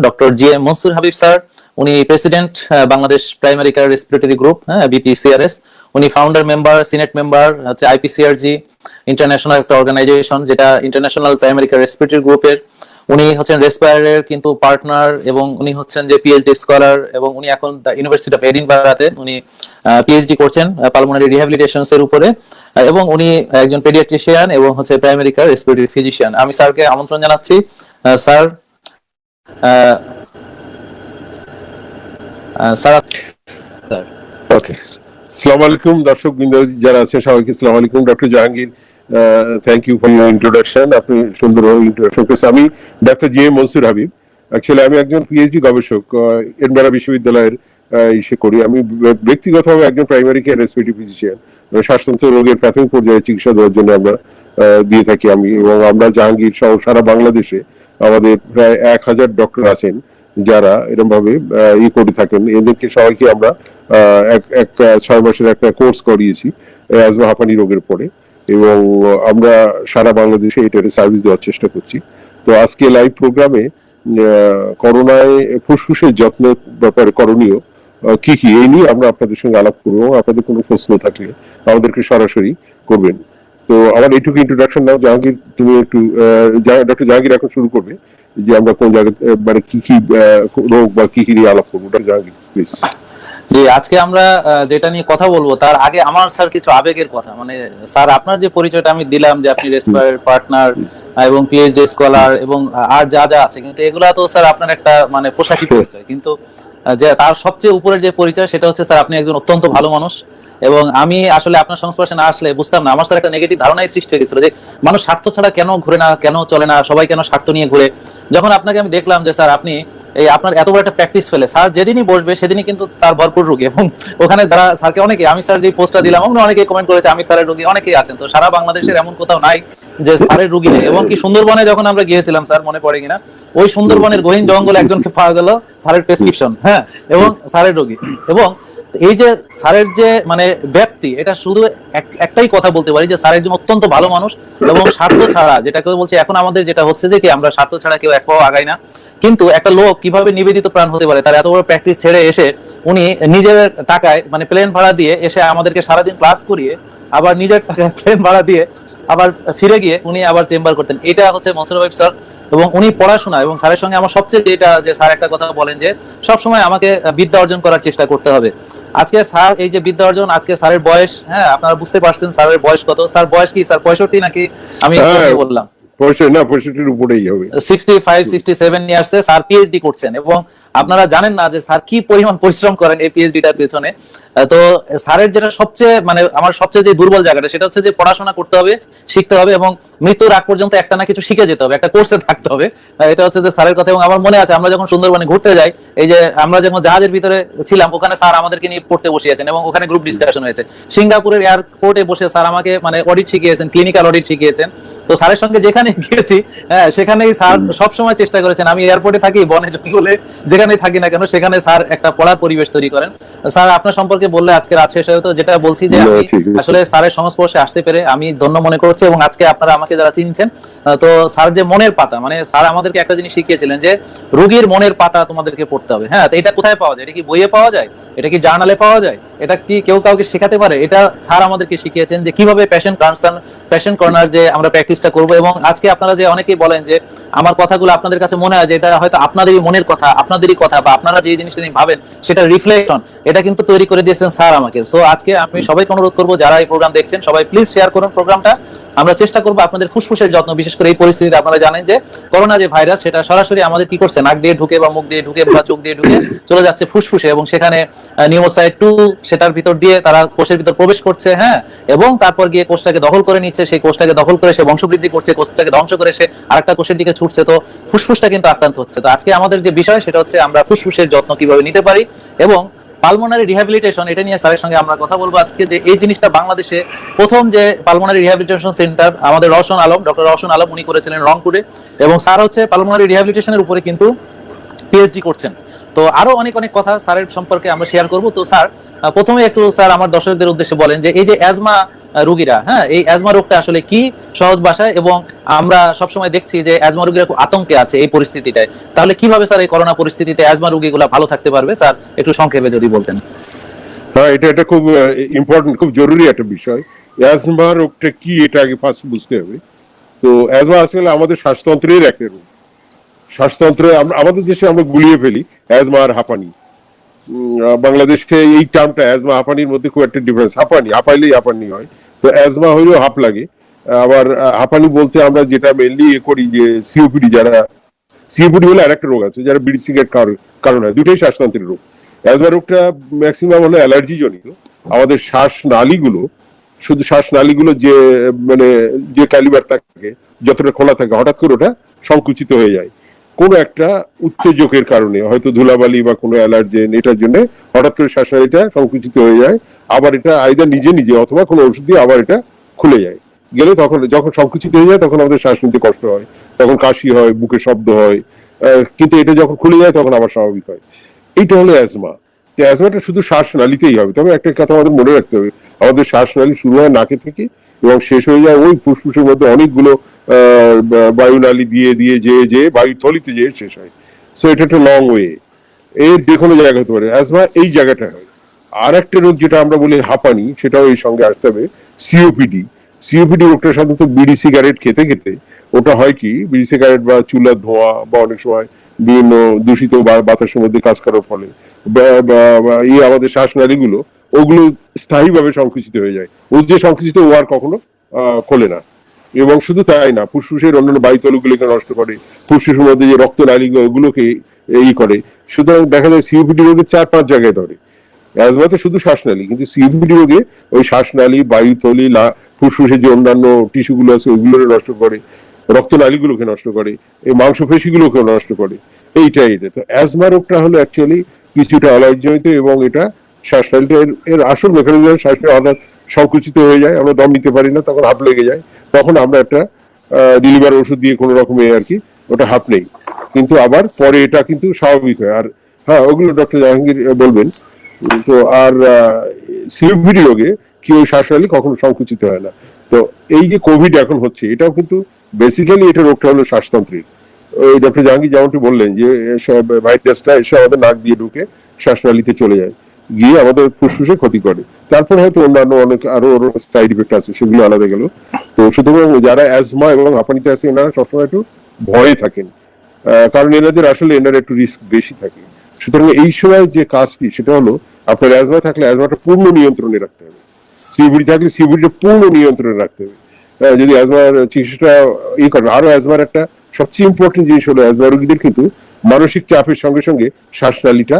Doctor G M Mansur Habib sir. উনি president Bangladesh primary care respiratory group, BPCRS. উনি founder member, senate member হচ্ছে IPCRG, international একটা organisation যেটা international primary care respiratory গ্রুপের। উনি হচ্ছেন রেসপায়ারের কিন্তু পার্টনার, এবং উনি হচ্ছেন যে পিএইচডি স্কলার, এবং উনি এখন ইউনিভার্সিটি অফ এডিনবারাতে উনি পিএইচডি করছেন পালমোনারি রিহ্যাবিলিটেশনস এর উপরে, এবং উনি একজন পেডিয়াট্রিশিয়ান এবং হচ্ছে প্রাইমারি কেয়ার রেসপিরেটরি ফিজিশিয়ান। আমি স্যারকে আমন্ত্রণ জানাচ্ছি। স্যার স্যার ওকে, আসসালামু আলাইকুম দর্শক বৃন্দ যারা আছেন সবাইকে আসসালামু আলাইকুম। Doctor Jahangir, thank you for your introduction. আপনি সুন্দর ইন্ট্রোডাকশন করেছেন। আমি doctor G M Mansur Habib. Actually আমি একজন পিএইচডি গবেষক, এডinburgh বিশ্ববিদ্যালয়ের ইসে করি। আমি ব্যক্তিগতভাবে একজন প্রাইমারি কেয়ার রেসপিরেটরি ফিজিশিয়ান। শ্বাসতন্ত্র রোগের প্রাথমিক পর্যায়ে চিকিৎসা দেওয়ার জন্য আমরা দিয়ে থাকি আমি, এবং আমরা জাহাঙ্গীর সহ সারা বাংলাদেশে আমাদের প্রায় 1000 ডক্টর আছেন যারা এরকম ভাবে করে থাকেন। এদেরকে সবাইকে আমরা একটা 6 মাসের একটা কোর্স করিয়েছি অ্যাজমা হাঁপানি রোগের পরে, এবং আমরা সারা বাংলাদেশে এটার সার্ভিস দেওয়ার চেষ্টা করছি। তো আজকে লাইভ প্রোগ্রামে করোনায় ফুসফুসের যত্নের ব্যাপারে করণীয় কি কি এই নিয়ে আমরা আপনাদের সঙ্গে আলাপ করবো। আপনাদের কোনো প্রশ্ন থাকলে আমাদেরকে সরাসরি করবেন। তো আমার এইটুকু ইন্ট্রোডাকশন নাও। জাহাঙ্গীর, তুমি একটু ডক্টর জাহাঙ্গীর এখন শুরু করবে যে আমরা কোন জায়গায় মানে কি কি রোগ বা কি কি নিয়ে আলাপ করবো। Doctor Jahangir please. জি, আজকে আমরা যেটা নিয়ে কথা বলবো তার আগে আমার স্যার কিছু আবেগের কথা, মানে স্যার আপনার যে পরিচয়টা আমি দিলাম যে আপনি রেসপায়ার পার্টনার এবং পিএইচডি স্কলার এবং আর যা যা আছে, কিন্তু এগুলা তো স্যার আপনার একটা মানে পোশাকি পরিচয়, কিন্তু যে তার সবচেয়ে উপরের যে পরিচয় সেটা হচ্ছে স্যার আপনি একজন অত্যন্ত ভালো মানুষ। এবং আমি আসলে আপনার সংস্পর্শে না আসলে বুঝতাম না, আমার স্যার একটা নেগেটিভ ধারণাই সৃষ্টি হয়ে গেছিল যে মানুষ স্বার্থ ছাড়া কেন ঘুরে না, কেন চলে না, সবাই কেন স্বার্থ নিয়ে ঘুরে। যখন আপনাকে আমি দেখলাম যে স্যার আপনি এই আপনার এত বড় একটা প্র্যাকটিস ফেলে, স্যার যেদিনই বসবে সেদিনই কিন্তু তার ভরপুর রোগী, এবং ওখানে যারা স্যারকে অনেকে, আমি স্যার যে পোস্টটা দিলাম অনেকে কমেন্ট করেছে আমি স্যারের রোগী, অনেকেই আছেন। তো সারা বাংলাদেশের এমন কোথাও নাই যে স্যারের রোগী নেই। এবং কি সুন্দরবনে যখন আমরা গিয়েছিলাম স্যার, মনে পড়ে কিনা, ওই সুন্দরবনের গহীন জঙ্গলে একজনকে পাওয়া গেল স্যারের প্রেসক্রিপশন, হ্যাঁ, এবং স্যারের রোগী। এবং এই যে স্যারের যে মানে ব্যাপ্তি, এটা শুধু একটাই কথা বলতে পারি যে স্যার একজন অত্যন্ত ভালো মানুষ, এবং স্বার্থ ছাড়া, যেটাকে বলছি এখন আমাদের যেটা হচ্ছে যে কি আমরা স্বার্থ ছাড়া কেউ এক পাও আগাই না। কিন্তু একটা লোক কিভাবে নিবেদিত প্রাণ হতে পারে, তার এত বড় প্র্যাকটিস ছেড়ে এসে উনি নিজের টাকায় মানে প্লেন ভাড়া দিয়ে এসে আমাদেরকে সারাদিন ক্লাস করিয়ে আবার নিজের টাকায় প্লেন ভাড়া দিয়ে আবার ফিরে গিয়ে উনি আবার চেম্বার করতেন। এটা হচ্ছে মনসুর হাবিব স্যার। এবং উনি পড়াশোনা এবং স্যারের সঙ্গে আমার সবচেয়ে যেটা, যে স্যার একটা কথা বলেন যে সবসময় আমাকে বিদ্যা অর্জন করার চেষ্টা করতে হবে। আজকে স্যার এই যে বিদ্যা অর্জন, আজকে স্যারের বয়স, হ্যাঁ আপনারা বুঝতে পারছেন স্যারের বয়স কত। স্যার বয়স কি স্যার 65 নাকি আমি বললাম? 65 উপরেই হবে, 65-67 ইয়ার্সে স্যার পিএইচডি করছেন। এবং আপনারা জানেন না যে স্যার কি পরিমাণ পরিশ্রম করেন এই পিএইচডিটার পেছনে। তো স্যারের যেটা সবচেয়ে মানে আমার সবচেয়ে যে দুর্বল জায়গাটা সেটা হচ্ছে যে পড়াশোনা করতে হবে, শিখতে হবে, এবং মৃত্যুর আগ পর্যন্ত একটা না কিছু শিখে যেতে হবে, একটা কোর্সে থাকতে হবে। এটা হচ্ছে যে স্যারের কথা। এবং আমার মনে আছে আমরা যখন সুন্দরবনে ঘুরতে যাই, এই যে আমরা যখন জাহাজের ভিতরে ছিলাম, ওখানে স্যার আমাদেরকে নিয়ে পড়তে বসিয়েছেন এবং ওখানে গ্রুপ ডিসকাশন হয়েছে। সিঙ্গাপুরের এয়ারপোর্টে বসে স্যার আমাকে মানে অডিট শিখিয়েছেন, ক্লিনিক্যাল অডিট শিখিয়েছেন। তো স্যারের সঙ্গে যেখানে গিয়েছি, হ্যাঁ সেখানেই স্যার সবসময় চেষ্টা করেছেন, আমি এয়ারপোর্টে থাকি, বনে জঙ্গলে যেখানেই থাকি না কেন সেখানে স্যার একটা পড়ার পরিবেশ তৈরি করেন। স্যার আপনার সম্পর্কে বললে আজকে রাত শেষ হয়তো, যেটা বলছি যে আমি আসলে স্যারের সংস্পর্শে আসতে পেরে আমি ধন্য মনে করছি। এবং আজকে আপনারা আমাকে যারা চিনছেন, তো স্যার যে মনের পাতা, মানে স্যার আমাদেরকে একটা জিনিস শিখিয়েছিলেন যে রোগীর মনের পাতা তোমাদেরকে পড়তে হবে। হ্যাঁ, তো এটা কোথায় পাওয়া যায়? এটা কি বইয়ে পাওয়া যায়? এটা কি জার্নালে পাওয়া যায়? এটা কি কেউ কাউকে শেখাতে পারে? এটা স্যার আমাদেরকে শিখিয়েছেন যে কিভাবে পেশেন্ট কনসার্ন, পেশেন্ট কর্নার যে আমরা প্র্যাকটিসটা করব। এবং আজকে আপনারা যে অনেকেই বলেন যে আমার কথাগুলো আপনাদের কাছে মনে হয় যে এটা হয়তো আপনাদেরই মনের কথা, আপনাদেরই কথা, বা আপনারা যে জিনিসটা নিয়ে ভাবেন সেটা রিফ্লেকশন, এটা কিন্তু তৈরি করে দিয়েছেন স্যার আমাকে। সো আজকে আমি সবাইকে অনুরোধ করবো যারা এই প্রোগ্রাম দেখছেন সবাই প্লিজ শেয়ার করুন প্রোগ্রামটা। আমরা চেষ্টা করবো আপনাদের ফুসফুসের যত্ন, বিশেষ করে এই পরিস্থিতিতে আপনারা জানেন যে করোনা যে ভাইরাস সেটা সরাসরি আমাদের কি করছে, নাক দিয়ে ঢুকে বা মুখ দিয়ে ঢুকে বা চোখ দিয়ে ঢুকে চলে যাচ্ছে ফুসফুসে, এবং সেখানে নিউমোসাইট 2 সেটার ভিতর দিয়ে তারা কোষের ভিতর প্রবেশ করছে, হ্যাঁ, এবং তারপর গিয়ে কোষটাকে দখল করে নিচ্ছে। সেই কোষটাকে দখল করে সে বংশবৃদ্ধি করছে, কোষটাকে ধ্বংস করে সে আরেকটা কোষের দিকে ছুটছে। তো ফুসফুসটা কিন্তু আক্রান্ত হচ্ছে। তো আজকে আমাদের যে বিষয় সেটা হচ্ছে আমরা ফুসফুসের যত্ন কিভাবে নিতে পারি এবং পালমোনারি রিহ্যাবিলিটেশন, এটা নিয়ে স্যারের সঙ্গে আমরা কথা বলবো আজকে। যে এই জিনিসটা বাংলাদেশে প্রথম যে পালমোনারি রিহ্যাবিলিটেশন সেন্টার আমাদের রওশন আলম, ডক্টর রওশন আলম উনি করেছিলেন রংপুরে, এবং স্যার হচ্ছে পালমোনারি রিহ্যাবিলিটেশনের উপরে কিন্তু পিএইচডি করছেন। তো আরো অনেক অনেক কথা স্যারের সম্পর্কে আমরা শেয়ার করব। তো স্যার প্রথমে একটু স্যার আমার দর্শকদের উদ্দেশ্যে বলেন যে এই যে অ্যাজমা রোগীরা, হ্যাঁ, এই অ্যাজমা রোগটা আসলে কি সহজ ভাষায়, এবং আমরা সবসময় দেখছি যে অ্যাজমা রোগীরা খুব আতঙ্কে আছে এই পরিস্থিতিটায়, তাহলে কিভাবে স্যার এই করোনা পরিস্থিতিতে অ্যাজমা রোগীগুলা ভালো থাকতে পারবে স্যার, একটু সংক্ষেপে যদি বলতেন। হ্যাঁ, এটা খুব ইম্পর্টেন্ট, খুব জরুরি একটা বিষয়। অ্যাজমা রোগটা কি এটা আগে ফার্স্ট বুঝতে হবে। তো অ্যাজমা আসলে আমাদের শ্বাসতন্ত্রের একটা রোগ। শ্বাসতন্ত্রে আমাদের দেশে আমরা গুলিয়ে ফেলি অ্যাজমা আর হাঁপানি। বাংলাদেশে এই টার্মটা অ্যাজমা হাঁপানির মধ্যে খুব একটা ডিফারেন্স। হাঁপাইলেই হাঁপানি হয়, তো অ্যাজমা হইলেও হাঁপ লাগে। আবার হাঁপানি বলতে আমরা যেটা মেনলি করি যে সিওপিডি, সিওপিডি বলে আরেকটা রোগ আছে যারা বিড়ি সিগারেট কারণ হয়, দুটোই শ্বাসতন্ত্রের রোগ। অ্যাজমা রোগটা ম্যাক্সিমাম হলো অ্যালার্জি জনিত। আমাদের শ্বাসনালীগুলো, শুধু শ্বাসনালীগুলো যে মানে যে ক্যালিবার থাকে, যতটা খোলা থাকে, হঠাৎ করে ওটা সংকুচিত হয়ে যায় কোনো একটা উত্তেজকের কারণে, হয়তো ধুলাবালি বা কোনো অ্যালার্জেন, এটার জন্য হঠাৎ করে শ্বাসনালীটা সংকুচিত হয়ে যায়। আবার এটা আইদার নিজে নিজে অথবা কোনো ওষুধ দিয়ে আবার এটা খুলে যায়। গেলে তখন যখন সংকুচিত হয়ে যায় তখন আমাদের শ্বাস নিতে কষ্ট হয়, তখন কাশি হয়, বুকে শব্দ হয়। কিন্তু এটা যখন খুলে যায় তখন আবার স্বাভাবিক হয়। এইটা হলো অ্যাজমা। অ্যাজমাটা শুধু শ্বাসনালীতেই হবে, তবে একটা কথা আমাদের মনে রাখতে হবে, আমাদের শ্বাসনালী শুরু হয় নাকে থেকে এবং শেষ হয়ে যায় ওই ফুসফুসের মধ্যে অনেকগুলো বায়ুনালী দিয়ে দিয়ে যে বায়ুথলিতে যেয়ে শেষ হয়। সো এটা একটা লং ওয়ে, এর যে কোনো জায়গা হতে পারে। অ্যাজমা এই জায়গাটা হয়। আর একটা রোগ যেটা আমরা বলি হাঁপানি, সেটাও এই সঙ্গে আসতে হবে, সিওপিডি। সিওপিডি রোগটা সাধারণত বিড়ি সিগারেট খেতে খেতে ওটা হয় কি, বিড়ি সিগারেট বা চুলার ধোঁয়া বা অনেক সময় বিভিন্ন দূষিত বাতাসের মধ্যে কাজ করার ফলে আমাদের শ্বাসনালীগুলো ওগুলো স্থায়ীভাবে সংকুচিত হয়ে যায়। ও যে সংকুচিত ও আর কখনো খোলে না। এবং শুধু তাই না, ফুসফুসের অন্যান্য বায়ুতলগুলোকে নষ্ট করে, ফুসফুসের মধ্যে যে রক্তনালী ওগুলোকে করে। সুতরাং দেখা যায় সিওপিডি রোগের 4-5 জায়গায় ধরে। অ্যাজমাতে শুধু শ্বাসনালী, কিন্তু সিওপিডি রোগে ওই শ্বাসনালী, বায়ুথলি, ফুসফুসের যে অন্যান্য টিস্যুগুলো আছে ওইগুলোকে নষ্ট করে, রক্তনালীগুলোকে নষ্ট করে, এই মাংসপেশিগুলোকে নষ্ট করে। এইটাই। তো অ্যাজমা রোগটা হলো অ্যাকচুয়ালি কিছুটা অ্যালার্জিজনিত, এবং এটা শ্বাসনালীটা এর আসল মেকানিজম, শ্বাসনালী হঠাৎ সংকুচিত হয়ে যায়, আমরা দম নিতে পারি না, তখন হাঁপ লেগে যায়, তখন আমরা একটা রিলিভার ওষুধ দিয়ে কোনো রকমে আর কি ওটা হাঁপ নেই, কিন্তু আবার পরে এটা কিন্তু স্বাভাবিক হয়। আর হ্যাঁ, ওগুলো ডক্টর জাহাঙ্গীর বলবেন। তো আর সিওপিডি রোগে কি ওই শ্বাসনালী কখনো সংকুচিত হয় না। তো এই যে কোভিড এখন হচ্ছে, এটাও কিন্তু বেসিক্যালি এটা রোগটা হলো শ্বাসতন্ত্রের। ওই ডক্টর জাহাঙ্গীর যেমনটি বললেন যে ভাইরাসটা এসে আমাদের নাক দিয়ে ঢুকে শ্বাসনালীতে চলে যায়, গিয়ে আমাদের ফুসফুসে ক্ষতি করে। তারপর হয়তো অন্যান্য অনেক আরো সাইড ইফেক্ট আছে, সেগুলো আলাদা গেল। তো সুতরাং যারা অ্যাজমা এবং হাঁপানিতে আছে এনারা সবসময় একটু ভয়ে থাকেন, কারণ এনাদের আসলে এনার একটু রিস্ক বেশি থাকে। সুতরাং এই সময় যে কাজটি সেটা হলো, আপনার অ্যাজমা থাকলে অ্যাজমাটা পূর্ণ নিয়ন্ত্রণে রাখতে হবে, সিওপিডি থাকলে সিওপিডিটা পূর্ণ নিয়ন্ত্রণে রাখতে হবে। যদি অ্যাজমার চিকিৎসাটা করেন। আরো অ্যাজমার একটা সবচেয়ে ইম্পর্টেন্ট জিনিস হলো, অ্যাজমা রোগীদের কিন্তু মানসিক চাপের সঙ্গে সঙ্গে শ্বাসনালীটা,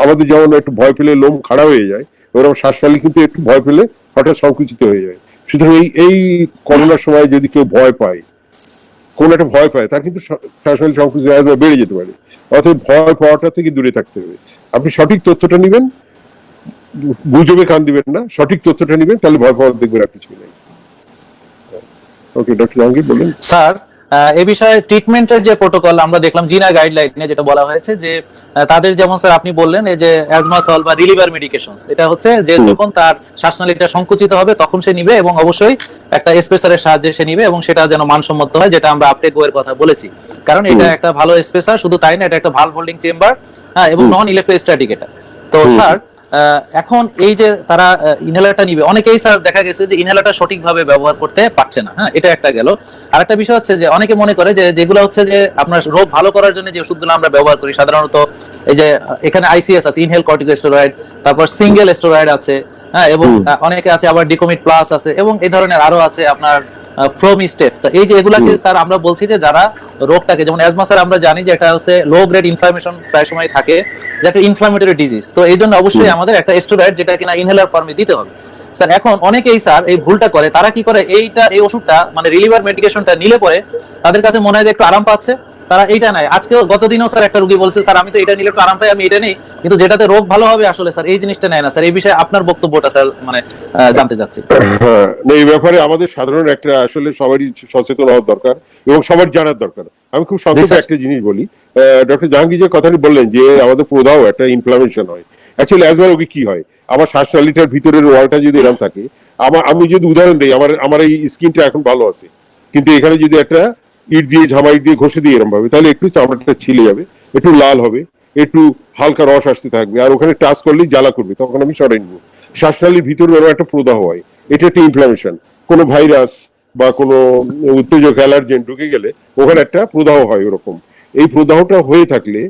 আমাদের যেমন একটু ভয় পেলে লোম খাড়া হয়ে যায়, ওরকম শ্বাসনালী কিন্তু একটু ভয় পেলে হঠাৎ সংকুচিত হয়ে যায়। সুতরাং এই করোনার সময় যদি কেউ ভয় পায়, কোন একটা ভয় পায়, তার কিন্তু শ্বাসনালী সংকুচিত অ্যাজমা বেড়ে যেতে পারে। অর্থাৎ ভয় পাওয়াটা থেকে দূরে থাকতে হবে। আপনি সঠিক তথ্যটা নেবেন, গুজবে কান দিবেন না, সঠিক তথ্যটা নেবেন, তাহলে ভয় পাওয়ার দেখবেন আর কিছু নেই। ওকে, ডক্টর জাহাঙ্গীর বলেন। স্যার, এই বিষয়ে ট্রিটমেন্টের যে প্রোটোকল আমরা দেখলাম জিনা গাইডলাইনে যেটা বলা হয়েছে যে তাদের, যেমন স্যার আপনি বললেন এই যে অ্যাজমা সল বা রিলিভার মেডিকেশনস, এটা হচ্ছে যে যখন তার শ্বাসনালীটা সংকুচিত হবে তখন সে নিবে, এবং অবশ্যই একটা স্পেসারের সাহায্যে সে নিবে, এবং সেটা যেন মানসম্মত হয়, যেটা আমরা আপটেক এর কথা বলেছি, কারণ এটা একটা ভালো স্পেসার। শুধু তাই না, এটা একটা ভালভ হোল্ডিং চেম্বার, হ্যাঁ, এবং নন ইলেকট্রোস্ট্যাটিক এটা। তো স্যার, এখন এই যে তারা ইনহেলারটা নিবে, অনেকেই স্যার দেখা গেছে যে ইনহেলারটা সঠিকভাবে ব্যবহার করতে পারছে না, হ্যাঁ, এটা একটা গেল। আরেকটা বিষয় হচ্ছে যে অনেকে মনে করে যে যেগুলো হচ্ছে যে আপনার রোগ ভালো করার জন্য যে ওষুধগুলো আমরা ব্যবহার করি সাধারণত, এই যে এখানে আইসিএস আছে, ইনহেল কর্টিকোস্টেরয়েড, তারপর সিঙ্গেল স্টেরয়েড আছে, হ্যাঁ, এবং অনেকে আছে আবার ডিকোমিট প্লাস আছে, এবং এই ধরনের আরো আছে আপনার ফ্লোমিস্টেপ। তো এই যে এগুলাকে স্যার আমরা বলছি যে যারা রোগটাকে, যেমন অ্যাজমা স্যার আমরা জানি যে এটা হচ্ছে লো গ্রেড ইনফ্লামেশন প্রায় সময় থাকে, যে একটা ইনফ্লামেটরি ডিজিজ। তো এই জন্য অবশ্যই আমাদের একটা স্টেরয়েড যেটা কিনা ইনহেলার ফর্মে দিতে হবে। স্যার এখন অনেকেই স্যার এই ভুলটা করে, তারা কি করে, এই ওষুধটা মানে রিলিভার মেডিকেশনটা নিলে পরে তাদের কাছে মনে হয় যে একটু আরাম পাচ্ছে, তারা এইটা নেয়। আজকেও গতদিনও স্যার একটা রোগী বলছে, স্যার আমি তো এটা নিলে একটু আরাম পাই, আমি এটা নেই, কিন্তু যেটাতে রোগ ভালো হবে আসলে স্যার এই জিনিসটা নেয় না। স্যার এই বিষয়ে আপনার বক্তব্যটা স্যার মানে জানতে চাচ্ছি। হ্যাঁ, এই ব্যাপারে আমাদের সাধারণ একটা আসলে সবারই সচেতন হওয়ার দরকার এবং সবার জানার দরকার। আমি খুব সংক্ষেপে একটা জিনিস বলি। ডক্টর জাহাঙ্গীর যে কথাটি বললেন যে আমাদের প্রদাহ একটা ইনফ্লামেশন হয়, অ্যাকচুয়ালি অ্যাজমা রোগী কি হয়, আমার শ্বাসনালীটার ভিতরের ওয়ালটা যদি এরকম থাকে, আমি যদি উদাহরণ দিই, আমার এই স্কিনটা এখন ভালো আছে, কিন্তু এখানে যদি একটা ইট দিয়ে ঝামা ইট দিয়ে ঘষে দিই এরকম ভাবে, তাহলে একটু চামড়াটা ছিলে যাবে, একটু লাল হবে, একটু হালকা রস আসতে থাকবে, আর ওখানে টাচ করলেই জ্বালা করবে, তখন আমি সরাই নিব। শ্বাসনালীর ভিতরে ওরকম একটা প্রদাহ হয়, এটা একটা ইনফ্লামেশন। কোনো ভাইরাস বা কোনো উত্তেজক অ্যালার্জেন ঢুকে গেলে ওখানে একটা প্রদাহ হয় ওরকম। এই প্রদাহটা হয়ে থাকলে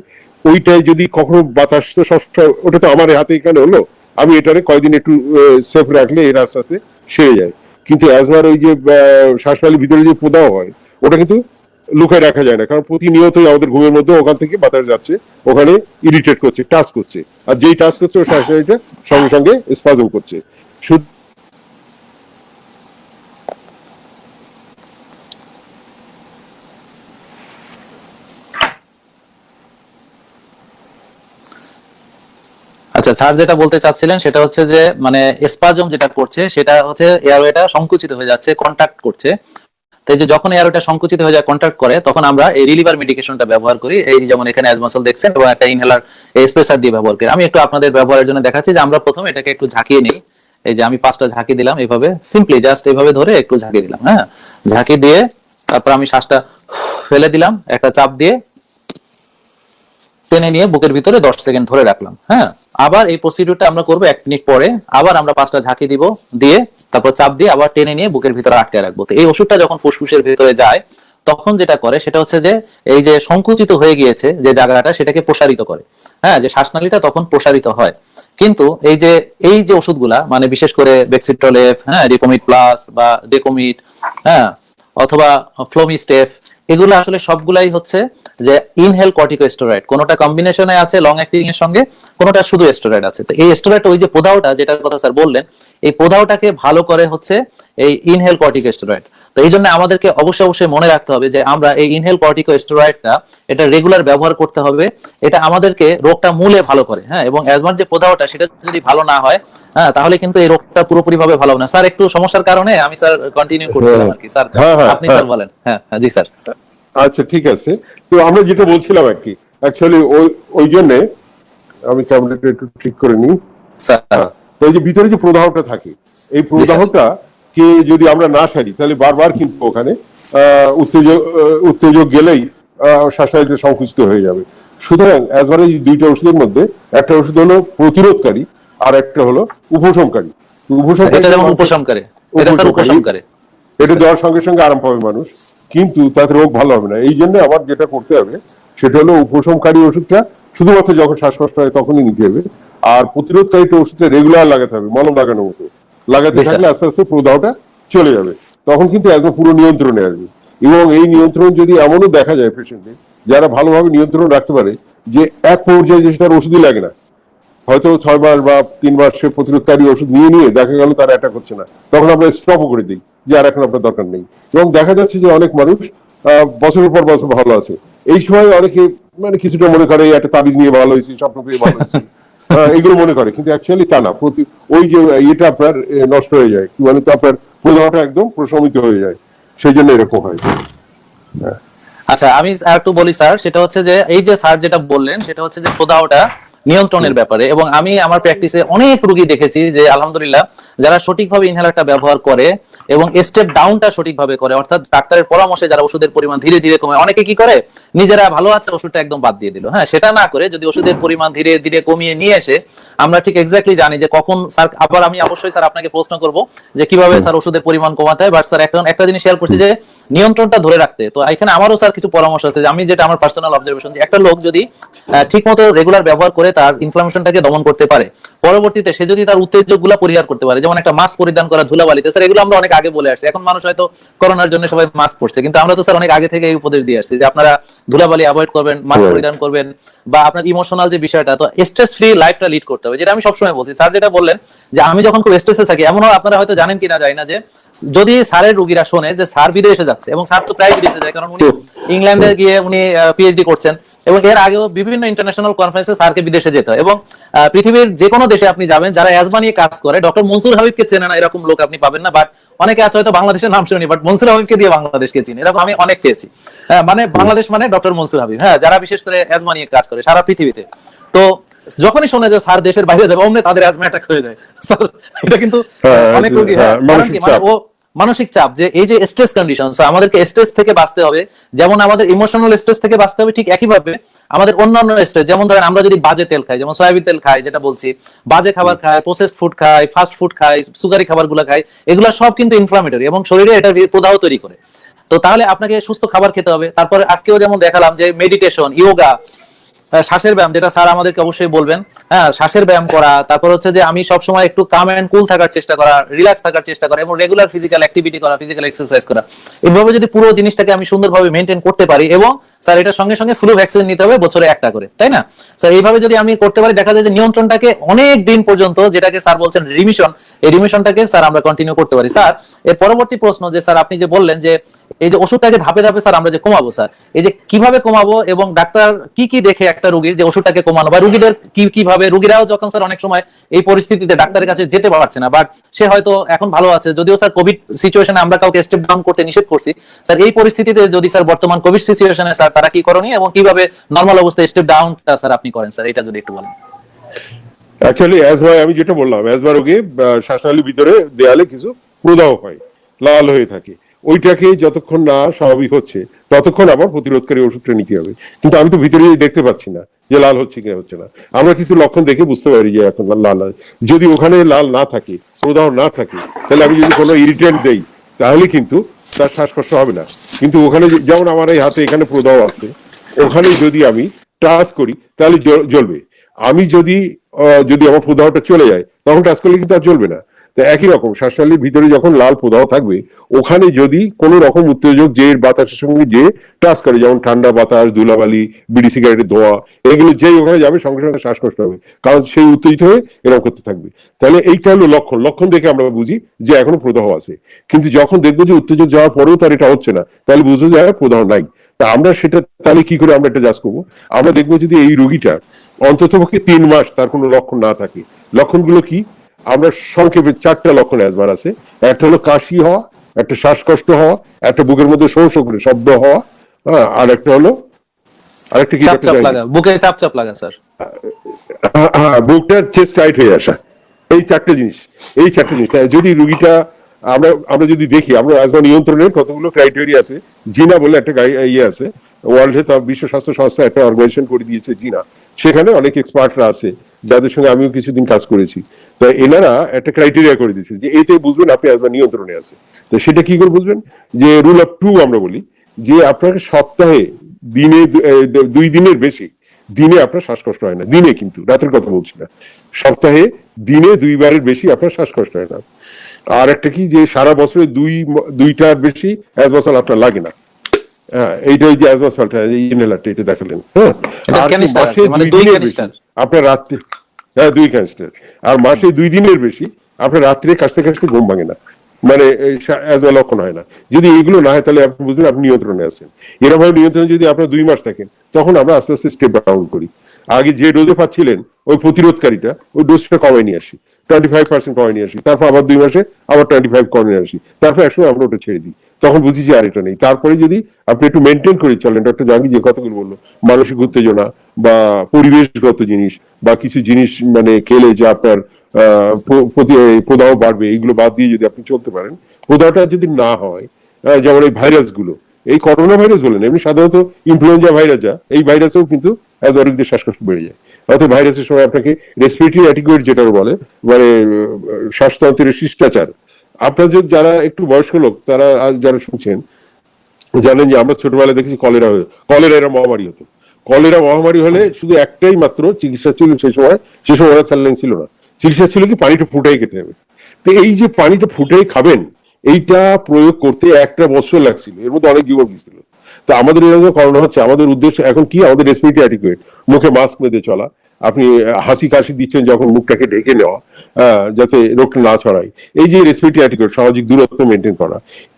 ওইটাই যদি কখনো বাতাস, তো সবসময় ওটা তো আমার হাতে এখানে হলো, আমি এটারে কয়দিন একটু সেফ রাখলে এর আস্তে আস্তে সেরে যায়। কিন্তু অ্যাজমার ওই যে শ্বাসনালীর ভিতরে যে প্রদাহ হয়, ওটা কিন্তু লুকায় রাখা যায় না, কারণ প্রতিনিয়তই আমাদের ঘুমের মধ্যে ওখান থেকে বাতাস যাচ্ছে, ওখানে ইরিটেট করছে, টাচ করছে, আর যেই টাচ করছে ওই শ্বাসনালীটা সঙ্গে সঙ্গে স্পাজম করছে। আচ্ছা, স্যার যেটা বলতে চাচ্ছিলেন সেটা হচ্ছে যে মানে স্পাজম যেটা করছে সেটা হচ্ছে এয়ারওয়েটা সংকুচিত হয়ে যাচ্ছে, কন্ট্যাক্ট করছে। তো এই যে যখন এয়ারওয়েটা সংকুচিত হয়ে যায়, কন্ট্যাক্ট করে, তখন আমরা এই রিলিভার মেডিকেশনটা ব্যবহার করি। এই যেমন এখানে অ্যাজমাসল দেখছেন এবং একটা ইনহেলার স্পেসার দিয়ে ব্যবহার করি। আমি একটু আপনাদের ব্যবহারের জন্য দেখাচ্ছি যে আমরা প্রথমে এটাকে একটু ঝাঁকিয়ে নিই। এই যে আমি 5টা ঝাঁকি দিলাম এইভাবে, সিম্পলি জাস্ট এইভাবে ধরে একটু ঝাঁকি দিলাম। হ্যাঁ, ঝাঁকি দিয়ে তারপর আমি শ্বাসটা ফেলে দিলাম, একটা চাপ দিয়ে টেনে নিয়ে বুকের ভিতরে 10 সেকেন্ড ধরে রাখলাম। হ্যাঁ, আবার এই প্রসিডিউরটা আমরা করবো 1 মিনিট পরে। আবার আমরা 5টা ঝাঁকি দিব, দিয়ে তারপর চাপ দিয়ে আবার টেনে নিয়ে বুকের ভিতরে আটকে রাখবো। তো এই ওষুধটা যখন ফুসফুসের ভিতরে যায়, তখন যেটা করে সেটা হচ্ছে যে এই যে সংকুচিত হয়ে গিয়েছে যে জায়গাটা, সেটাকে প্রসারিত করে। হ্যাঁ, যে শ্বাসনালীটা তখন প্রসারিত হয়। কিন্তু এই যে ওষুধগুলা মানে বিশেষ করে বেক্সিট্রোলেভ, হ্যাঁ, রিকোমিট প্লাস বা ডেকোমিট, হ্যাঁ, অথবা ফ্লোমিস্টেফ, এগুলো আসলে সবগুলাই হচ্ছে যে ইনহেল কর্টিকোস্টেরয়েড। কোনোটা কম্বিনেশনে আছে লং অ্যাক্টিং এর সঙ্গে, কোনোটা শুধু স্টেরয়েড আছে। তো এই স্টেরয়েড, ওই যে প্রদাহটা যেটার কথা স্যার বললেন, এই প্রদাহটাকে ভালো করে হচ্ছে এই ইনহেল কর্টিকোস্টেরয়েড। তো এই জন্য আমাদেরকে অবশ্যই মনে রাখতে হবে যে আমরা এই ইনহেল কর্টিকোস্টেরয়েডটা এটা রেগুলার ব্যবহার করতে হবে। এটা আমাদেরকে রোগটা মূলে ভালো করে। হ্যাঁ, এবং অ্যাজমার যে প্রদাহটা সেটা যদি ভালো না হয়, হ্যাঁ, তাহলে কিন্তু এই রোগটা পুরোপুরি ভাবে ভালো হবে না। স্যার একটু সমস্যার কারণে আমি স্যার কন্টিনিউ করছিলাম আর কি। স্যার আপনি স্যার বলেন। হ্যাঁ, জি স্যার। আচ্ছা, ঠিক আছে। তো আমরা যেটা বলছিলাম আর কি, অ্যাকচুয়ালি ওই জন্য আমি ক্যামেরাটা একটু ঠিক করে নিই। স্যার, তো এই যে ভিতরে যে প্রদাহটা থাকে, এই প্রদাহটা কে যদি আমরা না সারি, তাহলে বারবার কিন্তু ওখানে উত্তেজক গেলেই শ্বাসনালীটা সংকুচিত হয়ে যাবে। সুতরাং অ্যাজমার এই দুইটা ওষুধের মধ্যে একটা ওষুধ হলো প্রতিরোধকারী, আর একটা হলো উপশমকারী। এটা যেমন উপশমকারী, এটা স্যার উপশমকারী। এটা দেওয়ার সঙ্গে সঙ্গে আরাম পাবে মানুষ, কিন্তু তাতে রোগ ভালো হবে না। এই জন্য আমার যেটা করতে হবে সেটা হলো উপশমকারী ওষুধটা শুধুমাত্র যখন শ্বাসকষ্ট হয় তখনই নিতে হবে, আর প্রতিরোধকারী ওষুধটা রেগুলার লাগাতে হবে, মলম লাগানোর মতো লাগাতে থাকলে আস্তে আস্তে প্রদাহটা চলে যাবে, তখন কিন্তু একদম পুরো নিয়ন্ত্রণে আসবে। এবং এই নিয়ন্ত্রণ যদি এমনও দেখা যায় পেশেন্টের, যারা ভালোভাবে নিয়ন্ত্রণ রাখতে পারে, যে এক পর্যায়ে যে তার ওষুধই লাগে না, হয়তো 6 মাস বা 3 মাস সে প্রতিরোধকারী ওষুধ নিয়ে দেখা গেল তার অ্যাটাক হচ্ছে না, তখন আমরা স্টপও করে দিই যে আর এখন আপনার দরকার নেই। এবং দেখা যাচ্ছে যে অনেক মানুষ বছরের পর বছর ভালো আছে। এই সময় অনেকে মানে কিছুটা মনে করে একটা তাবিজ নিয়ে ভালো হয়েছে, স্বপ্ন পেয়ে ভালো হয়েছে, এগুলো মনে করে, কিন্তু অ্যাকচুয়ালি তা না। ওই যে এটা আপনার নষ্ট হয়ে যায়, কি মানে, তো আপনার প্রদাহটা একদম প্রশমিত হয়ে যায়, সেই জন্য এরকম হয়। আচ্ছা, আমি আর একটু বলি স্যার, সেটা হচ্ছে যে এই যে স্যার যেটা বললেন সেটা হচ্ছে যে প্রদাহটা নিয়ন্ত্রণের ব্যাপারে। এবং আমি আমার প্র্যাকটিসে অনেক রোগী দেখেছি যে আলহামদুলিল্লাহ যারা সঠিকভাবে ইনহেলারটা ব্যবহার করে এবং স্টেপ ডাউনটা সঠিকভাবে করে, অর্থাৎ ডাক্তারের পরামর্শে যারা ওষুধের পরিমাণ ধীরে ধীরে কমে, অনেকে কি করে নিজেরা ভালো আছে ওষুধটা একদম বাদ দিয়ে দিল। হ্যাঁ, সেটা না করে যদি ওষুধের পরিমাণ ধীরে ধীরে কমিয়ে নিয়ে এসে, আমরা ঠিক এক্স্যাক্টলি জানি যে কখন স্যার, আবার আমি অবশ্যই স্যার আপনাকে প্রশ্ন করব যে কিভাবে স্যার ওষুধের পরিমাণ কমাতে হয়। বাট স্যার এখন একটা জিনিস শেয়ার করছি যে নিয়ন্ত্রণটা ধরে রাখতে। তো এখানে আমারও স্যার কিছু পরামর্শ আছে, যে আমি যেটা আমার পার্সোনাল অবজারভেশন, যে একটা লোক যদি ঠিকমতো রেগুলার ব্যবহার করে তার ইনফ্লামেশনটাকে দমন করতে পারে, পরবর্তীতে সে যদি তার উত্তেজকগুলো পরিহার করতে পারে, যেমন একটা মাস্ক পরিধান করা ধুলাবালিতে, স্যার এগুলো আমরা অনেক আগে বলে আসছি। এখন মানুষ হয়তো করোনার জন্য সবাই মাস্ক পরছে, কিন্তু আমরা তো স্যার অনেক আগে থেকে এই উপদেশ দিয়ে আসছি যে আপনারা ধুলাবালি অ্যাভয়েড করবেন, মাস্ক পরিধান করবেন, বা আপনার ইমোশনাল যে বিষয়টা, তো স্ট্রেস ফ্রি লাইফটা লিড করতে হবে, যেটা আমি সবসময় বলছি। স্যার যেটা বললেন যে আমি যখন খুব স্ট্রেসে থাকি, এমনও আপনারা হয়তো জানেন কিনা জানি না, যে যদি স্যারের রোগীরা শোনে যে স্যার বিদেশে যাচ্ছে, এবং স্যার তো প্রায় বিদেশে যায়, কারণ উনি ইংল্যান্ডে গিয়ে উনি পিএইচডি করছেন, এবং এর আগেও বিভিন্ন ইন্টারন্যাশনাল কনফারেন্সে স্যারকে বিদেশে যেতে হয়। এবং পৃথিবীর যে কোনো দেশে আপনি যাবেন, যারা অ্যাজমা নিয়ে কাজ করে, ডক্টর মনসুর হাবিবকে চেনে না এরকম লোক আপনি পাবেন না। বাট অনেকে আছে হয়তো বাংলাদেশের নাম শুনি, বাট মনসুর হাবিবকে দিয়ে বাংলাদেশকে চিনি, এরকম আমি অনেক পেয়েছি। মানে বাংলাদেশ মানে ডক্টর মনসুর হাবিব, হ্যাঁ, যারা বিশেষ করে অ্যাজমা নিয়ে কাজ করে সারা পৃথিবীতে। তো যখনই শোনে যে স্যার দেশের বাইরে যাবে অমনি তাদের অ্যাজমা অ্যাটাক হয়ে যায় স্যার। এটা কিন্তু অনেক রোগী, কারণ কি মানে ও মানসিক চাপ, যে এই যে স্ট্রেস কন্ডিশন, আমাদেরকে স্ট্রেস থেকে বাঁচতে হবে। যেমন আমাদের ইমোশনাল স্ট্রেস থেকে বাঁচতে হবে, ঠিক একইভাবে আমাদের অন্যান্য স্ট্রেস, যেমন ধরেন আমরা যদি বাজে তেল খাই, যেমন সয়াবিন তেল খাই, যেটা বলছি, বাজে খাবার খাই, প্রসেসড ফুড খাই, ফাস্ট ফুড খাই, সুগারি খাবারগুলো খাই, এগুলো সব কিন্তু ইনফ্লামেটরি এবং শরীরে এটা প্রদাহ তৈরি করে। তো তাহলে আপনাকে সুস্থ খাবার খেতে হবে। তারপরে আজকেও যেমন দেখালাম যে মেডিটেশন, ইয়োগা, শ্বাসের ব্যায়াম, যেটা স্যার আমাদেরকে অবশ্যই বলবেন, হ্যাঁ, শ্বাসের ব্যায়াম করা। তারপর হচ্ছে যে আমি সবসময় একটু কাম এন্ড কুল থাকার চেষ্টা করা, রিল্যাক্স থাকার চেষ্টা করা, এবং রেগুলার ফিজিক্যাল অ্যাক্টিভিটি করা, ফিজিক্যাল এক্সারসাইজ করা। এইভাবে যদি পুরো জিনিসটাকে আমি সুন্দরভাবে মেনটেন করতে পারি, এবং স্যার এটার সঙ্গে সঙ্গে ফ্লু ভ্যাকসিন নিতে হবে বছরে একটা করে, তাই না স্যার? এইভাবে যদি আমি করতে পারি, দেখা যায় যে নিয়ন্ত্রণটাকে অনেক দিন পর্যন্ত, যেটাকে স্যার বলছেন রিমিশন, এই রিমিশনটাকে স্যার আমরা কন্টিনিউ করতে পারি। স্যার এর পরবর্তী প্রশ্ন, যে স্যার আপনি যে বললেন যে এই যে ওষুধটাকে ধাপে ধাপে স্যার আমরা যে কমাবো, স্যার এই যে কিভাবে কমাবো, এবং ডাক্তার কি কি দেখে একটা রোগীর যে ওষুধটাকে কমানো, বা রোগীদের কিভাবে, রোগীরাও যখন স্যার অনেক সময় এই পরিস্থিতিতে ডাক্তারের কাছে যেতে পারছে না, বাট সে হয়তো এখন ভালো আছে, যদিও স্যার কোভিড সিচুয়েশনে আমরা কাউকে স্টেপ ডাউন করতে নিষেধ করছি, স্যার এই পরিস্থিতিতে যদি স্যার বর্তমান কোভিড সিচুয়েশনে স্যার তারা কি করণীয়, এবং কিভাবে নরমাল অবস্থায় স্টেপ ডাউনটা স্যার আপনি করেন, স্যার এটা যদি একটু বলেন। অ্যাকচুয়ালি অ্যাজমা, আমি যেটা বললাম, অ্যাজমা রোগে শ্বাসনালীর ভিতরে দেয়ালে কিছু প্রদাহ হয়, লাল হয়ে থাকে, ওইটাকে যতক্ষণ না স্বাভাবিক হচ্ছে ততক্ষণ আবার প্রতিরোধকারী ওষুধটা নিতে হবে। কিন্তু আমি তো ভিতরে দেখতে পাচ্ছি না যে লাল হচ্ছে কি হচ্ছে না। আমরা কিছু লক্ষণ দেখে বুঝতে পারি যে এখন লাল হয়। যদি ওখানে লাল না থাকে, প্রদাহ না থাকে, তাহলে আমি যদি কোনো ইরিটেন্ট দেই তাহলে কিন্তু তার শ্বাসকষ্ট হবে না। কিন্তু ওখানে যেমন আমার এই হাতে এখানে প্রদাহ আছে, ওখানে যদি আমি টাচ করি তাহলে জ্বলবে। আমি যদি আমার প্রদাহটা চলে যায় তখন টাচ করলে কিন্তু আর জ্বলবে না। তো একই রকম শ্বাসনালীর ভিতরে যখন লাল প্রদাহ থাকবে, ওখানে যদি কোনো রকম উত্তেজক যে বাতাসের সঙ্গে যে টাচ করে, যেমন ঠান্ডা বাতাস, ধুলাবালি, বিড়ি সিগারেটের ধোঁয়া, এগুলো যেই ওখানে যাবে সঙ্গে সঙ্গে শ্বাসকষ্ট হবে, কারণ সেই উত্তেজিত হয়ে এরকম করতে থাকবে। তাহলে এইটা হলো লক্ষণ। লক্ষণ দেখে আমরা বুঝি যে এখনো প্রদাহ আছে। কিন্তু যখন দেখবো যে উত্তেজক যাওয়ার পরেও তার এটা হচ্ছে না, তাহলে বুঝবো যে প্রদাহ নাই। তা আমরা সেটা তাহলে কি করে আমরা এটা জাজ করবো? আমরা দেখবো যদি এই রোগীটা অন্ততপক্ষে 3 মাস তার কোনো লক্ষণ না থাকে। লক্ষণগুলো কি? আমরা সংক্ষেপে 4টা লক্ষণ অ্যাজমার আছে। একটা হলো কাশি হওয়া, একটা শ্বাসকষ্ট হওয়া, একটা বুকের মধ্যে শো শো করে শব্দ হওয়া, আর একটা হলো আরেকটা কি, চাপ চাপ লাগা, বুকে চাপ চাপ লাগা স্যার, বুকটা চেস্ট টাইট হয়ে আসা। এই 4টে জিনিস, এই 4টে জিনিস যদি রুগীটা আমরা যদি দেখি, আমরা অ্যাজমা নিয়ন্ত্রণের কতগুলো ক্রাইটেরিয়া আছে। জিনা বলে একটা ইয়ে আছে, ওয়ার্ল্ড হেলথ, বিশ্ব স্বাস্থ্য সংস্থা একটা অর্গানাইজেশন করে দিয়েছে জিনা। সেখানে অনেক এক্সপার্টরা আছে যাদের সঙ্গে আমিও কিছুদিন কাজ করেছি। তো এনারা একটা ক্রাইটেরিয়া করে দিয়েছে যে এতে বুঝবেন আপনি অ্যাজমা নিয়ন্ত্রণে আছে। তো সেটা কি করে বুঝবেন? যে রুল অফ 2 আমরা বলি, যে আপনার সপ্তাহে দিনে 2 দিনের বেশি দিনে আপনার শ্বাসকষ্ট হয় না। দিনে, কিন্তু রাতের কথা বলছি না, সপ্তাহে দিনে 2 বারের বেশি আপনার শ্বাসকষ্ট হয় না। আর একটা কি, যে সারা বছরে 2টার বেশি অ্যাজমাসল আপনার লাগে না। এইটা ওই যে অ্যাজমাসলটা, ইনহেলারটা এটা দেখালেন। হ্যাঁ, আর মাসে 2 দিনের বেশি আপনার রাত্রে, 2 ক্যানিস্টার, আর মাসে 2 দিনের বেশি আপনার রাত্রে কাশতে কাশতে ঘুম ভাঙে না, মানে অ্যাজমা লক্ষণ হয় না। যদি এগুলো না হয় তাহলে আপনি বুঝবেন আপনি নিয়ন্ত্রণে আছেন। এরকম ভাবে নিয়ন্ত্রণে যদি আপনার 2 মাস থাকেন, তখন আমরা আস্তে আস্তে স্টেপ ডাউন করি। আগে যে ডোজে পাচ্ছিলেন ওই প্রতিরোধকারীটা, ওই ডোজটা কমাই নিয়ে আসি, 25% কমাই নিয়ে আসি, তারপর আবার 2 মাসে আবার 25 কমিয়ে আসি, তারপর একসময় আমরা ওটা ছেড়ে দিই। তখন বুঝি যে আর এটা নেই। তারপরে যদি আপনি একটু মেনটেন করে চলেন, ডক্টর জাহাঙ্গীর যে কথাগুলো বললো, মানসিক উত্তেজনা বা পরিবেশগত জিনিস বা কিছু জিনিস মানে খেলে যে আপনার প্রদাহ বাড়বে, এইগুলো বাদ দিয়ে যদি আপনি চলতে পারেন, প্রদাহটা যদি না হয়, যেমন এই ভাইরাস গুলো, এই করোনা ভাইরাস বলেন, এমনি সাধারণত ইনফ্লুয়েঞ্জা ভাইরাস, এই ভাইরাসেও কিন্তু অ্যাজমারোগীদের শ্বাসকষ্ট বেড়ে যায়। অর্থাৎ ভাইরাসের সময় আপনাকে রেসপিরেটরি অ্যাটিকুয়েট যেটা বলে, মানে শ্বাসতন্ত্রের শিষ্টাচার। আপনাদের যারা একটু বয়স্ক লোক, তারা যারা শুনছেন জানেন যে আমরা ছোটবেলায় দেখেছি কলেরা এরা মহামারী হতো। কলেরা মহামারী হলে শুধু একটাই মাত্র চিকিৎসা ছিল সেই সময় স্যালাইন ছিল না, চিকিৎসা ছিল কি পানিটা ফুটাই খেতে হবে। তো এই যে পানিটা ফুটাই খাবেন, এইটা প্রয়োগ করতে 1টা বছর লাগছিল, এর মধ্যে অনেক জীবন গেছিল। তো আমাদের এরকম করোনা হচ্ছে, আমাদের উদ্দেশ্য এখন কি, আমাদের রেসপিরেটরি অ্যাটিকুয়েট, মুখে মাস্ক বেঁধে চলা, আপনি হাসি কাশি দিচ্ছেন যখন মুখটাকে ঢেকে নেওয়া, যাতে রোগটা না ছড়ায়, এই যে রেসপিরেটরি অ্যাটিকুয়েট, সামাজিক দূরত্ব মেনটেন করা,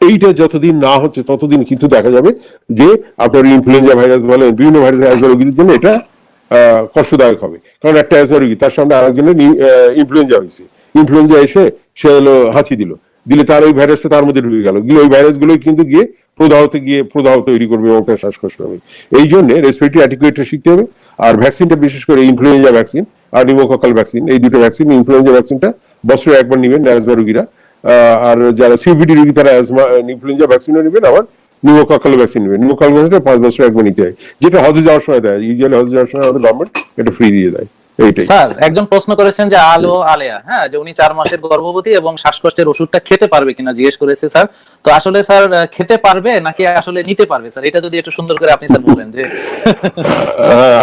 এইটা যতদিন না হচ্ছে ততদিন কিন্তু দেখা যাবে যে আপনার ইনফ্লুয়েঞ্জা ভাইরাস বলেন, বিভিন্ন ভাইরাস অ্যাজমা রোগীদের জন্য এটা কষ্টদায়ক হবে। কারণ একটা অ্যাজমা রোগী, তার সামনে আরেকজনের ইনফ্লুয়েঞ্জা হয়েছে, ইনফ্লুয়েঞ্জা এসে সে হলো হাঁচি দিলে তার ওই ভাইরাসটা তার মধ্যে ঢুকে গেল, ওই ভাইরাসগুলোই কিন্তু গিয়ে প্রদাহ তৈরি করবে এবং তার শ্বাসকষ্ট হবে। এই জন্য রেসপিরেটরি অ্যাটিকুয়েটটা শিখতে হবে। আর ভ্যাকসিনটা, বিশেষ করে ইনফ্লুয়েঞ্জা ভ্যাকসিন, আর নিউমোকক্কাল ভ্যাকসিন, এই দুটো ভ্যাকসিন, ইনফ্লুয়েঞ্জা ভ্যাকসিনটা বছরে একবার নেবেন অ্যাজমা রোগীরা, আর যারা সিওপিডি রোগী তারা অ্যাজমা ইনফ্লুয়েঞ্জা ভ্যাকসিনও নেবেন, আবার নিউমোকক্কাল ভ্যাকসিন নেবেন। নিউমোকক্কাল ভ্যাকসিনটা 5 বছরে একবার নিতে হয়, যেটা হজে যাওয়ার সময় দেয়, ইউজুয়ালি হজে যাওয়ার সময় আমাদের গভর্নমেন্ট এটা ফ্রি দিয়ে দেয়। এইটাই স্যার, একজন প্রশ্ন করেছেন যে আলো আলেয়া, হ্যাঁ, যে উনি 4 মাসের গর্ভবতী এবং শ্বাসকষ্টের ওষুধটা খেতে পারবে কিনা জিজ্ঞেস করেছে স্যার। তো আসলে স্যার খেতে পারবে নাকি আসলে নিতে পারবে স্যার, এটা যদি একটু সুন্দর করে আপনি স্যার বলেন যে।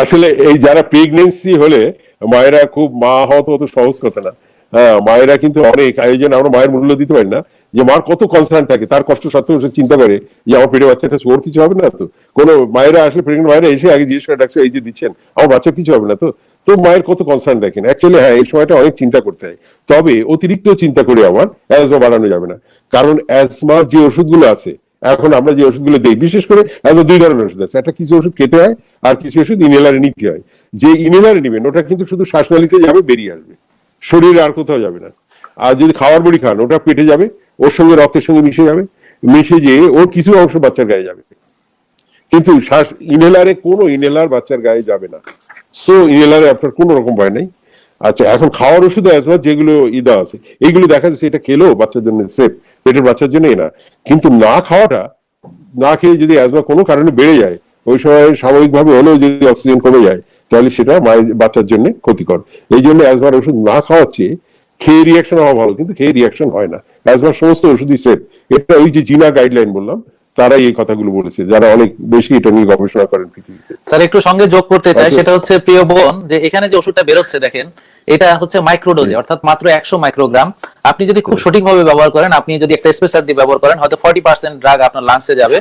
আসলে এই যারা প্রেগনেন্সি হলে মায়েরা, খুব মা হওয়া তো অত সহজ কথা না। হ্যাঁ, মায়েরা কিন্তু অনেক, এই জন্য আমরা মায়ের মূল্য দিতে পারি না, যে মার কত কনসার্ন থাকে, তার কষ্ট সত্ত্বেও সে চিন্তা করে যে আমার পেটে বাচ্চাটা ওর কিছু হবে না তো। কোন মায়েরা আসলে প্রেগনেন্ট মায়েরা এসে আগে জিজ্ঞেস করে, ডাক্তার এই যে দিচ্ছেন আমার বাচ্চা কিছু হবে না তো? তো মায়ের কত কনসার্ন দেখেন। অ্যাকচুয়ালি হ্যাঁ, এই সময়টা অনেক চিন্তা করতে হয়, তবে অতিরিক্ত চিন্তা করে আবার অ্যাজমা বাড়ানো যাবে না। কারণ অ্যাজমার যে ওষুধগুলো আছে, এখন আমরা যে ওষুধগুলো দিই, বিশেষ করে অ্যাজমা 2 ধরনের ওষুধ আছে, একটা কিছু ওষুধ খেতে হয় আর কিছু ওষুধ ইনহেলারে নিতে হয়। যে ইনহেলারে নিবেন ওটা কিন্তু শুধু শ্বাসনালীতে যাবে, বেরিয়ে আসবে, শরীরে আর কোথাও যাবে না। আর যদি খাওয়ার বড়ি খান, ওটা পেটে যাবে, ওর সঙ্গে রক্তের সঙ্গে মিশে যাবে, মিশে যেয়ে ওর কিছু অংশ বাচ্চার গায়ে যাবে। কিন্তু শ্বাস ইনহেলারে, কোনো ইনহেলার বাচ্চার গায়ে যাবে না। সো ইনহেলারে আপনার কোনো রকম ভয় নেই। আচ্ছা, এখন খাওয়ার ওষুধ অ্যাজমা যেগুলো ইদা আছে, এইগুলো দেখা যাচ্ছে এটা খেলেও বাচ্চার জন্য সেফ, পেটের বাচ্চার জন্যই না। কিন্তু না খাওয়াটা, না খেয়ে যদি অ্যাজমা কোনো কারণে বেড়ে যায়, ওই সময় স্বাভাবিকভাবে হলেও যদি অক্সিজেন কমে যায়, তাহলে সেটা মায়ের বাচ্চার জন্য ক্ষতিকর। এই জন্য অ্যাজমার ওষুধ না খাওয়ার চেয়ে খেয়ে রিয়াকশন হওয়া ভালো, কিন্তু খেয়ে রিয়াকশন হয় না। অ্যাজমার সমস্ত ওষুধই সেফ। এটা ওই যে জিনা গাইডলাইন বললাম, তারাই এই কথাগুলো বলেছে, যারা অনেক বেশি এটা নিয়ে গবেষণা করেন পৃথিবীতে। স্যার একটু সঙ্গে যোগ করতে চাই, সেটা হচ্ছে প্রিয় বোন, যে এখানে যে ওষুধটা বেরোচ্ছে দেখেন, এটা হচ্ছে মাইক্রোডোজে, অর্থাৎ মাত্র 100 মাইক্রোগ্রাম। আপনি যদি খুব সঠিকভাবে ব্যবহার করেন, আপনি যদি একটা স্পেশাল দিয়ে ব্যবহার করেন, হয়তো 40% ড্রাগ আপনার লাংসে যাবে,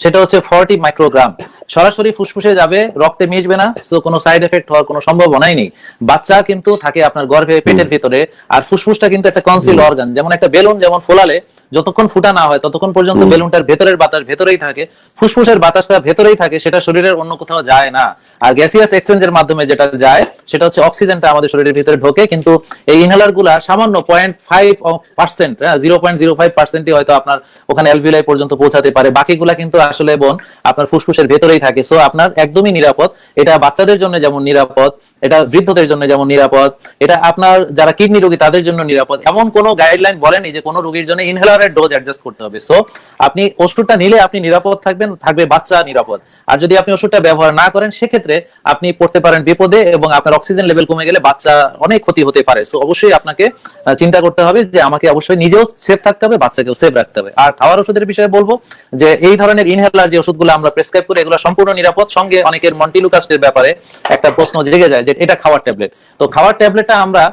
সেটা হচ্ছে 40 মাইক্রোগ্রাম, সরাসরি ফুসফুসে যাবে, রক্তে মিশবে না, সো কোনো সাইড এফেক্ট হওয়ার কোনো সম্ভাবনাই নেই। বাচ্চা কিন্তু থাকে আপনার গর্ভে, পেটের ভিতরে, আর ফুসফুসটা কিন্তু একটা কনসিল অর্গান, যেমন একটা বেলুন যেমন ফোলালে যতক্ষণ ফুটা না হয় ততক্ষণ পর্যন্ত বেলুনটার ভেতরের বাতাস ভেতরেই থাকে, ফুসফুসের বাতাসটা ভেতরেই থাকে, সেটা শরীরের অন্য কোথাও যায় না। আর গ্যাসিয়াস এক্সচেঞ্জের মাধ্যমে যেটা যায় সেটা হচ্ছে অক্সিজেনটা আমাদের শরীরের ভিতরে ঢোকে। কিন্তু এই ইনহেলার গুলা সামান্য 0.5%, 0.05%ই হয়তো আপনার ওখানে অ্যালভিওলাই পর্যন্ত পৌঁছাতে পারে, বাকিগুলা কিন্তু আসলে বোন আপনার ফুসফুসের ভেতরেই থাকে। সো আপনার একদমই নিরাপদ, এটা বাচ্চাদের জন্য যেমন নিরাপদ, এটা বৃদ্ধদের জন্য যেমন নিরাপদ, এটা আপনার যারা কিডনি রোগী তাদের জন্য নিরাপদ। এমন কোনো গাইডলাইন বলেনি যে কোনো রোগীর জন্য ইনহেলারের ডোজ অ্যাডজাস্ট করতে হবে। সো আপনি ওষুধটা নিলে আপনি নিরাপদ থাকবেন, থাকবে বাচ্চা নিরাপদ। আর যদি আপনি ওষুধটা ব্যবহার না করেন, সেক্ষেত্রে আপনি পড়তে পারেন বিপদে, এবং আপনার অক্সিজেন লেভেল কমে গেলে বাচ্চা অনেক ক্ষতি হতে পারে। সো অবশ্যই আপনাকে চিন্তা করতে হবে যে আমাকে অবশ্যই নিজেও সেফ থাকতে হবে, বাচ্চাকেও সেফ রাখতে হবে। আর খাওয়ার ওষুধের বিষয়ে বলবো যে এই ধরনের ইনহেলার যে ওষুধগুলো আমরা প্রেসক্রাইব করি, এগুলো সম্পূর্ণ নিরাপদ। সঙ্গে অনেকের মন্টিলুকাস্টের ব্যাপারে একটা প্রশ্ন জেগে যায় যে এটা খাওয়ার ট্যাবলেট। তো খাওয়ার ট্যাবলেটটা আমরা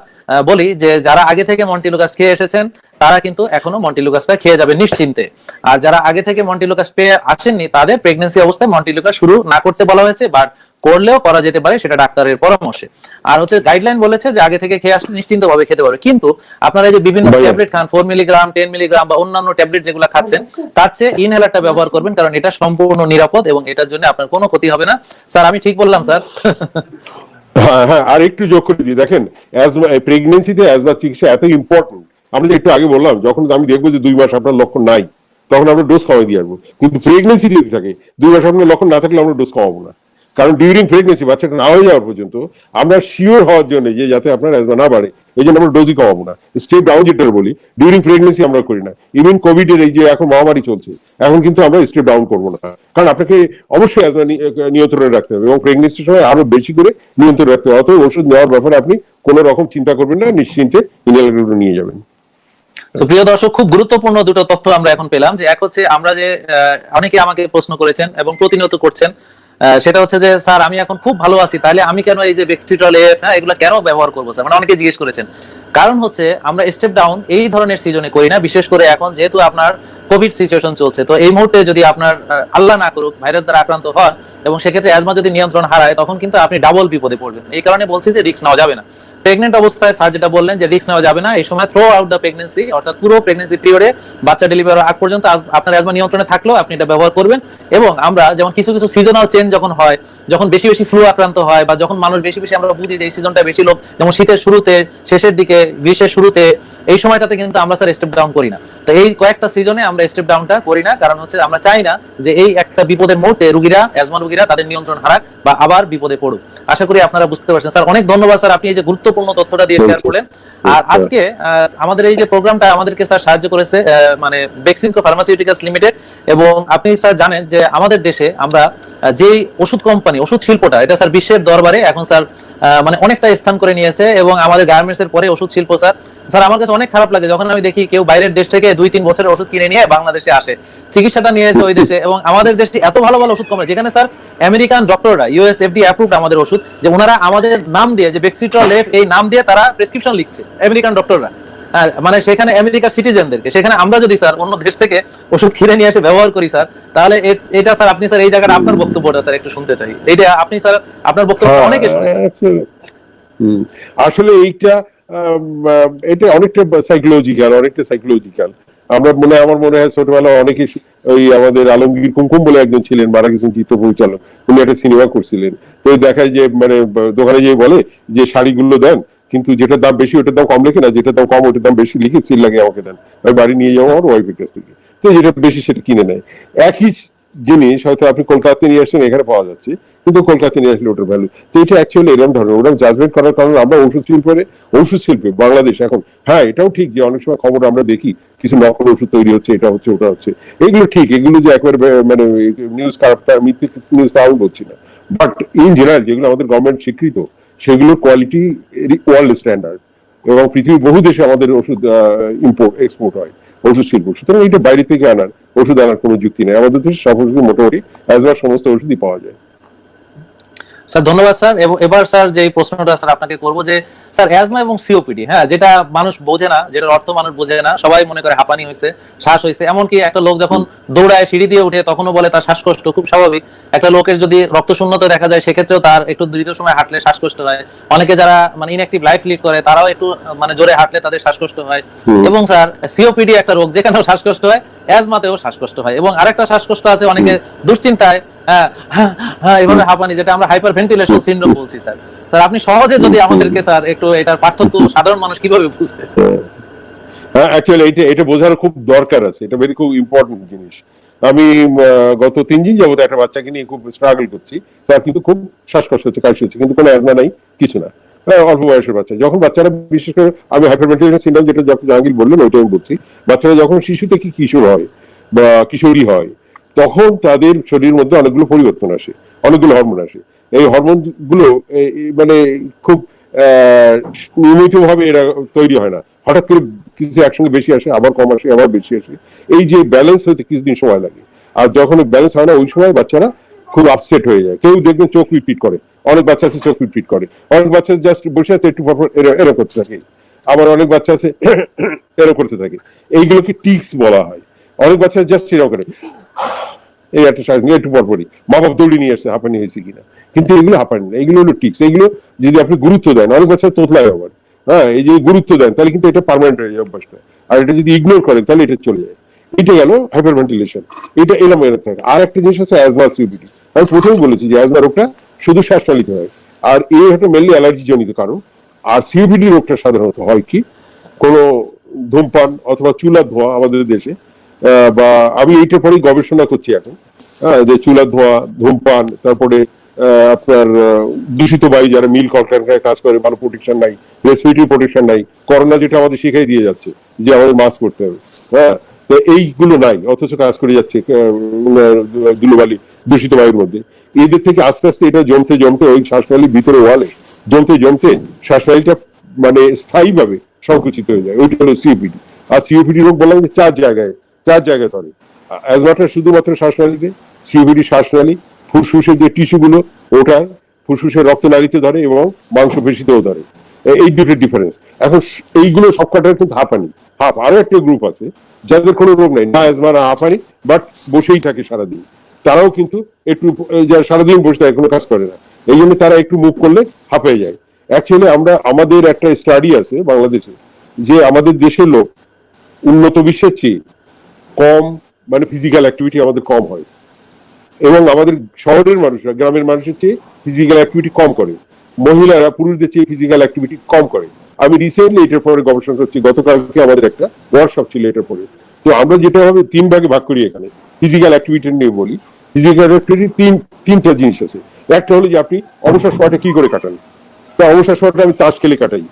বলি যে যারা আগে থেকে মন্টিলুকাস্ট খেয়ে এসেছেন তারা কিন্তু এখনো মন্টিলুকাসটা খেয়ে যাবে নিশ্চিন্তে। আর যারা আগে থেকে মন্টিলুকাস পেয়ে আসেননি, তাদের প্রেগন্যান্সি অবস্থায় মন্টিলুকাস শুরু না করতে বলা হয়েছে, বাট করলেও করা যেতে পারে, সেটা ডাক্তারের পরামর্শে। আর হচ্ছে গাইডলাইন বলেছে যে আগে থেকে খেয়ে আসলে নিশ্চিন্ত ভাবে খেতে পারবে। কিন্তু আপনারা এই যে বিভিন্ন ট্যাবলেট খান, 4 মিলিগ্রাম, 10 মিলিগ্রাম বা অন্যান্য ট্যাবলেট যেগুলো খাচ্ছেন, তার চেয়ে ইনহেলারটা ব্যবহার করবেন, কারণ এটা সম্পূর্ণ নিরাপদ এবং এটার জন্য আপনার কোনো ক্ষতি হবে না। স্যার আমি ঠিক বললাম স্যার? হ্যাঁ হ্যাঁ, আর একটু যোগ করে দিই, দেখেন অ্যাজমা প্রেগনেন্সিতে অ্যাজমা চিকিৎসা এত ইম্পর্টেন্ট। আমরা যে একটু আগে বললাম, যখন আমি দেখবো যে 2 মাস আপনার লক্ষণ নাই, তখন আমরা ডোজ কমাই দিয়ে আসবো। কিন্তু প্রেগনেন্সি যদি থাকে, 2 মাস আপনার লক্ষণ না থাকলে আমরা ডোজ কমাবো না। কারণ ডিউরিং প্রেগনেন্সি বাচ্চাটা না হয়ে যাওয়ার পর্যন্ত আমরা শিওর হওয়ার জন্য যে যাতে আপনার অ্যাজমা না বাড়ে, এই জন্য আমরা ডোজই কমাবো না। স্টেপ ডাউন যেটা বলি, ডিউরিং প্রেগনেন্সি আমরা করি না। ইভেন কোভিড এর এই যে এখন মহামারী চলছে, এখন কিন্তু আমরা স্টেপ ডাউন করবো না, কারণ আপনাকে অবশ্যই অ্যাজমা নিয়ন্ত্রণে রাখতে হবে এবং প্রেগনেন্সির সময় আরো বেশি করে নিয়ন্ত্রণে রাখতে হবে। অতএব ওষুধ নেওয়ার ব্যাপারে আপনি কোনো রকম চিন্তা করবেন না, নিশ্চিন্তে ইনহেলারগুলো নিয়ে যাবেন। তো প্রিয় দর্শক, খুব গুরুত্বপূর্ণ দুটো তথ্য আমরা এখন পেলাম। যে এক হচ্ছে আমরা যে অনেকে আমাকে প্রশ্ন করেছেন এবং প্রতিনিয়ত করছেন, সেটা হচ্ছে যে স্যার আমি এখন খুব ভালো আছি, তাহলে আমি কেন এই যে বেক্সিট্রল এফ এগুলো কেন ব্যবহার করবো স্যার, মানে অনেকে জিজ্ঞেস করেছেন। কারণ হচ্ছে আমরা স্টেপ ডাউন এই ধরনের সিজনে করি না, বিশেষ করে এখন যেহেতু আপনার কোভিড সিচুয়েশন চলছে। তো এই মুহূর্তে যদি আপনার আল্লাহ না করুক ভাইরাস দ্বারা আক্রান্ত হন এবং সেক্ষেত্রে অ্যাজমা যদি নিয়ন্ত্রণ হারায়, তখন কিন্তু আপনি ডাবল বিপদে পড়বেন। এই কারণে বলছি যে রিস্ক নেওয়া যাবে না। প্রেগনেন্ট অবস্থায় স্যার যেটা বললেন যে রিস্ক নেওয়া যাবে না, এই সময় থ্রো আউট দ্য প্রেগনেন্সি, অর্থাৎ পুরো প্রেগনেন্সি পিরিয়ডে বাচ্চা ডেলিভারি আগ পর্যন্ত আপনার অ্যাজমা নিয়ন্ত্রণে থাকলেও আপনি এটা ব্যবহার করবেন। এবং আমরা যেমন কিছু কিছু সিজনাল চেঞ্জ যখন হয়, যখন বেশি বেশি ফ্লু আক্রান্ত হয়, বা যখন মানুষ বেশি বেশি, আমরা বুঝি যে এই সিজনটা বেশি লোক, যেমন শীতের শুরুতে, শেষের দিকে, গ্রীষ্মের শুরুতে, এই সময়টাতে কিন্তু আমরা স্যার স্টেপ ডাউন করি না। তো এই কয়েকটা সিজনে আমরা স্টেপ ডাউনটা করি না, কারণ হচ্ছে আমরা চাই না যে এই একটা বিপদের মুহূর্তে রোগীরা, অ্যাজমা রোগীরা তাদের নিয়ন্ত্রণ হারাক বা আবার বিপদে পড়ুক। আশা করি আপনারা বুঝতে পারছেন। স্যার অনেক ধন্যবাদ স্যার, আপনি এই যে গুরুত্বপূর্ণ তথ্যটা দিয়ে শেয়ার করলেন। আর আজকে আমাদের এই যে প্রোগ্রামটা আমাদেরকে স্যার সাহায্য করেছে মানে বেক্সিমকো ফার্মাসিউটিক্যালস লিমিটেড। এবং আপনি স্যার জানেন যে আমাদের দেশে আমরা যেই ওষুধ কোম্পানি, ওষুধ শিল্পটা, এটা স্যার বিশ্বের দরবারে এখন স্যার মানে অনেকটা স্থান করে নিয়েছে। এবং আমাদের গার্মেন্টস এর পরে ওষুধ শিল্প স্যার আমার কাছে অনেক খারাপ লাগে যখন আমি দেখি কেউ বাইরের দেশ থেকে 2-3 বছরের ওষুধ কিনে নিয়ে বাংলাদেশে আসে, চিকিৎসাটা নিয়েছে ওই দেশে। এবং আমাদের দেশটি এত ভালো ভালো ওষুধ কোম্পানি, যেখানে স্যার আমেরিকান ডক্টররা ইউএস এফডি অ্যাপ্রুভড আমাদের ওষুধ, যে ওনারা আমাদের নাম দিয়ে, যে বেক্সিট্রল এফ এই নাম দিয়ে তারা প্রেসক্রিপশন লিখছে আমেরিকান ডক্টররা। মানে সেখানে আমেরিকার সিটিজেনদেরকে, সেখানে আমরা যদি স্যার অন্য দেশ থেকে ওষুধ কিনে নিয়ে এসে ব্যবহার করি স্যার, তাহলে এটা স্যার আপনি স্যার এই জায়গাটা আপনার বক্তব্যটা স্যার একটু শুনতে চাই। এটা আপনি স্যার আপনার বক্তব্য অনেকে শুনেছেন। আসলে এটা অনেকটা সাইকোলজিক্যাল। আমার মনে হয় ছোটবেলায় অনেকে ওই আমাদের আলমগীর কুমকুম বলে একজন ছিলেন, মারা গেছেন, চিত্র পরিচালক, উনি একটা সিনেমা করছিলেন। তো দেখায় যে মানে দোকানে যেয়ে বলে যে শাড়িগুলো দেন, কিন্তু যেটার দাম বেশি ওটার দাম কম লেখে না, যেটার দাম কম ওটার দাম বেশি লিখে সিল লাগে আমাকে দেন, আমি বাড়ি নিয়ে যাবো আমার ওয়াইফের কাছ থেকে। তো যেটা বেশি সেটা কিনে নেয়। একই জিনিস হয়তো আপনি কলকাতাতে নিয়ে আসছেন, এখানে পাওয়া যাচ্ছে, কিন্তু কলকাতা নিয়ে আসলে ওটার ভ্যালু। তো এটা অ্যাকচুয়ালি এরকম ধরনের ওরা জাজমেন্ট করার কারণে আমরা ওষুধ শিল্পে বাংলাদেশ এখন, হ্যাঁ এটাও ঠিক যে অনেক সময় খবর আমরা দেখি কিছু নকল ওষুধ তৈরি হচ্ছে, এটা হচ্ছে ওটা হচ্ছে, এগুলো ঠিক, এগুলো যে একবারে মানে নিউজ খারাপ, মিথ্যে নিউজ তা আমি বলছি না। বাট ইন জেনারেল যেগুলো আমাদের গভর্নমেন্ট স্বীকৃত, সেগুলোর কোয়ালিটি ওয়ার্ল্ড স্ট্যান্ডার্ড, এবং পৃথিবীর বহু দেশে আমাদের ওষুধ ইম্পোর্ট এক্সপোর্ট হয় ওষুধ শিল্প। সুতরাং এটা বাইরে থেকে ওষুধ আনার কোনো যুক্তি নেই, আমাদের দেশে সব ওষুধ মোটামুটি অ্যাজমার সমস্ত ওষুধই পাওয়া যায়। স্যার ধন্যবাদ স্যার। এবার স্যার যে প্রশ্নটা স্যার আপনাকে করব, যে স্যার অ্যাজমা এবং সিওপিডি, হ্যাঁ যেটা মানুষ বোঝে না, যেটার অর্থ মানুষ বোঝে না, সবাই মনে করে হাঁপানি হয়েছে, শ্বাস হয়েছে। এমনকি একটা লোক যখন দৌড়ায় সিঁড়ি দিয়ে উঠে তখনও বলে তার শ্বাসকষ্ট, খুব স্বাভাবিক। একটা লোকের যদি রক্ত শূন্যতা দেখা যায় সেক্ষেত্রেও তার একটু দ্রুত সময় হাঁটলে শ্বাসকষ্ট হয়। অনেকে যারা মানে ইনঅ্যাক্টিভ লাইফ লিড করে তারাও একটু মানে জোরে হাঁটলে তাদের শ্বাসকষ্ট হয়। এবং স্যার সিওপিডি একটা রোগ যেখানেও শ্বাসকষ্ট হয়, অ্যাজমাতেও শ্বাসকষ্ট হয়। এবং আরেকটা শ্বাসকষ্ট আছে অনেকে দুশ্চিন্তায় এভাবে হাঁপানি, যেটা আমরা হাইপার ভেন্টিলেশন সিনড্রোম বলছি। স্যার আপনি সহজে যদি আমাদেরকে স্যার একটু এটার পার্থক্য সাধারণ মানুষ কিভাবে বুঝবে? হ্যাঁ অ্যাকচুয়ালি এটা বোঝার খুব দরকার আছে, এটা খুব ইম্পর্টেন্ট জিনিস। আমি গত 3 দিন যাবত একটা বাচ্চাকে নিয়ে খুব স্ট্রাগল করছি, তার কিন্তু খুব শ্বাসকষ্ট হচ্ছে, কাশি হচ্ছে, কিন্তু কোনো অ্যাজমা নাই, কিছু না, অল্প বয়সের বাচ্চা। যখন বাচ্চারা, বিশেষ করে আমি হাইপারভেন্টিলেশন সিনড্রোম যেটা ডক্টর জাহাঙ্গীর বললেন ওইটা আমি বলছি, বাচ্চারা যখন শিশু থেকে কিশোর হয় বা কিশোরী হয়, তখন তাদের শরীরের মধ্যে অনেকগুলো পরিবর্তন আসে, অনেকগুলো হরমোন আসে। এই হরমোন গুলো মানে খুব নিয়মিত ভাবে এরা তৈরি হয় না, হঠাৎ করে কিছু একসঙ্গে বেশি আসে, আবার কম আসে, আবার বেশি আসে। এই যে ব্যালেন্স হইতে কিছুদিন সময় লাগে, আর যখন ব্যালেন্স হয় না ওই সময় বাচ্চারা খুব আপসেট হয়ে যায়। কেউ দেখবেন চোখ পিটপিট করে, অনেক বাচ্চা আছে চোখ পিটপিট করে, অনেক বাচ্চা জাস্ট বসে আছে একটু পরপর এরা করতে থাকে, আবার অনেক বাচ্চা আছে এরা করতে থাকে। এইগুলোকে টিক্স বলা হয়। অনেক বাচ্চা জাস্ট এরকম করে, এই একটা শ্বাস নিয়ে একটু পরপরই মা বাপ দৌড়ি নিয়ে আসছে হাঁপানি হয়েছে কিনা, কিন্তু এগুলো হাঁপানি না, এগুলো হলো টিক্স। এগুলো যদি আপনি গুরুত্ব দেন, অনেক বাচ্চা তোতলায় আবার, হ্যাঁ এই যে গুরুত্ব দেন তাহলে কিন্তু এটা পার্মানেন্ট হয়ে যায় অভ্যাসটা। আর এটা যদি ইগনোর করেন তাহলে এটা চলে যায়। এটা গেল হাইপারভেন্টিলেশন, এটা এলাম এর থাকে। আর একটা জিনিস আছে অ্যাজমা সিওপিডি। আমি প্রথমেই বলেছি যে অ্যাজমা রোগটা শুধু শ্বাসনালীতে হয়, আর এই হয়তো মেনলি অ্যালার্জি জনিত কারণ। আর সিওপিডি রোগটা সাধারণত হয় কি, কোনো ধূমপান অথবা চুলার ধোঁয়া আমাদের দেশে, বা আমি এইটার পরেই গবেষণা করছি এখন, যে চুলার ধোঁয়া, ধূমপান, তারপরে আপনার দূষিত বায়ু, যারা মিল কলকারখানায় কাজ করে, ভালো প্রোটেকশন নাই, রেসপিরেটরি প্রোটেকশন নাই, করোনা যেটা আমাদের শিখাই দিয়ে যাচ্ছে যে আমাদের মাস্ক করতে হবে, হ্যাঁ তো এইগুলো নাই, অথচ কাজ করে যাচ্ছে ধুলোবালি দূষিত বায়ুর মধ্যে। এদের থেকে আস্তে আস্তে এটা জমতে জমতে ওই শ্বাসনালীর ভিতরে ওয়ালে জমতে জমতে শ্বাসনালীটা মানে স্থায়ীভাবে সংকুচিত হয়ে যায়। ওইটা হলো সিওপিডি। আর সিওপিডি রোগ বললাম যে চার জায়গায় ধরে। অ্যাজমাটা শুধুমাত্র শ্বাসনালীতে, সিওপিডি শ্বাসনালী, ফুসফুসের যে টিস্যুগুলো ওটা, ফুসফুসের রক্তনালীতে ধরে এবং মাংসপেশিতেও ধরে। এই দুটো ডিফারেন্স। এখন এইগুলো সবকটার কিন্তু হাঁপানি। আরো একটা গ্রুপ আছে যাদের কোনো রোগ নেই, না অ্যাজমা না হাঁপানি, বাট বসেই থাকে সারাদিন। তারাও কিন্তু একটু সারাদিন বসে থাকে, কোনো কাজ করে না, এই জন্য তারা একটু মুভ করলে হাঁপিয়ে যায়। অ্যাকচুয়ালি আমাদের একটা স্টাডি আছে বাংলাদেশে, যে আমাদের দেশের লোক উন্নত বিশ্বের চেয়ে কম মানে ফিজিক্যাল অ্যাক্টিভিটি আমাদের কম হয়, এবং আমাদের শহরের মানুষরা গ্রামের মানুষের চেয়ে ফিজিক্যাল অ্যাক্টিভিটি কম করে, মহিলারা পুরুষদের চেয়ে ফিজিক্যাল অ্যাক্টিভিটি কম করে। আমি রিসেন্টলি এটার পরে গবেষণা করছি, গতকালকে আমাদের একটা ওয়ার্কশপ ছিল এটার পরে। তো আমরা যেটা হবে 3 ভাগে ভাগ করি এখানে, ফিজিক্যাল অ্যাক্টিভিটি নিয়ে বলি। ফিজিক্যাল অ্যাক্টিভিটি তিনটা জিনিস আছে। একটা হলো যে আপনি অবসর সময়টা কি করে কাটান, তো অবসর সময়টা আমি তাস খেলে কাটাই,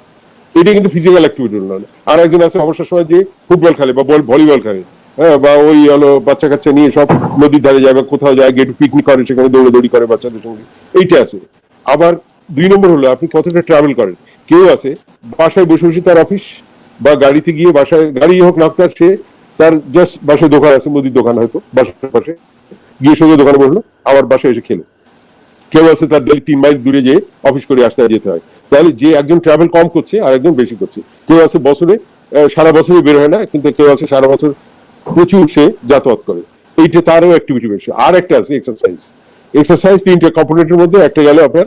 এটা কিন্তু ফিজিক্যাল অ্যাক্টিভিটি নয়। আর একজন আছে অবসর সময় যে ফুটবল খেলে বা ভলিবল খেলে, হ্যাঁ, বা ওই হলো বাচ্চা কাচ্চা নিয়ে সব নদীর ধারে যায় বা কোথাও যায়, গিয়ে পিকনিক করে, সেখানে দৌড়াদৌড়ি করে বাচ্চাদের সঙ্গে, এইটা আছে। আবার 2 নম্বর হলো আপনি কতটা ট্রাভেল করেন। কেউ আছে বাসায় বসে বসে তার অফিস বা গাড়িতে গিয়ে, বাসায় গাড়ি হোক না তার, সে তার জাস্ট বাসায় দোকান আছে, মুদির দোকান হয়তো বাসার পাশে, গিয়ে সঙ্গে দোকানে বসলো, আবার বাসায় এসে খেলো। কেউ আছে তার ডেলি 3 মাইল দূরে যেয়ে অফিস করে আসতে যেতে হয়। তাহলে যে একজন ট্রাভেল কম করছে আর একজন বেশি করছে। কেউ আছে বছরে সারা বছরই বের হয় না, কিন্তু কেউ আছে সারা বছর প্রচুর সে যাতায়াত করে, এইটা তারও অ্যাক্টিভিটি বেশি। আর একটা আছে এক্সারসাইজ। এক্সারসাইজ 3টা কম্পোনেন্টের মধ্যে একটা গেল আপনার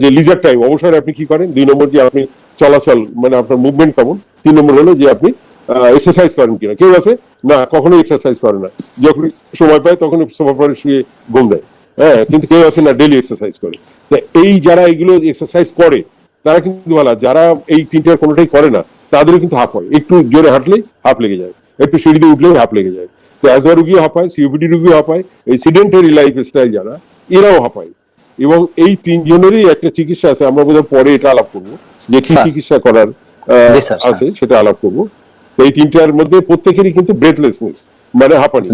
যে লিজার টাইম, অবসরে আপনি কি করেন। 2 নম্বর যে আপনি চলাচল, মানে আপনার মুভমেন্ট কেমন। 3 নম্বর হলো যে আপনি এক্সারসাইজ করেন কিনা। কেউ আছে না কখনো এক্সারসাইজ করে না, যখন সময় পায় তখন সোফা পরে শুয়ে ঘুম দেয়, হ্যাঁ, কিন্তু কেউ আছে না ডেলি এক্সারসাইজ করে। এই যারা এইগুলো এক্সারসাইজ করে তারা কিন্তু ভালো। যারা এই 3টার কোনোটাই করে না তাদেরও কিন্তু হাফ হয়, একটু জোরে হাঁটলেই হাফ লেগে যায়, একটু সিঁড়িতে উঠলেই হাফ লেগে যায়। তো অ্যাজমা রুগীও হাঁপায়, সিওপিডি রুগীও হাঁপায়, এই সিডেন্টারি লাইফ স্টাইল যারা, এরাও হাঁপায়। এবং এই 3 জনেরই একটা চিকিৎসা আছে, আমরা বোধহয় পরে এটা আলাপ করবো যে কি চিকিৎসা করার আছে, সেটা আলাপ করবো। এই 3টার মধ্যে প্রত্যেকেরই কিন্তু ব্রেথলেসনেস, মানে হাঁপানি,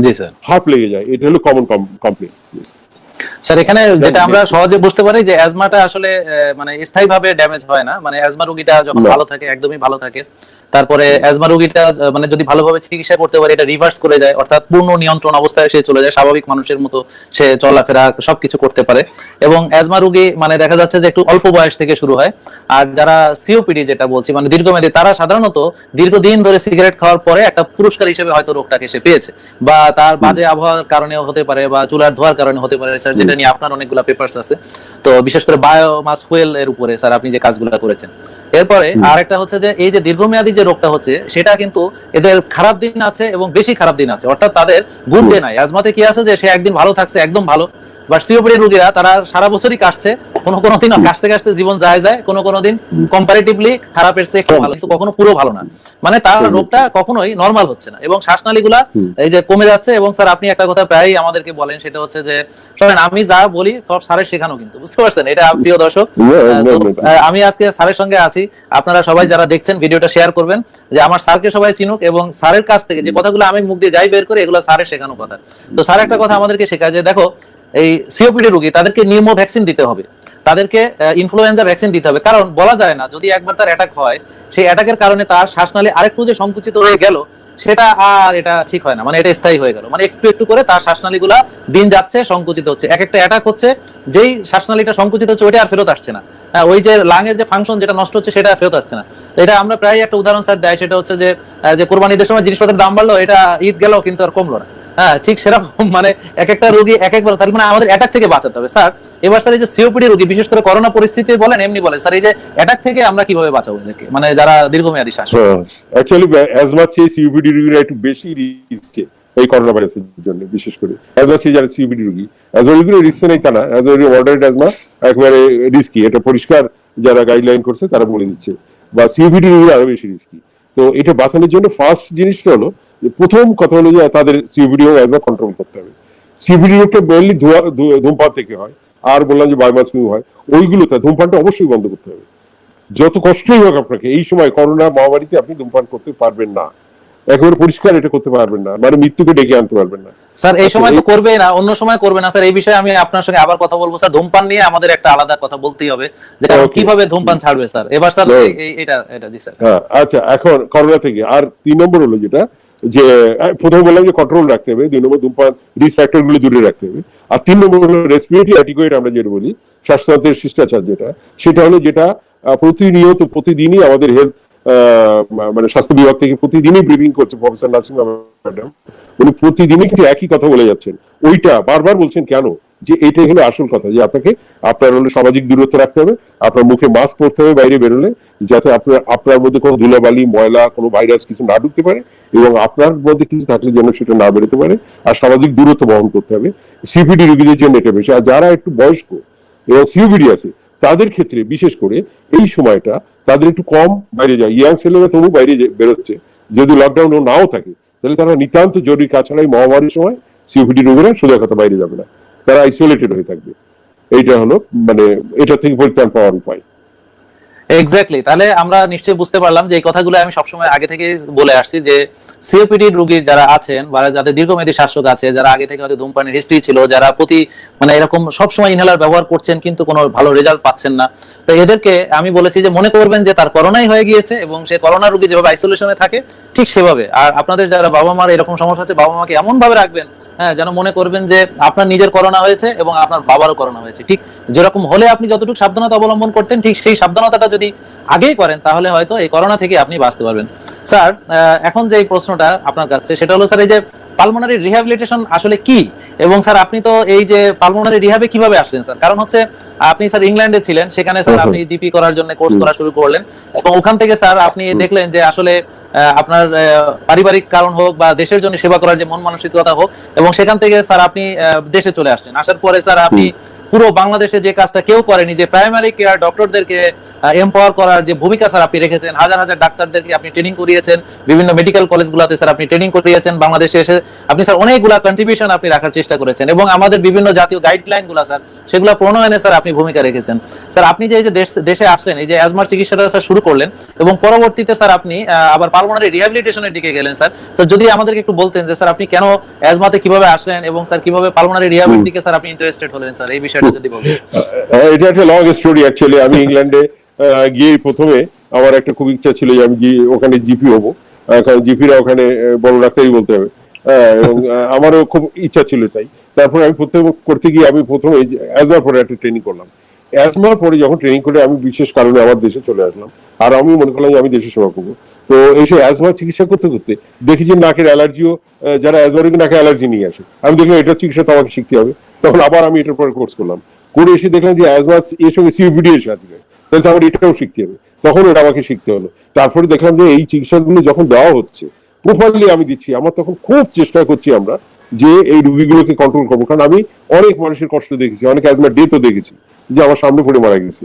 হাফ লেগে যায়, এটা হলো কমন কমপ্লেন। স্যার এখানে যেটা আমরা সহজে বুঝতে পারি যে অ্যাজমাটা আসলে মানে স্থায়ীভাবে ড্যামেজ হয় না, মানে অ্যাজমা রোগীটা যখন ভালো থাকে, একদমই ভালো থাকে, তারপরে অ্যাজমা রোগীটা মানে যদি ভালোভাবে চিকিৎসা করতে পারে এটা রিভার্স করে যায়, অর্থাৎ পূর্ণ নিয়ন্ত্রণ অবস্থায় সে চলে যায়, স্বাভাবিক মানুষের মতো সে চলাফেরা সবকিছু করতে পারে। এবং অ্যাজমা রোগী মানে দেখা যাচ্ছে যে একটু অল্প বয়স থেকে শুরু হয়। আর যারা সিওপিডি যেটা বলছি মানে দীর্ঘমেয়াদী, তারা সাধারণত দীর্ঘদিন ধরে সিগারেট খাওয়ার পরে একটা পুরস্কার হিসেবে হয়তো রোগটাকে সে পেয়েছে, বা তার বাজে আবহাওয়ার কারণেও হতে পারে, বা চুলার ধোয়ার কারণে হতে পারে। স্যার যেটা নিয়ে আপনার অনেকগুলো পেপারস আছে, তো বিশেষ করে বায়োমাস ফুয়েল এর উপরে স্যার আপনি যে কাজগুলো করেছেন। এরপরে আরেকটা হচ্ছে যে এই যে দীর্ঘমেয়াদী যে রোগটা হচ্ছে সেটা কিন্তু এদের খারাপ দিন আছে এবং বেশি খারাপ দিন আছে, অর্থাৎ তাদের গুড ডে নাই। অ্যাজমাতে কি আছে যে সে একদিন ভালো থাকছে, একদম ভালো, বাট সিওপিডি রোগীরা তারা সারা বছরই কাটছে, কোনো দিন কাটতে কাটতে জীবন যায়, কোনো দিন কম্পারেটিভলি খারাপের চেয়ে একটু ভালো, কিন্তু কখনো পুরো ভালো না। মানে তার রোগটা কখনোই নরমাল হচ্ছে না, এবং শ্বাসনালীগুলা এই যে কমে যাচ্ছে। এবং স্যার আপনি একটা কথা প্রায়ই আমাদেরকে বলেন, সেটা হচ্ছে যে শোনেন আমি যা বলি সব স্যারের শেখানো, কিন্তু বুঝতে পারছেন এটা প্রিয় দর্শক। আমি আজকে স্যারের সঙ্গে আছি, আপনারা সবাই যারা দেখছেন ভিডিওটা শেয়ার করবেন, যে আমার স্যারকে সবাই চিনুক, এবং স্যারের কাছ থেকে যে কথাগুলো আমি মুখ দিয়ে যাই বের করে এগুলো স্যারের শেখানো কথা। তো স্যার একটা কথা আমাদেরকে শেখায় যে দেখো এই সিওপিডি রোগী তাদেরকে নিউমো ভ্যাকসিন দিতে হবে, তাদেরকে ইনফ্লুয়েঞ্জা ভ্যাকসিন দিতে হবে, কারণ বলা যায় না যদি একবার তার অ্যাটাক হয়, সেই অ্যাটাকের কারণে তার শ্বাসনালী আরেকটু যে সংকুচিত হয়ে গেল সেটা আর এটা ঠিক হয় না, মানে এটা স্থায়ী হয়ে গেল, মানে একটু একটু করে তার শ্বাসনালীগুলা দিন যাচ্ছে, সংকুচিত হচ্ছে, এক একটা অ্যাটাক হচ্ছে, যেই শ্বাসনালীটা সংকুচিত হচ্ছে ওইটা আর ফেরত আসছে না, ওই যে লাংয়ের যে ফাংশন যেটা নষ্ট হচ্ছে সেটা ফেরত আসছে না। এটা আমরা প্রায় একটা উদাহরণ স্যার দেয়, সেটা হচ্ছে যে কোরবানিদের সময় জিনিসপত্রের দাম বাড়লো, এটা ঈদ গেল কিন্তু আর কমলো না। হ্যাঁ, ঠিক সেরকম মানে এক একটা রোগী এক একবার, তার মানে আমাদের অ্যাটাক থেকে বাঁচাতে হবে। স্যার এবার স্যার এই যে সিওপিডি রোগী, বিশেষ করে করোনা পরিস্থিতি বলেন এমনি বলেন, স্যার এই যে অ্যাটাক থেকে আমরা কিভাবে বাঁচাবো এদেরকে, মানে যারা দীর্ঘমেয়াদী শ্বাস। অ্যাকচুয়ালি অ্যাজমা চেয়ে সিওপিডি রোগীরা একটু বেশি রিস্কে এই করোনা ভাইরাসের জন্য, বিশেষ করে অ্যাজমা চেয়ে যারা সিওপিডি রোগী, অ্যাজমা রোগীরা রিস্কে নেই তা না, অ্যাজমা মডারেট অ্যাজমা একেবারে রিস্কি, এটা পরিষ্কার যারা গাইডলাইন করছে তারা বলে দিচ্ছে, বা সিওপিডি রোগীরা আরো বেশি রিস্কি। তো এটা বাঁচানোর জন্য ফার্স্ট জিনিসটা হলো, প্রথম কথা হলো যে তাদের সিওপিডি ও অ্যাজমা কন্ট্রোল করতে হবে। সিওপিডি রোগটা মেইনলি ধূমপান থেকে হয়, আর বললাম যে বায়োমাস ফিউ হয়, ওইগুলোতে ধূমপানটা অবশ্যই বন্ধ করতে হবে। যত কষ্টই হোক আপনাকে, এই সময় করোনা মহামারীতে আপনি ধূমপান করতে পারবেন না, একেবারে পরিষ্কার এটা করতে পারবেন না, মানে মৃত্যুকে ডেকে আনতে পারবেন না। স্যার এই সময় তো করবেই না, অন্য সময় করবে না স্যার, এই বিষয়ে আমি আপনার সঙ্গে আবার কথা বলবো। স্যার ধূমপান নিয়ে আমাদের একটা আলাদা কথা বলতেই হবে, যেটা কিভাবে ধূমপান ছাড়বে স্যার এবার স্যার এটা জি স্যার। আচ্ছা, এখন করোনা থেকে আর 3 নম্বর হলো যেটা, যে প্রথমে বললাম যে কন্ট্রোল রাখতে হবে, 2 নম্বর ধূমপান রিস্ক ফ্যাক্টর গুলো দূরে রাখতে হবে, আর 3 নম্বর হলো রেসপিরেটরি অ্যাটিকুয়েট আমরা যেটা বলি, শ্বাসতন্ত্রের শিষ্টাচার যেটা, সেটা হলো যেটা প্রতিদিনই আমাদের হেলথ মানে স্বাস্থ্য বিভাগ থেকে প্রতিদিনই ব্রিফিং করছে প্রফেসর নাসিম ম্যাডাম, উনি প্রতিদিনই কিন্তু একই কথা বলে যাচ্ছেন, ওইটা বারবার বলছেন কেন, যে এইটাই হলো আসল কথা, যে আপনার হলো সামাজিক দূরত্ব রাখতে হবে, আপনার মুখে মাস্ক পরতে হবে বাইরে বেরোলে, যাতে আপনার মধ্যে কোনো ধুলাবালি ময়লা কোনো ভাইরাস কিছু না ঢুকতে পারে, এবং আপনার মধ্যে কিছু থাকলে যেন সেটা না বেরোতে পারে, আর সামাজিক দূরত্ব বহন করতে হবে। সিপিডি রোগীদের জন্য এটা বেশি, আর যারা একটু বয়স্ক এবং সিওপিডি আছে তাদের ক্ষেত্রে বিশেষ করে এই সময়টা তাদের একটু কম বাইরে যায়, ইয়াং ছেলেরা তবু বাইরে বেরোচ্ছে, যদি লকডাউন নাও থাকে তাহলে তারা নিতান্ত জরুরি কাজ ছাড়া এই মহামারীর সময় সিওপিডি রোগীরা সোজা কথা বাইরে যাবে না, তারা আইসোলেটেড হয়ে থাকবে। এইটা হলো মানে এটা থেকে পরিত্রাণ পাওয়ার উপায়। এক্স্যাক্টলি। তাহলে আমরা নিশ্চয়ই বুঝতে পারলাম যে এই কথাগুলো আমি সবসময় আগে থেকে বলে আসছি যে সিওপিডি রোগী যারা আছেন বা যাদের দীর্ঘমেয়াদী শ্বাসকষ্ট আছে, যারা আগে থেকে হয়তো ধূমপানের হিস্ট্রি ছিল, যারা প্রতি মানে এরকম সবসময় ইনহেলার ব্যবহার করছেন কিন্তু কোনো ভালো রেজাল্ট পাচ্ছেন না, তো এদেরকে আমি বলেছি যে মনে করবেন যে তার করোনাই হয়ে গিয়েছে এবং সে করোনা রোগী যেভাবে আইসোলেশনে থাকে ঠিক সেভাবে। আর আপনাদের যারা বাবা মার এরকম সমস্যা আছে, বাবা মাকে এমন ভাবে রাখবেন হ্যাঁ যেন মনে করবেন যে আপনার নিজের করোনা হয়েছে এবং আপনার বাবারও করোনা হয়েছে। ঠিক যেরকম হলে আপনি যতটুকু সাবধানতা অবলম্বন করতেন ঠিক সেই সাবধানতাটা যদি আগেই করেন তাহলে হয়তো এই করোনা থেকে আপনি বাঁচতে পারবেন। স্যার এখন যে প্রশ্নটা আপনার কাছে সেটা হলো স্যার এই যে পালমোনারি রিহ্যাবিলিটেশন আসলে কি, এবং স্যার আপনি তো এই যে পালমোনারি রিহ্যাবে কিভাবে আসলেন স্যার? কারণ হচ্ছে আপনি স্যার ইংল্যান্ডে ছিলেন, সেখানে স্যার আপনি জিপি করার জন্য কোর্স করা শুরু করলেন এবং ওখান থেকে স্যার আপনি দেখলেন যে আসলে আপনার পারিবারিক কারণ হোক বা দেশের জন্য সেবা করার যে মন মানসিকতা হোক, এবং সেখান থেকে স্যার আপনি দেশে চলে আসলেন। আসার পরে স্যার আপনি পুরো বাংলাদেশে যে কাজটা কেউ করেনি, যে প্রাইমারি কেয়ার ডক্টরদেরকে এম্পাওয়ার করার যে ভূমিকা স্যার আপনি রেখেছেন, হাজার হাজার ডাক্তারদেরকে আপনি ট্রেনিং করিয়েছেন, বিভিন্ন মেডিকেল কলেজগুলোতে স্যার আপনি ট্রেনিং করিয়েছেন, বাংলাদেশে এসে আপনি স্যার অনেকগুলা কন্ট্রিবিউশন আপনি রাখার চেষ্টা করেছেন এবং আমাদের বিভিন্ন জাতীয় গাইডলাইন গুলা স্যার সেগুলো প্রণয়নে স্যার আপনি ভূমিকা রেখেছেন। স্যার আপনি যে এই যে দেশে আসলেন, এই যে অ্যাজমার চিকিৎসাটা স্যার শুরু করলেন এবং পরবর্তীতে স্যার আপনি আবার পালমোনারি রিহ্যাবিলিটেশনের দিকে গেলেন স্যার, তো যদি আমাদেরকে একটু বলতেন যে স্যার আপনি কেন অ্যাজমাতে কিভাবে আসলেন এবং স্যার কিভাবে পালমোনারি রিহ্যাবিলিটির দিকে স্যার আপনি ইন্টারেস্টেড হলেন স্যার, এই বিষয়টা যদি বলতেন। এটা একটা লং স্টোরি অ্যাকচুয়ালি। আমি ইংল্যান্ডে গিয়ে প্রথমে আমার একটা খুব ইচ্ছা ছিল যে আমি ওখানে জিপি হবো, কারণ জিপিরা ওখানে বড় ডাক্তারই বলতে হবে, এবং আমারও খুব ইচ্ছা ছিল তাই। তারপরে আমি করতে গিয়ে আমি প্রথমে অ্যাজমার পরে একটা ট্রেনিং করলাম। অ্যাজমার পরে যখন ট্রেনিং করে আমি বিশেষ কারণে আমার দেশে চলে আসলাম, আর আমি মনে করলাম যে আমি দেশে সেবা করবো। তো এসে অ্যাজমার চিকিৎসা করতে করতে দেখি যে নাকের অ্যালার্জিও, যারা অ্যাজমা রোগী নাকে অ্যালার্জি নিয়ে আসে, আমি দেখলাম এটার চিকিৎসা তো আমাকে শিখতে হবে। তখন আবার আমি এটার পরে কোর্স করলাম, করে এসে দেখলাম যে অ্যাজমা এর সঙ্গে সিওপিডি এর সাথে তাহলে আমার এটাও শিখতে হবে, তখন ওটা আমাকে শিখতে হলো। তারপরে দেখলাম যে এই চিকিৎসাগুলো যখন দেওয়া হচ্ছে প্রপারলি আমি দিচ্ছি, আমার তখন খুব চেষ্টা করছি আমরা যে এই রোগীগুলোকে কন্ট্রোল করবো, কারণ আমি অনেক মানুষের কষ্ট দেখেছি, অনেক অ্যাজমা ডেথও দেখেছি যে আমার সামনে পড়ে মারা গেছে।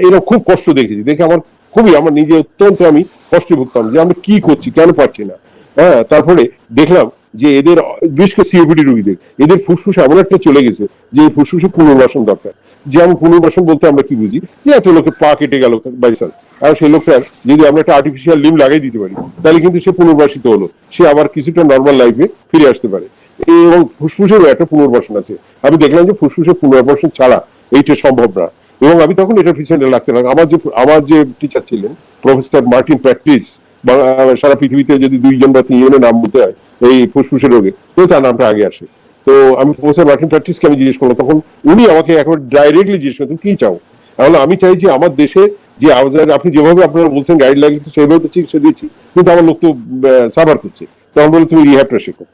এরকম খুব কষ্ট দেখেছি, দেখে আমার খুবই আমার নিজে অত্যন্ত আমি কষ্ট ভুগতাম যে আমরা কি করছি, কেন পারছি না। হ্যাঁ, তারপরে দেখলাম যে এদের বিশেষ করে সিওপিডি রোগীদের এদের ফুসফুসে এমন একটা চলে গেছে যে এই ফুসফুসে পুনর্বাসন দরকার। যেমন পুনর্বাসন বলতে আমরা কি বুঝি, যে একটা লোকের পা কেটে গেল বাই চান্স, আর সেই লোকটার যদি আমরা একটা আর্টিফিশিয়াল লিম্ব লাগাই দিতে পারি তাহলে কিন্তু সে পুনর্বাসিত হলো, সে আবার কিছুটা নর্মাল লাইফে ফিরে আসতে পারে। এবং ফুসফুসেরও একটা পুনর্বাসন আছে। আমি দেখলাম যে ফুসফুসের পুনর্বাসন ছাড়া এইটা সম্ভব না, এবং আমি তখন এটার পিছনে লাগতে লাগলাম। আমার যে টিচার ছিলেন প্রফেসর মার্টিন প্র্যাকটিস, সারা পৃথিবীতে যদি 2 জন বা 3 জনের নাম বলতে হয় এই ফুসফুসের রোগে, তো তার নামটা আগে আসে। তো আমি প্রফেসর মার্টিন প্র্যাকটিসকে আমি জিজ্ঞেস করলাম, তখন উনি আমাকে একবার ডাইরেক্টলি জিজ্ঞেস করলেন তুমি কি চাও। তাহলে আমি চাই যে আমার দেশে যে আপনি যেভাবে আপনারা বলছেন গাইডলাইন সেভাবে তো চিকিৎসা দিচ্ছি, কিন্তু আমার লোক তো সাফার করছে, তখন বলে তুমি রিহ্যাবটা শেখো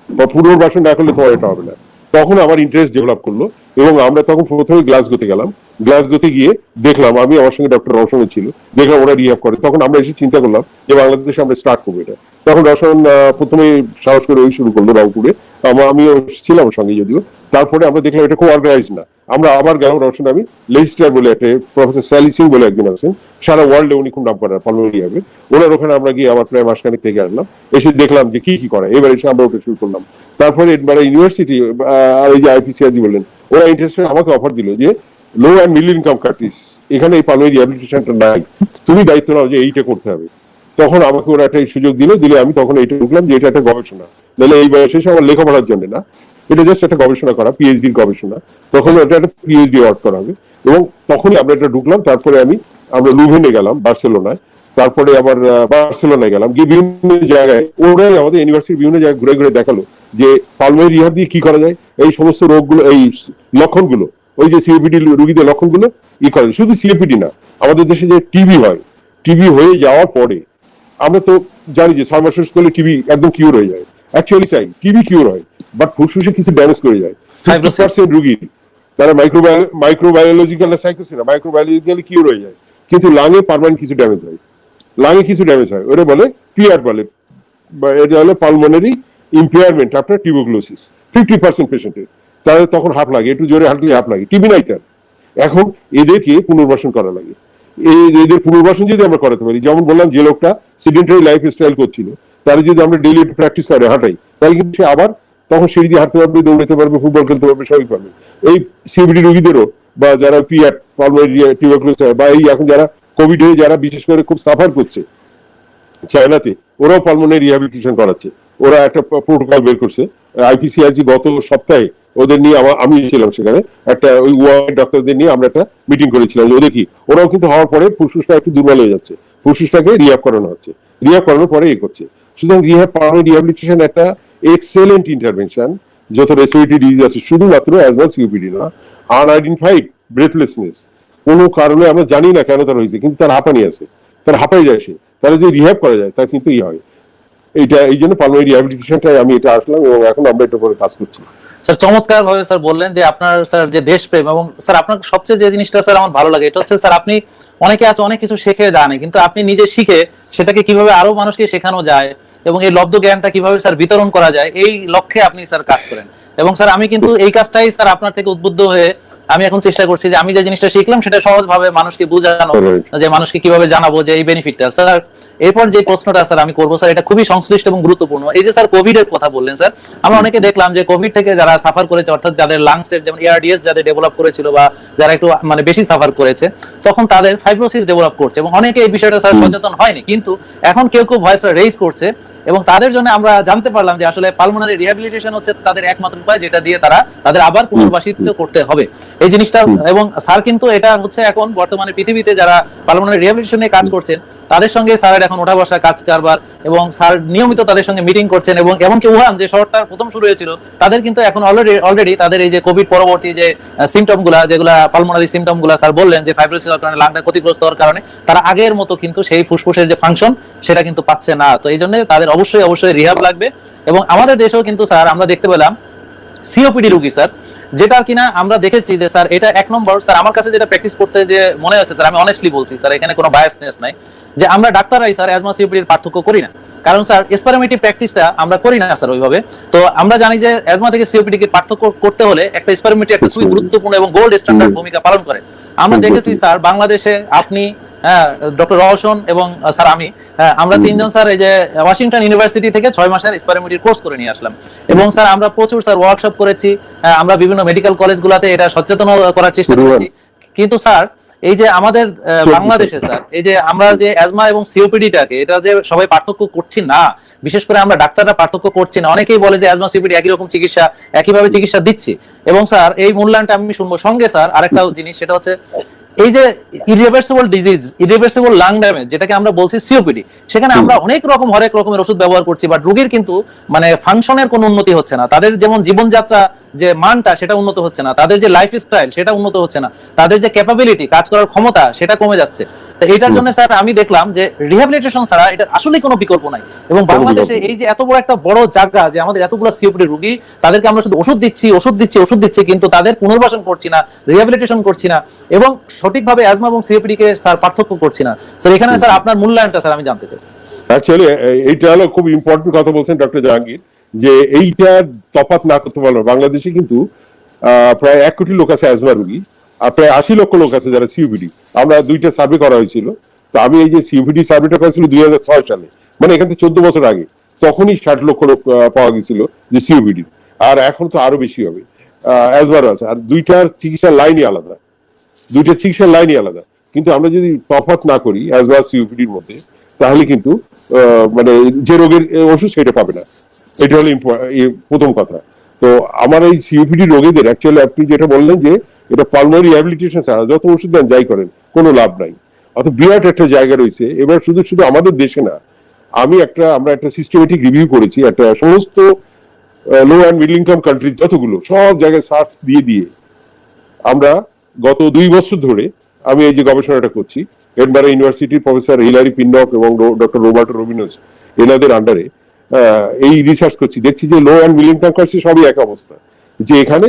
বা পুনর্বাসন না করলে তোমার এটা হবে না। তখন আমার ইন্টারেস্ট ডেভেলপ করলো এবং আমরা তখন প্রথমে গ্লাসগোতে গেলাম। গ্লাসগোতে গিয়ে দেখলাম, আমি আমার সঙ্গে ডক্টর রওশন ছিল, দেখলাম ওরা রিহ্যাব করে। তখন আমরা এসে চিন্তা করলাম যে বাংলাদেশে আমরা স্টার্ট করবো এটা। তখন রওশন প্রথমে সাহস করে ওই শুরু করলো রংপুরে, আমিও ছিলাম সঙ্গে যদিও। তারপরে আমরা দেখলাম এটা খুব অর্গানাইজ না, আমরা আবার গেলাম রওশন আমি লেজিস্টার বলে একটা প্রফেসর স্যালি সিং বলে একজন আছেন, সারা ওয়ার্ল্ডে উনি খুব নাম করেন পালমোনারি রিহ্যাবে, ওনার ওখানে আমরা গিয়ে আবার প্রায় মাসখানেক থেকে আসলাম, এসে দেখলাম যে কি কি করে। এবার এসে আমরা ওটা শুরু করলাম। তারপরে এডবারা ইউনিভার্সিটি আর এই যে আইপিসিআরজি বললেন, ওরা ইন্টারেস্ট আমাকে অফার দিল যে লো অ্যান্ড মিডল ইনকাম কান্ট্রিজ এখানে এই পালমোনারি রিহ্যাবিলিটেশনটা নাই, তুমি দায়িত্ব নাও যে এইটা করতে হবে। তখন আমাকে ওরা একটা সুযোগ দিলে আমি তখন এইটা ঢুকলাম যে এটা একটা গবেষণা, নাহলে এই বয়সে এসে আমার লেখাপড়ার জন্য না, এটা জাস্ট একটা গবেষণা করা, পিএইচডির গবেষণা। তখন এটা একটা পিএইচডি অর্ড করা হবে, এবং তখনই আমরা এটা ঢুকলাম। তারপরে আমরা লুভেনে গেলাম বার্সেলোনায়, তারপরে আবার বার্সেলোনায় গেলাম, গিয়ে বিভিন্ন জায়গায় ওরাই আমাদের ইউনিভার্সিটির বিভিন্ন জায়গায় ঘুরে ঘুরে দেখালো যে পালমোনারি রিহ্যাব দিয়ে কি করা যায়, এই সমস্ত রোগগুলো, এই লক্ষণগুলো, ওই যে সিওপিডি রোগীদের লক্ষণগুলো করা যায়। শুধু সিওপিডি না, আমাদের দেশে যে টিবি হয়, টিবি হয়ে যাওয়ার পরে আমরা তো জানি যে 6 মাস করলে টিবি একদম কিউর হয়ে যায়। অ্যাকচুয়ালি তাই, টিবি কিউর হয়, বাট ফুসফুসে কিছু ড্যামেজ করে যায়। 50% রোগী তারা মাইক্রোবায়োলজিক্যাল মাইক্রোবায়োলজিক্যালি কিউর হয়ে যায়, কিন্তু লাঙে পার্মানেন্ট কিছু ড্যামেজ হয়, ওটা বলে পিআর বলে, বা এটা হলো পালমোনারি ইম্পেয়ারমেন্ট আফটার টিউবারকুলোসিস। 50% পেশেন্টের তাদের তখন হাঁপ লাগে, একটু জোরে হাঁটলে হাঁপ লাগে, টিবি নাই তার। এখন এদেরকে পুনর্বাসন করা লাগে। এদের পুনর্বাসন যদি আমরা করাতে পারি, যেমন বললাম যে লোকটা সিডেন্টারি লাইফ স্টাইল করছিল, তাহলে যদি আমরা ডেইলি প্র্যাকটিস করে হাঁটাই, তাহলে কিন্তু সে আবার তখন সিঁড়ি দিয়ে হাঁটতে পারবে, দৌড়াতে পারবে, ফুটবল খেলতে পারবে, সবই পারবে। এই সিওপিডি রোগীদেরও বা যারা পিআর পালমোনারি টিউবারকুলোসিস বা এই এখন যারা কোভিড হয়ে যারা বিশেষ করে খুব সাফার করছে চায়নাতে, ওরাও পালমোনারি রিহ্যাবিলিটেশন করাচ্ছে। ওরা একটা প্রোটোকল বের করছে, আইপিসিআরজি গত সপ্তাহে ওদের নিয়ে আমি ছিলাম সেখানে, একটা ওই ওয়ার্ড ডাক্তারদের নিয়ে আমরা একটা মিটিং করেছিলাম যে দেখি ওরাও কিন্তু হওয়ার পরে ফুসফুসটা একটু দুর্বল হয়ে যাচ্ছে, ফুসফুসটাকে রিহ্যাব করানো হচ্ছে, রিহ্যাব করানোর পরে এ করছে। সুতরাং পালমোনারি রিহ্যাবিলিটেশন একটা এক্সেলেন্ট ইন্টারভেনশন যত রেসপিরেটরি ডিজিজ আছে, শুধুমাত্র অ্যাজমা সিওপিডি না, আনআইডেন্টিফাইড ব্রেথলেসনেস, কোনো কারণে আমরা জানি না কেন তার হয়েছে, কিন্তু তার হাঁপানি আছে, তার হাঁপাই যায় সে, তাহলে যদি রিহ্যাব করা যায় তার কিন্তু হয়। এইটা এই জন্য পালমোনারি রিহ্যাবিলিটেশনটাই আমি এটা আসলাম এবং এখন আমরা এটা করে কাজ করছি। স্যার চমৎকার ভাবে স্যার বললেন যে আপনার স্যার যে দেশপ্রেম, এবং স্যার আপনার সবচেয়ে যে জিনিসটা স্যার আমার ভালো লাগে এটা হচ্ছে স্যার আপনি অনেকে আছে অনেক কিছু শিখে জানে, কিন্তু আপনি নিজে শিখে সেটাকে কিভাবে আরো মানুষকে শেখানো যায় এবং এই লব্ধ জ্ঞানটা কিভাবে স্যার বিতরণ করা যায় এই লক্ষ্যে আপনি স্যার কাজ করেন। এবং স্যার আমি কিন্তু এই কাজটাই স্যার আপনার থেকে উদ্বুদ্ধ হয়ে আমি এখন চেষ্টা করছি যে আমি যে জিনিসটা শিখলাম সেটা সহজভাবে মানুষকে বোঝানো, যে মানুষকে কিভাবে জানাবো যে এই বেনিফিটটা। স্যার এরপর যে প্রশ্নটা স্যার আমি করবো স্যার, এটা খুবই সংশ্লিষ্ট এবং গুরুত্বপূর্ণ। এই যে স্যার কোভিড এর কথা বললেন স্যার, আমরা অনেকে দেখলাম যে কোভিড থেকে যারা সাফার করেছে, অর্থাৎ যাদের লাংস এর যেমন এআরডিএস যাদের ডেভেলপ করেছিল বা যারা একটু মানে বেশি সাফার করেছে, তখন তাদের ফাইব্রোসিস ডেভেলপ করছে এবং অনেকে এই বিষয়টা স্যার সচেতন হয়নি, কিন্তু এখন কেউ কেউ ভয়েসটা রেইজ করছে এবং তাদের জন্য আমরা জানতে পারলাম যে আসলে পালমোনারি রিহ্যাবিলিটেশন হচ্ছে তাদের একমাত্র উপায়, যেটা দিয়ে তারা তাদের আবার পুনর্বাসিত করতে হবে এই জিনিসটা। এবং স্যার কিন্তু এটা হচ্ছে এখন বর্তমানে পৃথিবীতে যারা পালমোনারি রিহ্যাবিলিটেশন নিয়ে কাজ করছেন তাদের সঙ্গে স্যারের এখন ওঠা বসা কাজ কারবার, এবং স্যার নিয়মিত তাদের সঙ্গে মিটিং করছেন। এবং এমনকি উহান যে শহরটার প্রথম শুরু হয়েছিল তাদের কিন্তু এখন অলরেডি তাদের এই যে কোভিড পরবর্তী যে সিমটম গুলা, যেগুলা পালমোনারি সিমটম গুলা স্যার বললেন যে ফাইব্রোসিসের কারণে লাংটা ক্ষতিগ্রস্ত হওয়ার কারণে তারা আগের মতো কিন্তু সেই ফুসফুসের যে ফাংশন সেটা কিন্তু পাচ্ছে না। তো এই জন্য তাদের অবশ্যই রিহ্যাব লাগবে। এবং আমাদের দেশেও কিন্তু স্যার আমরা দেখতে পেলাম সিওপিডি রোগী স্যার, যেটা কিনা আমরা দেখেছি যে স্যার এটা এক নম্বর স্যার আমার কাছে যেটা প্র্যাকটিস করতে যে মনে হচ্ছে স্যার, আমি অনেস্টলি বলছি স্যার, এখানে কোনো বায়াসনেস নাই, যে আমরা ডাক্তাররাই স্যার অ্যাজমা সিওপিডির পার্থক্য করি না। কারণ স্যার এক্সপেরিমেন্টাল প্র্যাকটিসটা আমরা করি না স্যার ওইভাবে। তো আমরা জানি যে অ্যাজমা থেকে সিওপিডি কে পার্থক্য করতে হলে একটা এক্সপেরিমেন্টাল একটা খুবই গুরুত্বপূর্ণ এবং গোল্ড স্ট্যান্ডার্ড ভূমিকা পালন করে। আমরা দেখেছি স্যার বাংলাদেশে আপনি, ডক্টর রওশন এবং স্যার আমি, আমরা তিনজন স্যার এই যে ওয়াশিংটন ইউনিভার্সিটি থেকে 6 মাসের এক্সপেরিমেন্টাল কোর্স করে নিয়ে আসলাম। এবং স্যার আমরা প্রচুর স্যার ওয়ার্কশপ করেছি, আমরা বিভিন্ন মেডিকেল কলেজগুলোতে এটা সচেতন করার চেষ্টা করেছি। কিন্তু স্যার এই যে আমাদের বাংলাদেশে স্যার এই যে আমরা যে অ্যাজমা এবং সিওপিডিটাকে এটা যে সবাই পার্থক্য করছি না, বিশেষ করে আমরা ডাক্তাররা পার্থক্য করছি না। অনেকেই বলে যে অ্যাজমা সিওপিডি একই রকম চিকিৎসা, একইভাবে চিকিৎসা দিচ্ছি। এবং স্যার এই মূল্যায়নটা আমি শুনবো সঙ্গে স্যার আরেকটা জিনিস, সেটা হচ্ছে এই যে irreversible disease, irreversible lung damage যেটাকে আমরা বলছি সিওপিডি, সেখানে আমরা অনেক রকমের ওষুধ ব্যবহার করছি, বাট রোগীর কিন্তু মানে ফাংশনের কোনো উন্নতি হচ্ছে না। তাদের যেমন জীবনযাত্রা যে মানটা সেটা উন্নত হচ্ছে না, তাদের যে লাইফ স্টাইল সেটা উন্নত হচ্ছে না, তাদের যে ক্যাপাবিলিটি কাজ করার ক্ষমতা সেটা কমে যাচ্ছে। তো এটার জন্য স্যার আমি দেখলাম যে রিহ্যাবিলিটেশন ছাড়া এটা আসলে কোনো বিকল্প নাই। এবং বাংলাদেশে এই যে এত বড় একটা বড় জায়গা, যে আমাদের এতগুলো সিওপিডি রোগী, তাদেরকে আমরা শুধু ওষুধ দিচ্ছি কিন্তু তাদের পুনর্বাসন করছি না, রিহ্যাবিলিটেশন করছি না, এবং সঠিকভাবে অ্যাজমা এবং সিওপিডি কে স্যার পার্থক্য করছি না। স্যার এখানে স্যার আপনার মূল্যায়নটা স্যার আমি জানতে চাই। অ্যাকচুয়ালি এইটা হলো খুব ইম্পর্টেন্ট কথা বলছেন ডক্টর জাহাঙ্গীর, যে এইটার তফাৎ না করতে পারলো। বাংলাদেশে কিন্তু প্রায় 1 কোটি লোক আছে অ্যাজমা রোগী, আর প্রায় 80 লক্ষ লোক আছে যারা সিওপিডি। আমরা 2টা সার্ভে করা হয়েছিল। তো আমি এই যে সিওপিডি সার্ভেটা করেছিল 2006 সালে, মানে এখান থেকে 14 বছর আগে, তখনই 60 লক্ষ লোক পাওয়া গেছিল যে সিওপিডি। আর এখন তো আরো বেশি হবে, অ্যাজমারও আছে। আর দুইটার চিকিৎসার লাইনই আলাদা, কিন্তু আমরা যদি তফাৎ না করি অ্যাজমা সিওপিডির মধ্যে, তাহলে কিন্তু মানে যে রোগের ওষুধ সেটা পাবে না। এটা হলো প্রথম কথা। তো আমার এই সিওপিডি রোগীদের অ্যাকচুয়ালি আপনি যেটা বললেন যে এটা পালমোনারি রিহ্যাবিলিটেশন ছাড়া যত ওষুধ দেন যাই করেন কোনো লাভ নাই। অত বিরাট একটা জায়গা রয়েছে। এবার শুধু আমাদের দেশে না, আমরা একটা সিস্টেমেটিক রিভিউ করেছি, একটা সমস্ত লো অ্যান্ড মিডল ইনকাম কান্ট্রি যতগুলো সব জায়গায় সার্চ দিয়ে আমরা গত 2 বছর ধরে আমি এই যে গবেষণাটা করছি, এডনবারা ইউনিভার্সিটির প্রফেসর হিলারি পিনক এবং ডক্টর রোবার্টো রবিনোস এনাদের আন্ডারে এই রিসার্চ করছি। দেখছি যে লো অ্যান্ড মিডল ইনকাম কান্ট্রি সবই এক অবস্থা, যে এখানে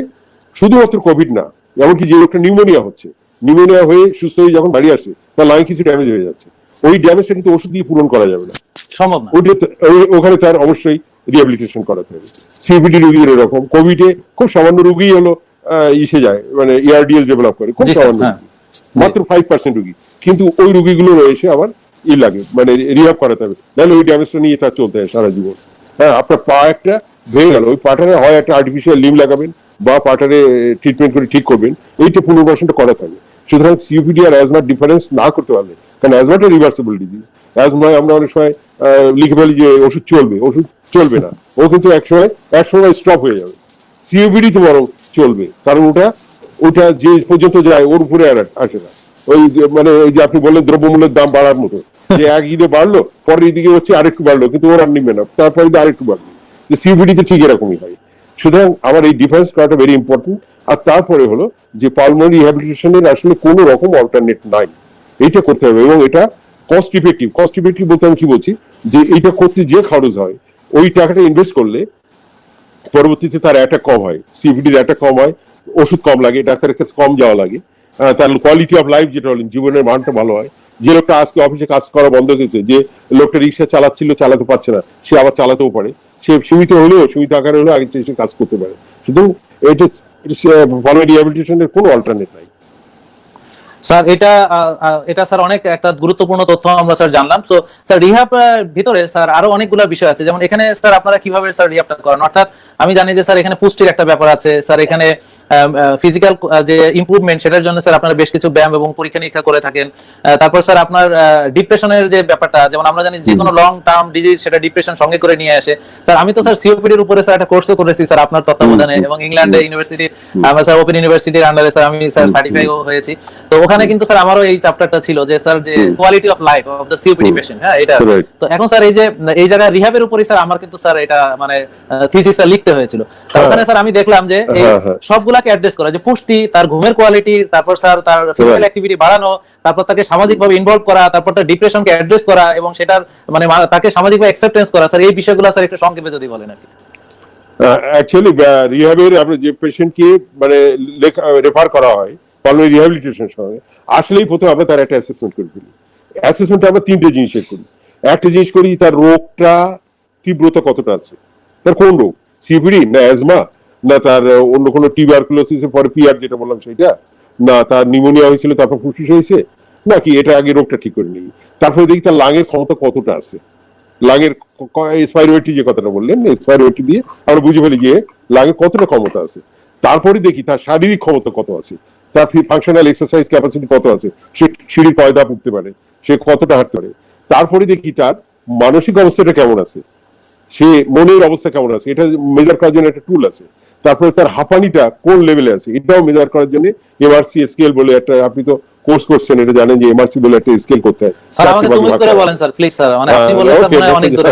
শুধুমাত্র কোভিড না, এমনকি যে লোকটা নিউমোনিয়া হয়ে সুস্থ হয়ে যখন বাড়ি আসে তার লাং কিছু ড্যামেজ হয়ে যাচ্ছে, ওই ড্যামেজটা কিন্তু ওষুধ দিয়ে পূরণ করা যাবে না, সম্ভব না। ওখানে তার অবশ্যই রিহ্যাবিলিটেশন করাতে হবে। সিওপিডি রোগীর এরকম, কোভিডে খুব সামান্য রোগী হলো ইসে যায়, মানে এআরডিএস ডেভেলপ করে, খুব সামান্য, মাত্র 5% রোগী, কিন্তু ওই রোগীগুলো রয়েছে আবার লাগে, মানে রিহাব করাতে হবে, নাহলে ওই ড্যামেজটা নিয়ে তার চলতে হয় সারা জীবন। হ্যাঁ, আপনার পা একটা ভেঙে গেল, ওই পাটারে হয় একটা আর্টিফিশিয়াল লিম লাগাবেন বা পাটারে ট্রিটমেন্ট করে ঠিক করবেন, এইটা পুনর্বাসনটা করাতে হবে। সুতরাং সিওপিডি আর অ্যাজমার ডিফারেন্স না করতে পারলে, কারণ অ্যাজমাটা রিভার্সিবল ডিজিজ, অ্যাজমায় আমরা অনেক সময় লিখে ফেলি যে ওষুধ চলবে না, ও কিন্তু একসময় স্টপ হয়ে যাবে। সিওপিডি তো বরং চলবে, কারণ ওটা যে পর্যন্ত যায় ওর উপরে আর আসে না। ওই মানে ওই যে আপনি বললেন দ্রব্যমূল্যের দাম বাড়ার মতো, যে এক ঈদে বাড়লো, পরের দিকে হচ্ছে আরেকটু বাড়লো, কিন্তু ওর আর নিবে না, তারপরে আরেকটু বাড়লো। যে সিওপিডি তো ঠিক এরকমই হয়। সুতরাং আমার এই ডিফারেন্স করাটা ভেরি ইম্পর্টেন্ট। আর তারপরে হলো যে পালমোনারি রিহ্যাবিলিটেশনের আসলে কোনো রকম অল্টারনেট নাই, এইটা করতে হবে। এবং এটা কস্ট ইফেক্টিভ বলতে আমি কি বলছি, যে এইটা করতে যে খরচ হয় ওই টাকাটা ইনভেস্ট করলে পরবর্তীতে তার অ্যাটাক কম হয়, সিভিডির অ্যাটাক কম হয়, ওষুধ কম লাগে, ডাক্তারের কাছে কম যাওয়া লাগে, তার কোয়ালিটি অফ লাইফ যেটা বলেন জীবনের মানটা ভালো হয়। যে লোকটা আজকে অফিসে কাজ করা বন্ধ করেছে, যে লোকটা রিক্সা চালাতে পারছে না, সে আবার চালাতেও পারে, সে সীমিত আকারে হলেও আগে সে কাজ করতে পারে। শুধু এটা পালমোনারি রিহ্যাবিলিটেশনের কোনো অল্টারনেট নাই। স্যার এটা স্যার অনেক একটা গুরুত্বপূর্ণ তথ্য আমরা স্যার জানলাম। তো স্যার রিহাব ভিতরে স্যার আরো অনেকগুলো বিষয় আছে, যেমন এখানে স্যার আপনারা কিভাবে স্যার রিহাবটা করেন, অর্থাৎ আমি জানি যে স্যার এখানে পুষ্টির একটা ব্যাপার আছে স্যার, এখানে ফিজিক্যাল যে ইমপ্রুভমেন্ট সেটার জন্য স্যার আপনারা বেশ কিছু ব্যায়াম এবং পরীক্ষা নিরীক্ষা করে থাকেন। তারপর স্যার আপনার ডিপ্রেশনের যে ব্যাপারটা, যেমন আমরা জানি যে কোনো লং টার্ম ডিজিজ সেটা ডিপ্রেশন সঙ্গে করে নিয়ে আসে। স্যার আমি তো স্যার সিওপিডির উপরে স্যার একটা কোর্সও করেছি স্যার আপনার তত্ত্বাবধানে, এবং ইংল্যান্ডে ইউনিভার্সিটি স্যার ওপেন ইউনিভার্সিটির আন্ডারে স্যার আমি স্যার সার্টিফাইও হয়েছি। তো ওখানে কিন্তু স্যার আমারও এই চ্যাপ্টারটা ছিল যে স্যার যে quality of life of the COPD patient. হ্যাঁ, এটা তো এখন স্যার এই জায়গায় রিহাবের উপরে স্যার আমার কিন্তু স্যার এটা মানে থিসিসটা লিখতে হয়েছিল। তো ওখানে স্যার আমি দেখলাম যে এই সবগুলাকে অ্যাড্রেস করা, যে পুষ্টি, তার ঘুমের কোয়ালিটি, তারপর স্যার তার ফিজিক্যাল অ্যাক্টিভিটি বাড়ানো, তারপর তাকে সামাজিকভাবে ইনভলভ করা, তারপর তার ডিপ্রেশনকে অ্যাড্রেস করা এবং সেটার মানে তাকে সামাজিকভাবে অ্যাকসেপ্টেন্স করা। স্যার এই বিষয়গুলো স্যার একটু সংক্ষেপে যদি বলেন আর কি। অ্যাকচুয়ালি রিহ্যাবের আপনার যে পেশেন্টকে মানে রেফার করা হয় পালমোনারি রিহ্যাবিলিটেশন সঙ্গে, আসলেই প্রথমে আমরা তার একটা অ্যাসেসমেন্ট করে ফেলি। অ্যাসেসমেন্টে আমরা তিনটে জিনিসের করি। একটা জিনিস করি, তার রোগটা তীব্রতা কতটা আছে, তার কোন রোগ, সিওপিডি না অ্যাজমা, না তার অন্য কোনো টিউবারকুলোসিসের পরে পিআর যেটা বললাম সেটা, না তার নিউমোনিয়া হয়েছিল তারপর ফুসফুস হয়েছে, নাকি এটা আগে রোগটা ঠিক করে নিই। তারপরে দেখি তার লাঙের ক্ষমতা কতটা আছে, লাঙের এক্সপাইরোটি যে কথাটা বললেন, এক্সপাইরোটি দিয়ে আমরা বুঝে ফেলি যে লাঙের কতটা ক্ষমতা আছে। তারপরে দেখি তার শারীরিক ক্ষমতা কত আছে, তার ফাংশনাল এক্সারসাইজ ক্যাপাসিটি কত আছে, সে সিঁড়ির কয়দা উঠতে পারে, সে কতটা হাঁটতে পারে। তারপরে দেখি তার মানসিক অবস্থাটা কেমন আছে, সে মনের অবস্থা কেমন আছে, এটা মেজার করার জন্য একটা টুল আছে। তারপরে তার হাঁপানিটা কোন লেভেলে আছে, এটাও মেজার করার জন্য এমআরসি স্কেল বলে একটা, আপনি তো কোর্স করছেন, এটা জানেন যে এমআরসি বলে একটা স্কেল করতে হয়। স্যার আমাকে তুমি করে বলেন স্যার প্লিজ স্যার, মানে আপনি বললে স্যার মনে হয় অনেক দূরে।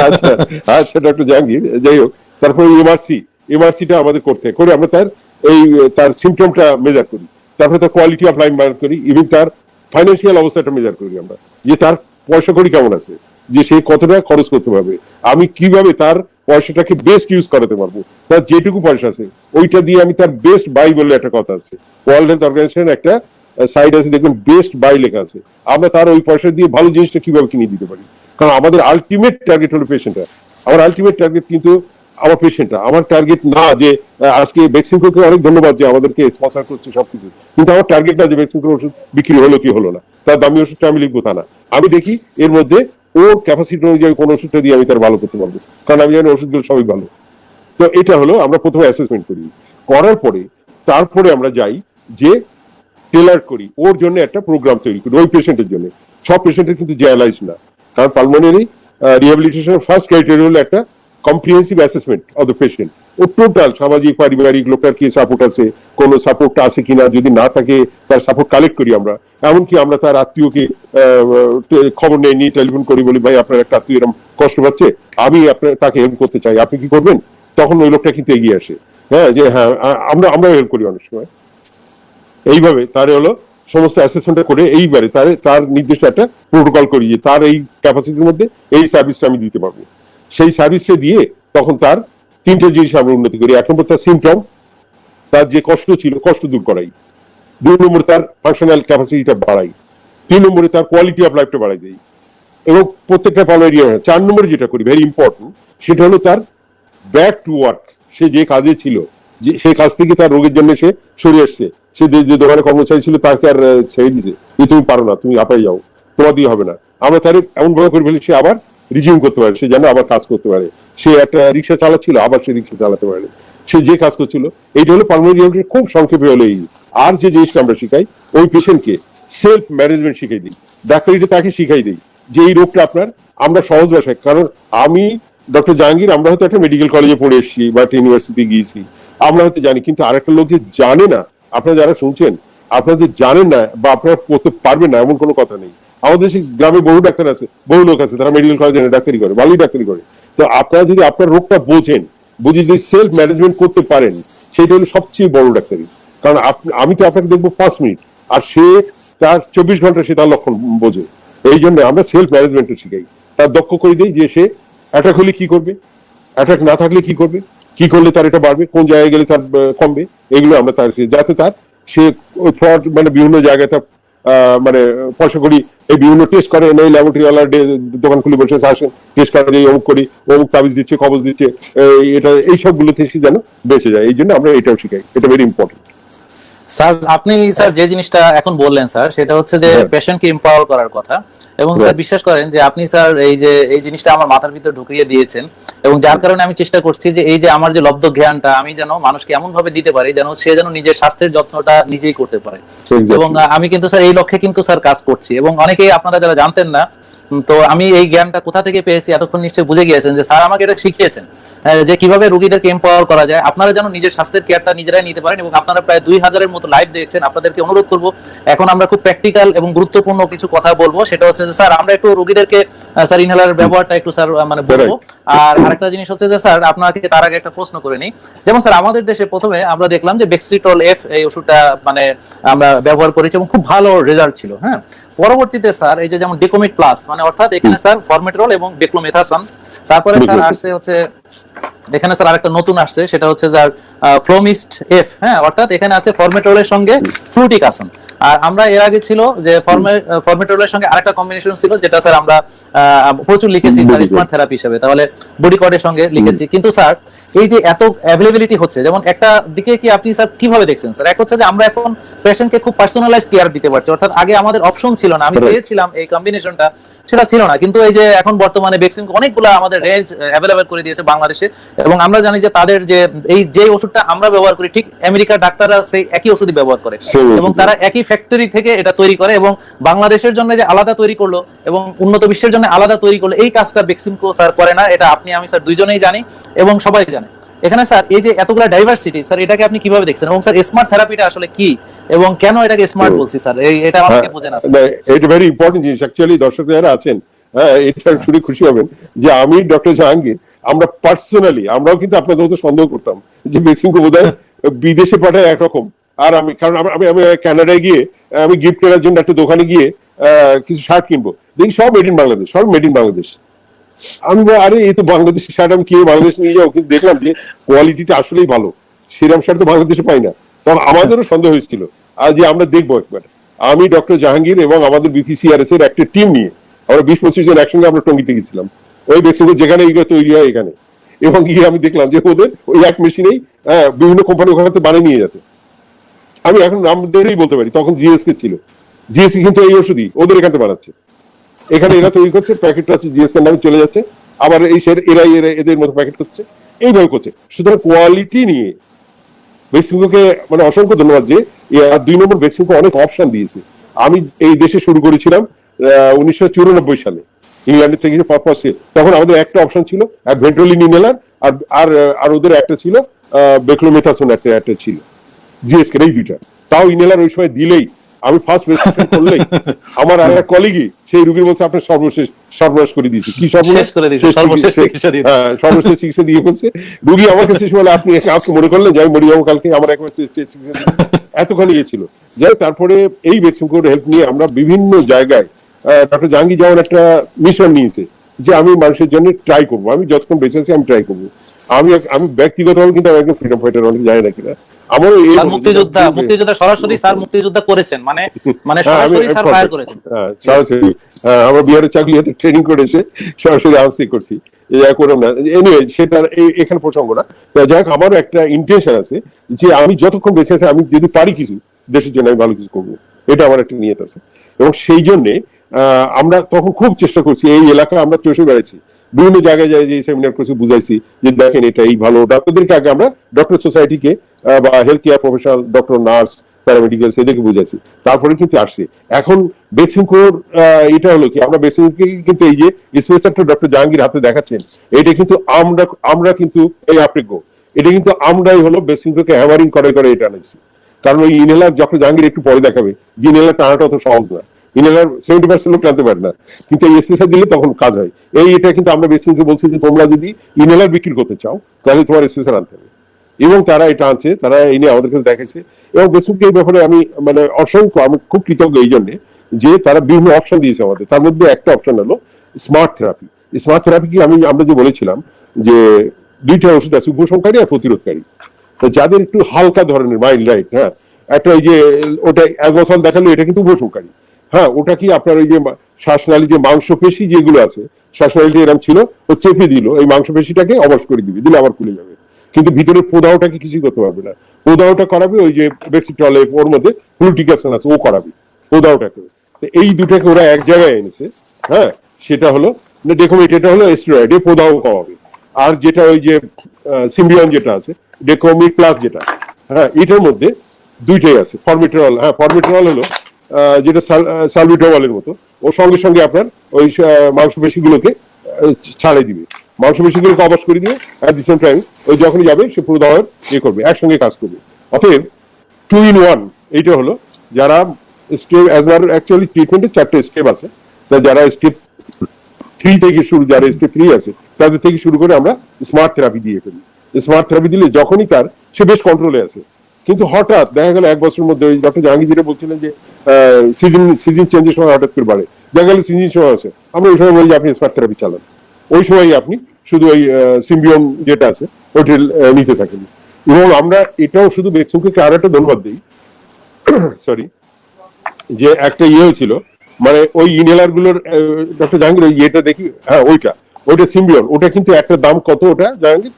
আচ্ছা আচ্ছা ডক্টর জাহাঙ্গীর, যাই হোক, তারপরে এমআরসিটা আমাদের করতে করে আমরা তার সিমটমটা মেজার করি, তারপরে তার কোয়ালিটি অফ লাইফ মেজার করি, ইভেন তার ফাইন্যান্সিয়াল অবস্থাটা মেজার করি আমরা, যে তার পয়সা কড়ি কেমন আছে, যে সে কতটা খরচ করতে পারবে, আমি কিভাবে তার পয়সাটাকে বেস্ট ইউজ করাতে পারবো, তার যেটুকু পয়সা আছে ওইটা দিয়ে আমি তার বেস্ট বাই বলে একটা কথা আছে, ওয়ার্ল্ড হেলথ অর্গানাইজেশন একটা সাইড আছে, দেখবেন বেস্ট বাই লেখা আছে, আমরা তার ওই পয়সা দিয়ে ভালো জিনিসটা কিভাবে কিনে দিতে পারি। কারণ আমাদের আলটিমেট টার্গেট হলো পেশেন্টটা, আমার আলটিমেট টার্গেট কিন্তু আমার পেশেন্টটা, আমার টার্গেট না যে আজকে বেক্সিমকোকে অনেক ধন্যবাদ যে আমাদেরকে স্পন্সর করছে সবকিছু, কিন্তু আমার টার্গেট না যে বেক্সিমকোর ওষুধ বিক্রি হলো কি হলো না, তার দামি ওষুধটা আমি লিখবো তা না, আমি দেখি এর মধ্যে ওর ক্যাপাসিটি অনুযায়ী কোন ওষুধটা দিয়ে আমি তার ভালো করতে পারবো, কারণ আমি জানি ওষুধগুলো সবই ভালো। তো এটা হলো আমরা প্রথমে অ্যাসেসমেন্ট করি, করার পরে তারপরে আমরা যাই যে টেলার করি, ওর জন্য একটা প্রোগ্রাম তৈরি করি ওই পেশেন্টের জন্য। সব পেশেন্টের কিন্তু জেনারেলাইজ না, কারণ পালমোনারি রিহ্যাবিলিটেশন ফার্স্ট ক্রাইটেরিয়া হলো একটা comprehensive assessment of the patient, ও টোটাল সামাজিক পারিবারিক লোকের কি সাপোর্ট আছে, কোন সাপোর্টটা আছে কিনা, যদি না থাকে তার সাপোর্ট কালেক্ট করি আমরা। এমনকি আমরা তার আত্মীয়কে খবর নিয়ে টেলিফোন করি, বলি ভাই আপনার একটা আত্মীয় এরকম কষ্ট পাচ্ছে, আমি তাকে হেল্প করতে চাই, আপনি কি করবেন, তখন ওই লোকটা কিন্তু এগিয়ে আসে, হ্যাঁ যে হ্যাঁ আমরা হেল্প করি অনেক সময়। এইভাবে তার হলো সমস্ত অ্যাসেসমেন্টটা করে এইবারে তার নির্দিষ্ট একটা প্রোটোকল করি যে তার এই ক্যাপাসিটির মধ্যে এই সার্ভিসটা আমি দিতে পারবো। সেই সার্ভিসটা দিয়ে তখন তার তিনটে জিনিস আমরা উন্নতি করি। এক নম্বর তার সিমটম, তার যে কষ্ট ছিল কষ্ট দূর করাই, দুই নম্বর তার ফাংশনাল ক্যাপাসিটিটা বাড়াই, তিন নম্বরে তার কোয়ালিটি অফ লাইফটা বাড়াই দেয়, এবং প্রত্যেকটা পালমোনারি চার নম্বরে যেটা করি ভেরি ইম্পর্টেন্ট, সেটা হলো তার ব্যাক টু ওয়ার্ক, সে যে কাজে ছিল যে সেই কাজ থেকে তার রোগের জন্য সে সরে আসছে, সে যে দোকানে কর্মচারী ছিল তাকে আর ছেড়ে দিছে, তুমি পারো না, তুমি আপাই যাও, তোমার দিয়ে হবে না, আমরা তার এমন ভাবে করে ফেলি সে আবার রিজিউম করতে পারে, সে যেন আবার কাজ করতে পারে। সে একটা রিক্সা চালাচ্ছিল, আবার সে রিক্সা চালাতে পারে, সে যে কাজ করছিল। এইটা হলো পালমোনারি রিহাবিলিটেশন, খুব সংক্ষেপে হলো এই। আর যে জিনিসটা আমরা শিখাই ওই পেশেন্টকে সেলফ ম্যানেজমেন্ট শিখাই দিই, ডাক্তারিটা তাকে শিখাই দিই যে এই রোগটা আপনার, আমরা সহজ ভাষায়, কারণ আমি ডক্টর জাহাঙ্গীর আমরা হয়তো একটা মেডিকেল কলেজে পড়ে এসেছি বা একটা ইউনিভার্সিটি গিয়েছি, আমরা হয়তো জানি, কিন্তু আরেকটা লোক যে জানে না, আপনারা যারা শুনছেন আপনারা যে জানেন না বা আপনারা করতে পারবেন না এমন কোনো কথা নেই। আমাদের দেশে গ্রামে বহু ডাক্তার আছে, বহু লোক আছে, তারা মেডিকেল কলেজে ডাক্তারি করে, ভালোই ডাক্তারি করে। তো আপনারা যদি আপনার রোগটা বোঝেন, বুঝে যদি সেলফ ম্যানেজমেন্ট করতে পারেন, সেটা হলো সবচেয়ে বড় ডাক্তারি। কারণ আমি তো আপনাকে দেখবো 5 মিনিট, আর সে তার 24 ঘন্টা সে তার লক্ষণ বোঝে। এই জন্য আমরা সেলফ ম্যানেজমেন্টও শিখাই, তার দক্ষ করে দিই যে সে অ্যাটাক হলে কি করবে, অ্যাটাক না থাকলে কি করবে, কি করলে তার এটা বাড়বে, কোন জায়গায় গেলে তার কমবে, এগুলো আমরা তার, যাতে তার সে ফ্রড মানে বিভিন্ন জায়গায় তার মানে পয়সা করি এই বিভিন্ন টেস্ট করে, এই ল্যাবরেটরি ওয়ালা দোকান খুলে বসে আসেন টেস্ট করা যায়, অমুক করি, অমুক তাবিজ দিচ্ছে, খবর দিচ্ছে, এটা এই সবগুলো থেকে যেন বেঁচে যায়। এই জন্য আমরা এটাও শিখাই, এটা ভেরি ইম্পর্টেন্ট। স্যার আপনি স্যার যে জিনিসটা এখন বললেন স্যার, সেটা হচ্ছে যে পেশেন্টকে এম্পাওয়ার করার কথা, এবং স্যার বিশ্বাস করেন যে আপনি স্যার এই জিনিসটা আমার মাথার ভিতর ঢুকিয়ে দিয়েছেন, এবং যার কারণে আমি চেষ্টা করছি যে এই যে আমার যে লব্ধ জ্ঞানটা আমি যেন মানুষকে এমন ভাবে দিতে পারি যেন সে যেন নিজের স্বাস্থ্যের যত্নটা নিজেই করতে পারে। এবং আমি কিন্তু স্যার এই লক্ষ্যে কিন্তু স্যার কাজ করছি, এবং অনেকেই আপনারা যারা জানতেন না, তো আমি এই জ্ঞানটা কোথা থেকে পেয়েছি এতক্ষণ নিশ্চয়ই বুঝে গিয়েছেন যে স্যার আমাকে এটা শিখিয়েছেন যে কিভাবে রোগীদেরকে এম্পাওয়ার করা যায়, আপনারা যেন নিজের স্বাস্থ্যের কেয়ারটা নিজেরাই নিতে পারেন। এবং আপনারা প্রায় 2000-এর মতো লাইভ দেখছেন, আপনাদেরকে অনুরোধ করব এখন আমরা খুব প্র্যাকটিক্যাল এবং গুরুত্বপূর্ণ কিছু কথা বলবো। সেটা হচ্ছে যে স্যার আমরা একটু রোগীদেরকে স্যার ইনহেলারের ব্যবহারটা একটু স্যার মানে বলবো। আর আরেকটা জিনিস হচ্ছে যে স্যার আপনাকে তার আগে একটা প্রশ্ন করে নিই, যেমন স্যার আমাদের দেশে প্রথমে আমরা দেখলাম যে বেক্সিটল এফ এই ওষুধটা মানে আমরা ব্যবহার করেছি এবং খুব ভালো রেজাল্ট ছিল। হ্যাঁ, পরবর্তীতে স্যার এই যে যেমন ডিকোমিট প্লাস মানে অর্থাৎ এখানে স্যার ফরমেটরল এবং ডেক্লোমেথাসন, তারপরে স্যার আসছে হচ্ছে এখানে স্যার আরেকটা নতুন আসছে, সেটা হচ্ছে স্যার ফ্লোমিস্ট এফ। হ্যাঁ, অর্থাৎ এখানে আছে ফরমেটরলের সঙ্গে ফ্লুটিকাসন। আর আমরা এর আগে ছিল যে ফরমেটরলের সঙ্গে আরেকটা কম্বিনেশন ছিল, যেটা স্যার আমরা প্রচুর লিখেছি স্যার স্মার্ট থেরাপি হিসেবে, তাহলে বডি কর্ডের সঙ্গে লিখেছি। কিন্তু স্যার এই যে এত অ্যাভেলেবিলিটি হচ্ছে, যেমন একটা দিকে কি আপনি স্যার কিভাবে দেখছেন স্যার, এক হচ্ছে যে আমরা এখন পেশেন্টকে খুব পার্সোনালাইজড কেয়ার দিতে পারছি, অর্থাৎ আগে আমাদের অপশন ছিল না, আমি পেয়েছিলাম এই কম্বিনেশনটা, সেটা ছিল না। কিন্তু এই যে এখন বর্তমানে ভ্যাকসিন অনেকগুলো আমাদের রেঞ্জ অ্যাভেলেবল করে দিয়েছে বাংলাদেশে, এবং আমরা জানি যে তাদের যে এই যে ওষুধটা আমরা ব্যবহার করি ঠিক আমেরিকার ডাক্তাররা সেই একই ওষুধই ব্যবহার করে, এবং তারা একই ফ্যাক্টরি থেকে এটা তৈরি করে, এবং বাংলাদেশের জন্য যে আলাদা তৈরি করলো এবং উন্নত বিশ্বের জন্য আলাদা তৈরি করলো, এই কাজটা ভ্যাকসিনকো স্যার করে না। এটা আপনি আমি স্যার দুইজনেই জানি এবং সবাই জানে। এখানে স্যার এই যে এতগুলা ডাইভার্সিটি স্যার, এটাকে আপনি কিভাবে দেখছেন, এবং স্যার স্মার্ট থেরাপিটা আসলে কি এবং কেন এটাকে স্মার্ট বলছি স্যার, এটা আমাকে বোঝেন না স্যার। এটা ভেরি ইম্পর্টেন্ট জিনিস। অ্যাকচুয়ালি দর্শক যারা আছেন এটা শুনে খুশি হবেন যে আমি ডক্টর জাহাঙ্গীর আমরা পার্সোনালি আমরাও কিন্তু আপনাদের মতো সন্দেহ করতাম যে ভ্যাকসিনকো বোধহয় বিদেশে পাঠায় একরকম, আর আমি কারণ আমি কানাডায় গিয়ে আমি গিফট কেনার জন্য একটা দোকানে গিয়ে কিছু শার্ট কিনবো, দেখি সব মেড ইন বাংলাদেশ, সব মেড ইন বাংলাদেশ। আমি আরে এই তো বাংলাদেশের শার্ট আমি কিনে বাংলাদেশ নিয়ে যাও, কিন্তু দেখলাম যে কোয়ালিটিটা আসলেই ভালো, সেরকম শার্ট তো বাংলাদেশে পাই না। তখন আমাদেরও সন্দেহ হয়েছিল আর যে আমরা দেখবো একবার। আমি ডক্টর জাহাঙ্গীর এবং আমাদের বিপিসিআরএস এর একটা টিম নিয়ে আমরা 20-25 জন একসঙ্গে আমরা টঙ্গিতে গেছিলাম, ওই ভ্যাকসিনকো যেখানে এগুলো তৈরি হয় এখানে, এবং গিয়ে আমি দেখলাম যে ওদের ওই এক মেশিনেই বিভিন্ন কোম্পানি ওখানে বানিয়ে নিয়ে যেত। আমি এখন নামদেরই বলতে পারি, তখন জিএসকে ছিল, জিএসকে কিন্তু এই ওষুধই ওদের এখানে বানাচ্ছে, এখানে এরা তৈরি করছে, প্যাকেটটা হচ্ছে জিএসকে নামে চলে যাচ্ছে, আবার এই এরা এদের মতো প্যাকেট করছে, এইভাবে করছে। সুতরাং কোয়ালিটি নিয়ে ভ্যাকসিনকোকে মানে অসংখ্য ধন্যবাদ যে 2 নম্বর ভ্যাকসিনকো অনেক অপশন দিয়েছে। আমি এই দেশে শুরু করেছিলাম 1994 সালে ইংল্যান্ডের থেকে, তখন আমাদের একটা অপশন ছিল ভেন্ট্রোলিন ইনহেলার, আর আর ওদের একটা ছিল বেক্লোমেথাসন একটা ছিল, জিএসকে এই দুইটা। তাও ইনহেলার ওই সময় দিলেই আমি ফার্স্ট প্রেসক্রিপশন করলেই আমার আর এক কলিগই সেই রোগীর বলছে আপনার সর্বনাশ করে দিয়েছি, কি সর্বনাশ করে দিয়েছি, সর্বশেষ চিকিৎসা দিয়ে বলছে। রোগী আমার কাছে বলে আপনি আজকে মনে করলেন যে আমি মরে যাবো কালকে, আমার একবার এতখানি ছিল। যাই তারপরে এই ভ্যাকসিনকোর হেল্প নিয়ে আমরা বিভিন্ন জায়গায় ডক্টর জাহাঙ্গীর যেমন একটা মিশন নিয়েছে যে আমি মানুষের জন্য ট্রাই করবো, আমি যতক্ষণ বেঁচে আছি আমি ট্রাই করবো। আমি ব্যক্তিগতভাবে কিন্তু আমি একজন ফ্রিডম ফাইটার, অনেক জানি না কিনা আমারও মুক্তিযোদ্ধা সরাসরি স্যার মুক্তিযোদ্ধা করেছেন, মানে সরাসরি স্যার ফায়ার করেছেন, সরাসরি আমার বিহারের চাকরি হাতে ট্রেনিং করেছে, সরাসরি আর্মসি করছি, করলাম না। এনিওয়ে সেটা এখানে প্রসঙ্গ না। যাই হোক আমারও একটা ইন্টেনশন আছে যে আমি যতক্ষণ বেঁচে আছি আমি যদি পারি কিছু দেশের জন্য আমি ভালো কিছু করবো, এটা আমার একটা নিয়ত আছে। এবং সেই জন্যে আমরা তখন খুব চেষ্টা করছি, এই এলাকায় আমরা চষে বেড়াইছি, বিভিন্ন জায়গায় যাই যে সেমিনার করছি, বুঝাইছি যে দেখেন এটা এই ভালো, ডাক্তারদেরকে আগে আমরা ডক্টর সোসাইটিকে বা health care professional, doctor, nurse, paramedical এদেরকে বুঝাইছি, তারপরে কিন্তু আসছে। এখন বেক্সিমকোর এটা হলো কি, আমরা বেক্সিমকোকে কিন্তু এই যে স্পেশালটা ডক্টর জাহাঙ্গীর হাতে দেখাচ্ছেন, এটা কিন্তু আমরা কিন্তু এই আপ্রিগো, এটা কিন্তু আমরাই হলো বেক্সিমকোকে হ্যামারিং করে করে এটা আনাইছি। কারণ ওই ইনহেলার ডক্টর জাহাঙ্গীর একটু পরে দেখাবে যে ইনহেলার টানাটা অত সহজ না, ইনহেলার 70% লোক টানতে পারে না, কিন্তু এই স্পেশাল দিলে তখন কাজ হয়। এটা কিন্তু আমরা বেক্সিমকোকে বলছি যে তোমরা যদি ইনহেলার বিক্রি করতে চাও তাহলে তোমার স্পেশাল আনতে হবে, এবং তারা এটা আনছে, তারা এই নিয়ে আমাদের কাছে দেখাচ্ছে। এবং বেসুকে এই ব্যাপারে আমি মানে অসংখ্য, আমি খুব কৃতজ্ঞ এই জন্য যে তারা বিভিন্ন অপশন দিয়েছে আমাদের, তার মধ্যে একটা অপশন হলো স্মার্ট থেরাপি। স্মার্ট থেরাপি কি আমরা যে বলেছিলাম যে দুইটা ওষুধ আছে, উপশমকারী আর প্রতিরোধকারী। তো যাদের একটু হালকা ধরনের মাইল্ড, রাইট, হ্যাঁ, একটা ওই যে ওটা অ্যাজমাসল দেখালো, এটা কিন্তু উপশমকারী। হ্যাঁ, ওটা কি আপনার ওই যে শ্বাসনালী যে মাংসপেশি যেগুলো আছে, শ্বাসনালীটা এরকম ছিল, ও চেপে দিল, এই মাংসপেশিটাকে অবশ করে দিবে, দিলে আবার খুলে যাবে, কিন্তু ভিতরে পোদাওটাকে কিছুই করতে পারবে না। পোদাওটা করাবে ওই যে বেক্সিটল, ওর মধ্যে ফ্লুটিকাসন আছে, ও করাবে পোদাওটাকে। তো এই দুটাকে ওরা এক জায়গায় এনেছে। হ্যাঁ, সেটা হলো ডেকোমিট, এটা হলো স্টেরয়েড, এ পোদাও কমাবে। আর যেটা ওই যে সিম্বিয়ন যেটা আছে, ডেকোমিট প্লাস যেটা, হ্যাঁ, এটার মধ্যে দুইটাই আছে। ফরমিটরল, হ্যাঁ, ফরমিটরল হলো যেটা সালবিটামলের মতো, ও সঙ্গে সঙ্গে আপনার ওই মাংসপেশিগুলোকে ছাড়াই দিবে, মাংসপেশিগুলোকে অবশ করে দিয়ে অ্যাট দি সেম টাইম ওই যখনই যাবে সে পুরো দেওয়ার করবে, একসঙ্গে কাজ করবে। অতএব 2 in 1 এইটা হলো। যারা স্টেপ অ্যাজমার অ্যাকচুয়ালি ট্রিটমেন্টের 4টে স্টেপ আছে, তা যারা স্টেপ 3 থেকে শুরু, যারা স্টেপ 3 আছে তাদের থেকে শুরু করে আমরা স্মার্ট থেরাপি দিয়ে ফেলি। স্মার্ট থেরাপি দিলে যখনই তার, সে বেশ কন্ট্রোলে আছে, কিন্তু হঠাৎ দেখা গেল 1 বছরের মধ্যে, ওই ডক্টর জাহাঙ্গীর যেটা বলছিলেন যে সিজন চেঞ্জের সময় হঠাৎ করে বাড়ে, দেখা গেল সিজন সময় আছে, আমরা ওই সময় বলি যে আপনি স্মার্ট থেরাপি চালান, ওই সময় আপনি শুধু ওই সিম্বিয়ন যেটা আছে ওটা নিতে থাকেন। এবং আমরা এটাও শুধু বেক্সিমকোকে আর একটা ধন্যবাদ দিই, সরি, যে একটা হয়েছিল, মানে ওই ইনহেলার গুলোর ডক্টর জাহাঙ্গীর ওই ইয়েটা দেখি, হ্যাঁ ওইটা সিম্বিয়ন, ওটা কিন্তু একটা দাম কত ওটা জাহাঙ্গীর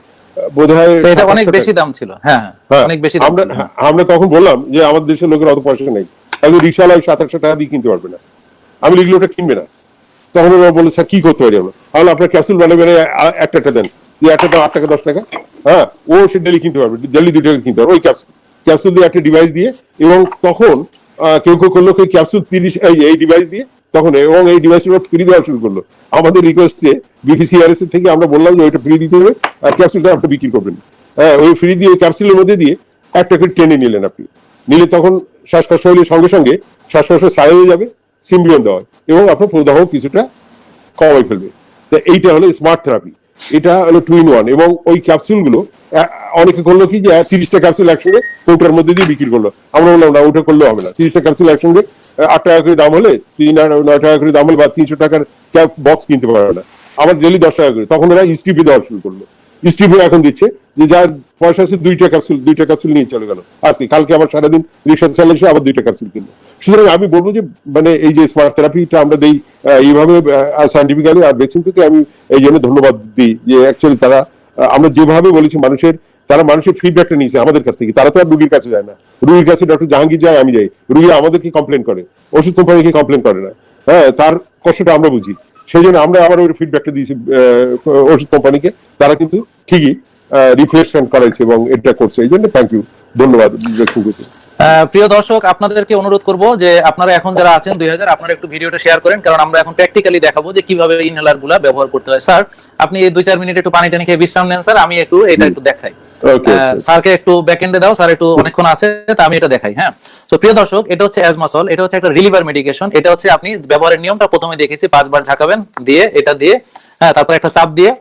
বোধহয় এটা অনেক বেশি দাম ছিল। হ্যাঁ, অনেক বেশি দাম ছিল। আমরা তখন বললাম যে আমাদের দেশের লোকের অত পয়সা নেই, তাহলে রিক্সাওয়ালা 700-800 টাকা দিয়ে কিনতে পারবে না, আমি লিখলে ওটা কিনবে না। তখন ওরা বললো স্যার কি করতে পারি আমরা, তাহলে আপনার ক্যাপসুল বানিয়ে একটা দেন, একটা দাম 8 টাকা 10 টাকা, হ্যাঁ, ও সে ডেলি কিনতে পারবে, ডেলি 2 টাকা কিনতে পারবে ওই ক্যাপসুল দিয়ে, একটা ডিভাইস দিয়ে। এবং তখন কেউ কেউ করলো ওই ক্যাপসুল 30 এই ডিভাইস দিয়ে তখন, এবং এই ডিভাইসটা ফ্রি দেওয়া শুরু করলো। আমাদের রিকোয়েস্টে বিপিসিআরএস থেকে আমরা বললাম যে ওইটা ফ্রি দিতে হবে, আর ক্যাপসুলটা আপনি বিক্রি করবেন। হ্যাঁ, ওই ফ্রি দিয়ে ক্যাপসুলের মধ্যে দিয়ে একটা করে টেনে নিলেন আপনি, নিলে তখন শ্বাসকষ্ট হলে সঙ্গে সঙ্গে শ্বাসকষ্ট ছাড়া হয়ে যাবে, সিম্বিয়ন দেওয়া, এবং আপনার প্রদাহ কিছুটা কমাই ফেলবে। তো এইটা হলো স্মার্ট থেরাপি, এটা হলো 2 in 1। এবং ওই ক্যাপসুল গুলো অনেকে করলো কি যে 30টা ক্যাপসুল একসঙ্গে কৌটার মধ্যে দিয়ে বিক্রি করলো, আমরা বললাম না, ওটা করলে হবে না। 30টা ক্যাপসুল একসঙ্গে 8 টাকা করে দাম হলে, 9 টাকা করে দাম হলে, বা 300 টাকার ক্যাপ বক্স কিনতে পারবে না, আমার ডেলি 10 টাকা করে। তখন ওরা স্টিপি দেওয়া শুরু করলো, স্টিপি এখন দিচ্ছে যে যার পয়সা আছে 2টা ক্যাপসুল নিয়ে চলে গেল, আসি কালকে আবার সারাদিন রিক্সা চালিয়ে আবার 2টা ক্যাপসুল কিনলো। সুতরাং আমি বলবো যে মানে এই যে স্মার্ট থেরাপিটা আমরা দেই এইভাবে সায়েন্টিফিক্যালি, আর বেক্সিমকোকে আমি এই জন্য ধন্যবাদ দিই যে অ্যাকচুয়ালি তারা, আমরা যেভাবে বলেছি মানুষের ফিডব্যাকটা নিয়েছে আমাদের কাছ থেকে, তারা তো আর রুগীর কাছে যায় না, রুগীর কাছে ডক্টর জাহাঙ্গীর যায়, আমি যাই, রুগী আমাদেরকে কমপ্লেন করে, ওষুধ কোম্পানিকে কমপ্লেন করে না। হ্যাঁ, তার কষ্টটা আমরা বুঝি, সেই জন্য আমরা আবার ওই ফিডব্যাকটা দিয়েছি ওষুধ কোম্পানিকে, তারা কিন্তু ঠিকই রিফ্রেশমেন্ট করাইছে এবং এটা করছে, এই জন্য থ্যাংক ইউ, ধন্যবাদ। প্রিয় দর্শক, আপনাদেরকে অনুরোধ করব যে আপনারা এখন যারা আছেন 2000, আপনারা একটু ভিডিওটা শেয়ার করেন, কারণ আমরা এখন প্র্যাকটিক্যালি দেখাবো যে কিভাবে ইনহেলার গুলা ব্যবহার করতে হয়। স্যার, আপনি এই 2-4 মিনিট একটু পানি টানি খেয়ে বিশ্রাম নেন স্যার, আমি একটু এটা একটু দেখাই। স্যারকে একটু ব্যাকএন্ডে দাও, স্যার একটু অনেকক্ষণ আছে, তা আমি এটা দেখাই। হ্যাঁ, তো প্রিয় দর্শক, এটা হচ্ছে অ্যাজমাসল, এটা হচ্ছে একটা রিলিভার মেডিকেশন। এটা হচ্ছে আপনি ব্যবহারের নিয়মটা প্রথমে দেখেছি, 5 বার ঝাঁকাবেন, দিয়ে এটা দিয়ে, হ্যাঁ, তারপর একটা চাপ দিয়ে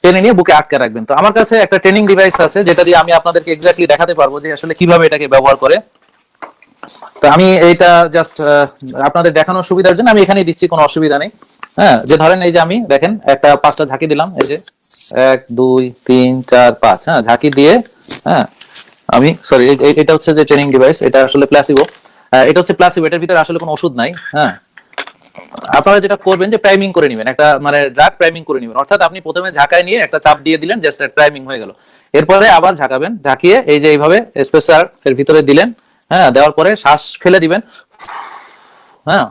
টেনে নিয়ে বুকে আটকে রাখবেন। তো আমার কাছে একটা ট্রেনিং ডিভাইস আছে, যেটা দিয়ে আমি আপনাদেরকে এক্স্যাক্টলি দেখাতে পারবো যে আসলে কিভাবে এটাকে ব্যবহার করে। তো আমি এইটা জাস্ট আপনাদের দেখানোর সুবিধার জন্য আমি এখানেই দিচ্ছি, কোনো অসুবিধা নেই। হ্যাঁ, যে ধরেন এই যে আমি দেখেন একটা 5টা ঝাঁকি দিলাম, এই যে 1 2 3 4 5, হ্যাঁ, ঝাঁকি দিয়ে, হ্যাঁ, আমি সরি, এটা হচ্ছে যে ট্রেনিং ডিভাইস, এটা আসলে প্লাসিবো, এটা হচ্ছে প্লাসিবো, এটার ভিতরে আসলে কোনো ওষুধ নাই। হ্যাঁ, আপনারা যেটা করবেন যে প্রাইমিং করে নেবেন, একটা মানে ড্রাগ প্রাইমিং করে নেবেন, অর্থাৎ আপনি প্রথমে ঝাঁকায় নিয়ে একটা চাপ দিয়ে দিলেন, জাস্ট প্রাইমিং হয়ে গেল। এরপরে আবার ঝাঁকাবেন, ঝাঁকিয়ে এই যে এইভাবে স্পেসার এর ভিতরে দিলেন, হ্যাঁ, দেওয়ার পরে শ্বাস ফেলে দিবেন, হ্যাঁ,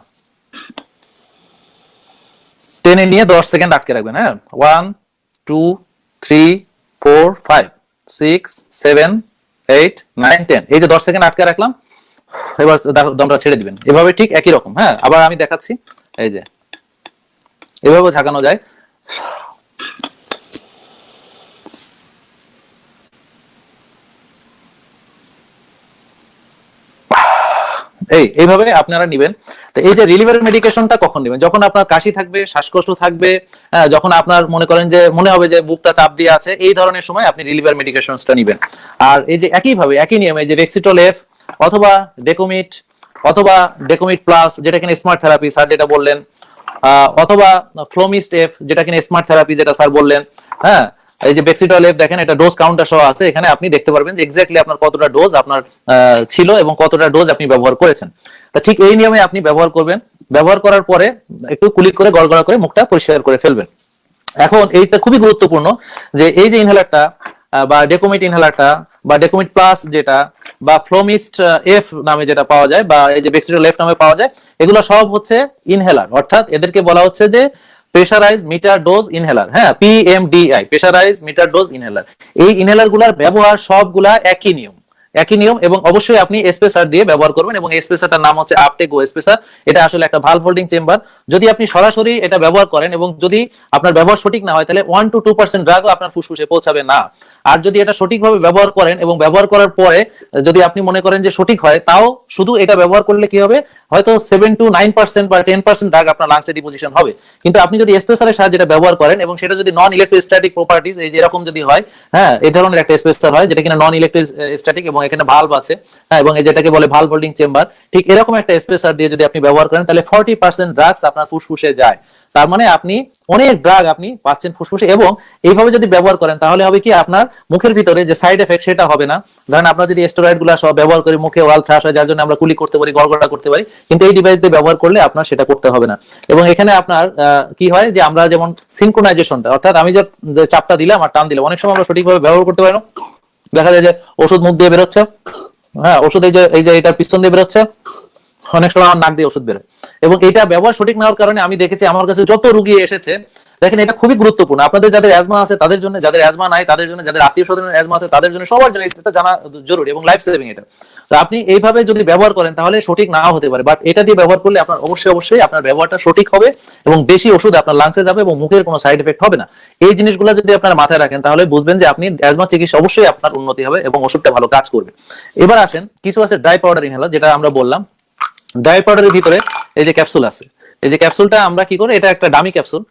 টেনে নিয়ে 10 সেকেন্ড আটকে রাখবেন। হ্যাঁ, 1 2 3 4 5 6 7 8 9 10, এই যে 10 সেকেন্ড আটকে রাখলাম, এবার দমটা ছেড়ে দিবেন। এভাবে ঠিক একই রকম। হ্যাঁ, আবার আমি দেখাচ্ছি, এই যে এভাবে ঝাঁকানো যায়। এইভাবে আপনারা নিবেন। তো এই যে রিলিভার মেডিকেশনটা কখন নেবেন? যখন আপনার কাশি থাকবে, শ্বাসকষ্ট থাকবে, যখন আপনার মনে করেন যে মনে হবে যে বুকটা চাপ দিয়ে আছে, এই ধরনের সময় আপনি রিলিভার মেডিকেশনসটা নেবেন। আর এই যে একইভাবে একই নিয়মে যে রেক্সিটল এফ অথবা ডেকোমিট অথবা ডেকোমিট প্লাস, যেটা কিনা স্মার্ট থেরাপি স্যার যেটা বললেন, অথবা ফ্লোমিস্ট এফ যেটা কিনা স্মার্ট থেরাপি যেটা স্যার বললেন। হ্যাঁ, এই যে বেক্সিটল এফ দেখেন, এটা ডোজ কাউন্টার সহ আছে, এখানে আপনি দেখতে পারবেন যে এক্স্যাক্টলি আপনার কতটা ডোজ আপনার ছিল এবং কতটা ডোজ আপনি ব্যবহার করেছেন। তা ঠিক এই নিয়মে আপনি ব্যবহার করবেন। ব্যবহার করার পরে একটু কুলি করে গড়গড়া করে মুখটা পরিষ্কার করে ফেলবেন। এখন এইটা খুবই গুরুত্বপূর্ণ যে এই যে ইনহেলারটা বা ডেকোমিট ইনহেলারটা বা ডেকোমিট প্লাস যেটা বা ফ্লোমিস্ট এফ নামে যেটা পাওয়া যায় বা এই যে বেক্সিটল এফ নামে পাওয়া যায়, এগুলো সব হচ্ছে ইনহেলার, অর্থাৎ এদেরকে বলা হচ্ছে যে প্রেসারাইজ মিটার ডোজ ইনহেলার। হ্যাঁ, pMDI, pressurise meter dose inhaler. এই ইনহেলার গুলার ব্যবহার সবগুলা একই নিয়ম, একই নিয়ম, এবং অবশ্যই আপনি স্পেসার দিয়ে ব্যবহার করবেন। এবং স্পেসারটার নাম হচ্ছে আপটেক ও স্পেসার। এটা আসলে একটা ভালভ হোল্ডিং চেম্বার। যদি আপনি সরাসরি এটা ব্যবহার করেন এবং যদি আপনার ব্যবহার সঠিক না হয়, তাহলে 1 to 2% ড্রাগও আপনার ফুসফুসে পৌঁছাবে না। আর যদি এটা সঠিকভাবে ব্যবহার করেন এবং ব্যবহার করার পরে যদি আপনি মনে করেন যে সঠিক হয়, তাও শুধু এটা ব্যবহার করলে কি হবে, হয়তো 7 to 9% বা 10% ড্রাগ আপনার লাংসে ডিপোজিশন হবে। কিন্তু আপনি যদি স্পেসারের সাহায্যে এটা ব্যবহার করেন এবং সেটা যদি নন ইলেকট্রোস্ট্যাটিক প্রপার্টিজ এই যে এরকম যদি হয়, হ্যাঁ, এই ধরনের একটা স্পেসার হয় যেটা কিনা নন ইলেকট্রোস্ট্যাটিক এবং এখানে ভালভ আছে, হ্যাঁ, এবং এই যেটাকে বলে ভালভ হোল্ডিং চেম্বার, ঠিক এরকম একটা স্পেসার দিয়ে যদি আপনি ব্যবহার করেন, তাহলে 40% ড্রাগস আপনার ফুসফুসে যায়। তার মানে আপনি অনেক ড্রাগ আপনি পাচ্ছেন ফুসফুসে। এবং এইভাবে যদি ব্যবহার করেন তাহলে হবে কি, আপনার মুখের ভিতরে যে সাইড এফেক্ট সেটা হবে না। ধরেন আপনার যদি স্টেরয়েড গুলা সব ব্যবহার করে মুখে ওয়াল থ্রাশ হয়, যার জন্য আমরা কুলি করতে পারি, গড়গড়া করতে পারি, কিন্তু এই ডিভাইস দিয়ে ব্যবহার করলে আপনার সেটা করতে হবে না। এবং এখানে আপনার কি হয় যে আমরা যেমন সিনক্রোনাইজেশনটা, অর্থাৎ আমি যে চাপটা দিলাম আর টান দিলাম, অনেক সময় আমরা সঠিকভাবে ব্যবহার করতে পারি না। দেখা যায় যে ওষুধ মুখ দিয়ে বেরোচ্ছে, হ্যাঁ, ওষুধ এই যে এটা পিস্তন দিয়ে বেরোচ্ছে, অনেক সময় আমার নাক দিয়ে ওষুধ বেরোয়। এবং এটা ব্যবহার সঠিক না হওয়ার কারণে আমি দেখেছি আমার কাছে যত রোগী এসেছে, দেখেন এটা খুবই গুরুত্বপূর্ণ আপনাদের যাদের অ্যাজমা আছে তাদের জন্য, যাদের অ্যাজমা নাই তাদের জন্য, যাদের আত্মীয় স্বজনের অ্যাজমা আছে তাদের জন্য, সবার জন্য এটা জানা জরুরি এবং লাইফ সেভিং এটা। তো আপনি এইভাবে যদি ব্যবহার করেন তাহলে সঠিক নাও হতে পারে, বাট এটা দিয়ে ব্যবহার করলে আপনার অবশ্যই আপনার ব্যবহারটা সঠিক হবে এবং বেশি ওষুধ আপনার লাংসে যাবে এবং মুখের কোনো সাইড এফেক্ট হবে না। এই জিনিসগুলো যদি আপনারা মাথায় রাখেন তাহলে বুঝবেন যে আপনি অ্যাজমা চিকিৎসা অবশ্যই আপনার উন্নতি হবে এবং ওষুধটা ভালো কাজ করবে। এবার আসেন, কিছু আছে ড্রাই পাউডার ইনহেলার, যেটা আমরা বললাম। ড্রাই পাউডারের ভিতরে এই যে ক্যাপসুল আছে, এই যে ক্যাপসুলটা আমরা কি করে, এটা একটা ডামি ক্যাপসুল,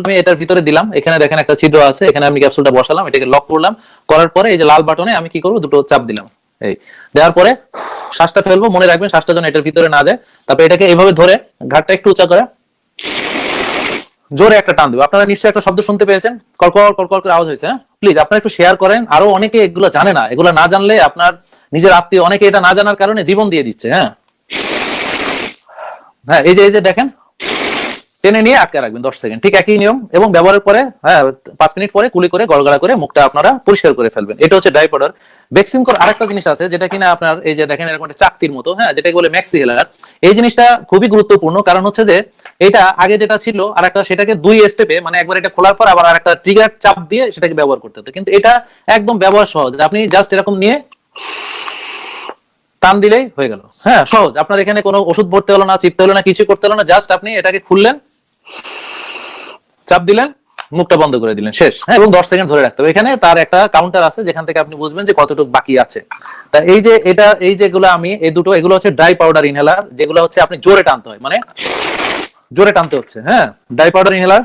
আমি এটার ভিতরে দিলাম, এখানে দেখেন একটা ছিদ্র আছে, এখানে আমি ক্যাপসুলটা বসালাম, এটাকে লক করলাম, করার পরে এই যে লাল বাটনে আমি কি করব, দুটো চাপ দিলাম। এই দেওয়ার পরে শ্বাসটা ফেলবো, মনে রাখবেন শ্বাসটা যেন এটার ভিতরে না যায়। তারপর এটাকে এইভাবে ধরে ঘাটটা একটু উঁচা করে জোরে একটা টান দেবো। আপনারা নিশ্চয়ই একটা শব্দ শুনতে পেয়েছেন, কলকল কলকল করে আওয়াজ হয়েছে। প্লিজ আপনারা একটু শেয়ার করেন, আরো অনেকে এগুলো জানে না, এগুলো না জানলে আপনার নিজের আত্মীয় অনেকে এটা না জানার কারণে জীবন দিয়ে দিচ্ছে। হ্যাঁ, হ্যাঁ, এই যে দেখেন, টেনে নিয়ে আটকে রাখবেন 10 সেকেন্ড, ঠিক একই নিয়ম। এবং ব্যবহারের পরে 5 মিনিট পরে কুলি করে গড়গড়া করে মুখটা আপনারা পরিষ্কার করে ফেলবেন। এটা হচ্ছে ড্রাই পাউডার। বেক্সিমকোর আরেকটা জিনিস আছে যেটা কিনা আপনার এই যে দেখেন এরকম একটা চাকতির মতো, হ্যাঁ, যেটাকে বলে ম্যাক্সি হেলার। এই জিনিসটা খুবই গুরুত্বপূর্ণ, কারণ হচ্ছে যে এটা আগে যেটা ছিল আর একটা, সেটাকে 2 স্টেপে, মানে একবার এটা খোলার পর আবার আরেকটা ট্রিগার চাপ দিয়ে সেটাকে ব্যবহার করতে হতো, কিন্তু এটা একদম ব্যবহার সহজ। আপনি জাস্ট এরকম নিয়ে টান দিলেই হয়ে গেল। হ্যাঁ, সহজ। আপনার এখানে কোনো ওষুধ ভরতে হলো না, চিপতে হলো না, কিছু করতে হলো না, জাস্ট আপনি এটাকে খুললেন, চাপ দিলেন, মুখটা বন্ধ করে দিলেন, শেষ। হ্যাঁ, এবং 10 সেকেন্ড ধরে রাখতে হবে। এখানে তার একটা কাউন্টার আছে যেখান থেকে আপনি বুঝবেন যে কতটুকু বাকি আছে। তা এই যে এটা, এই যেগুলো আমি এই দুটো, এগুলো হচ্ছে ড্রাই পাউডার ইনহেলার, যেগুলো হচ্ছে আপনি জোরে টানতে হয়, মানে জোরে টানতে হচ্ছে। হ্যাঁ, ড্রাই পাউডার ইনহেলার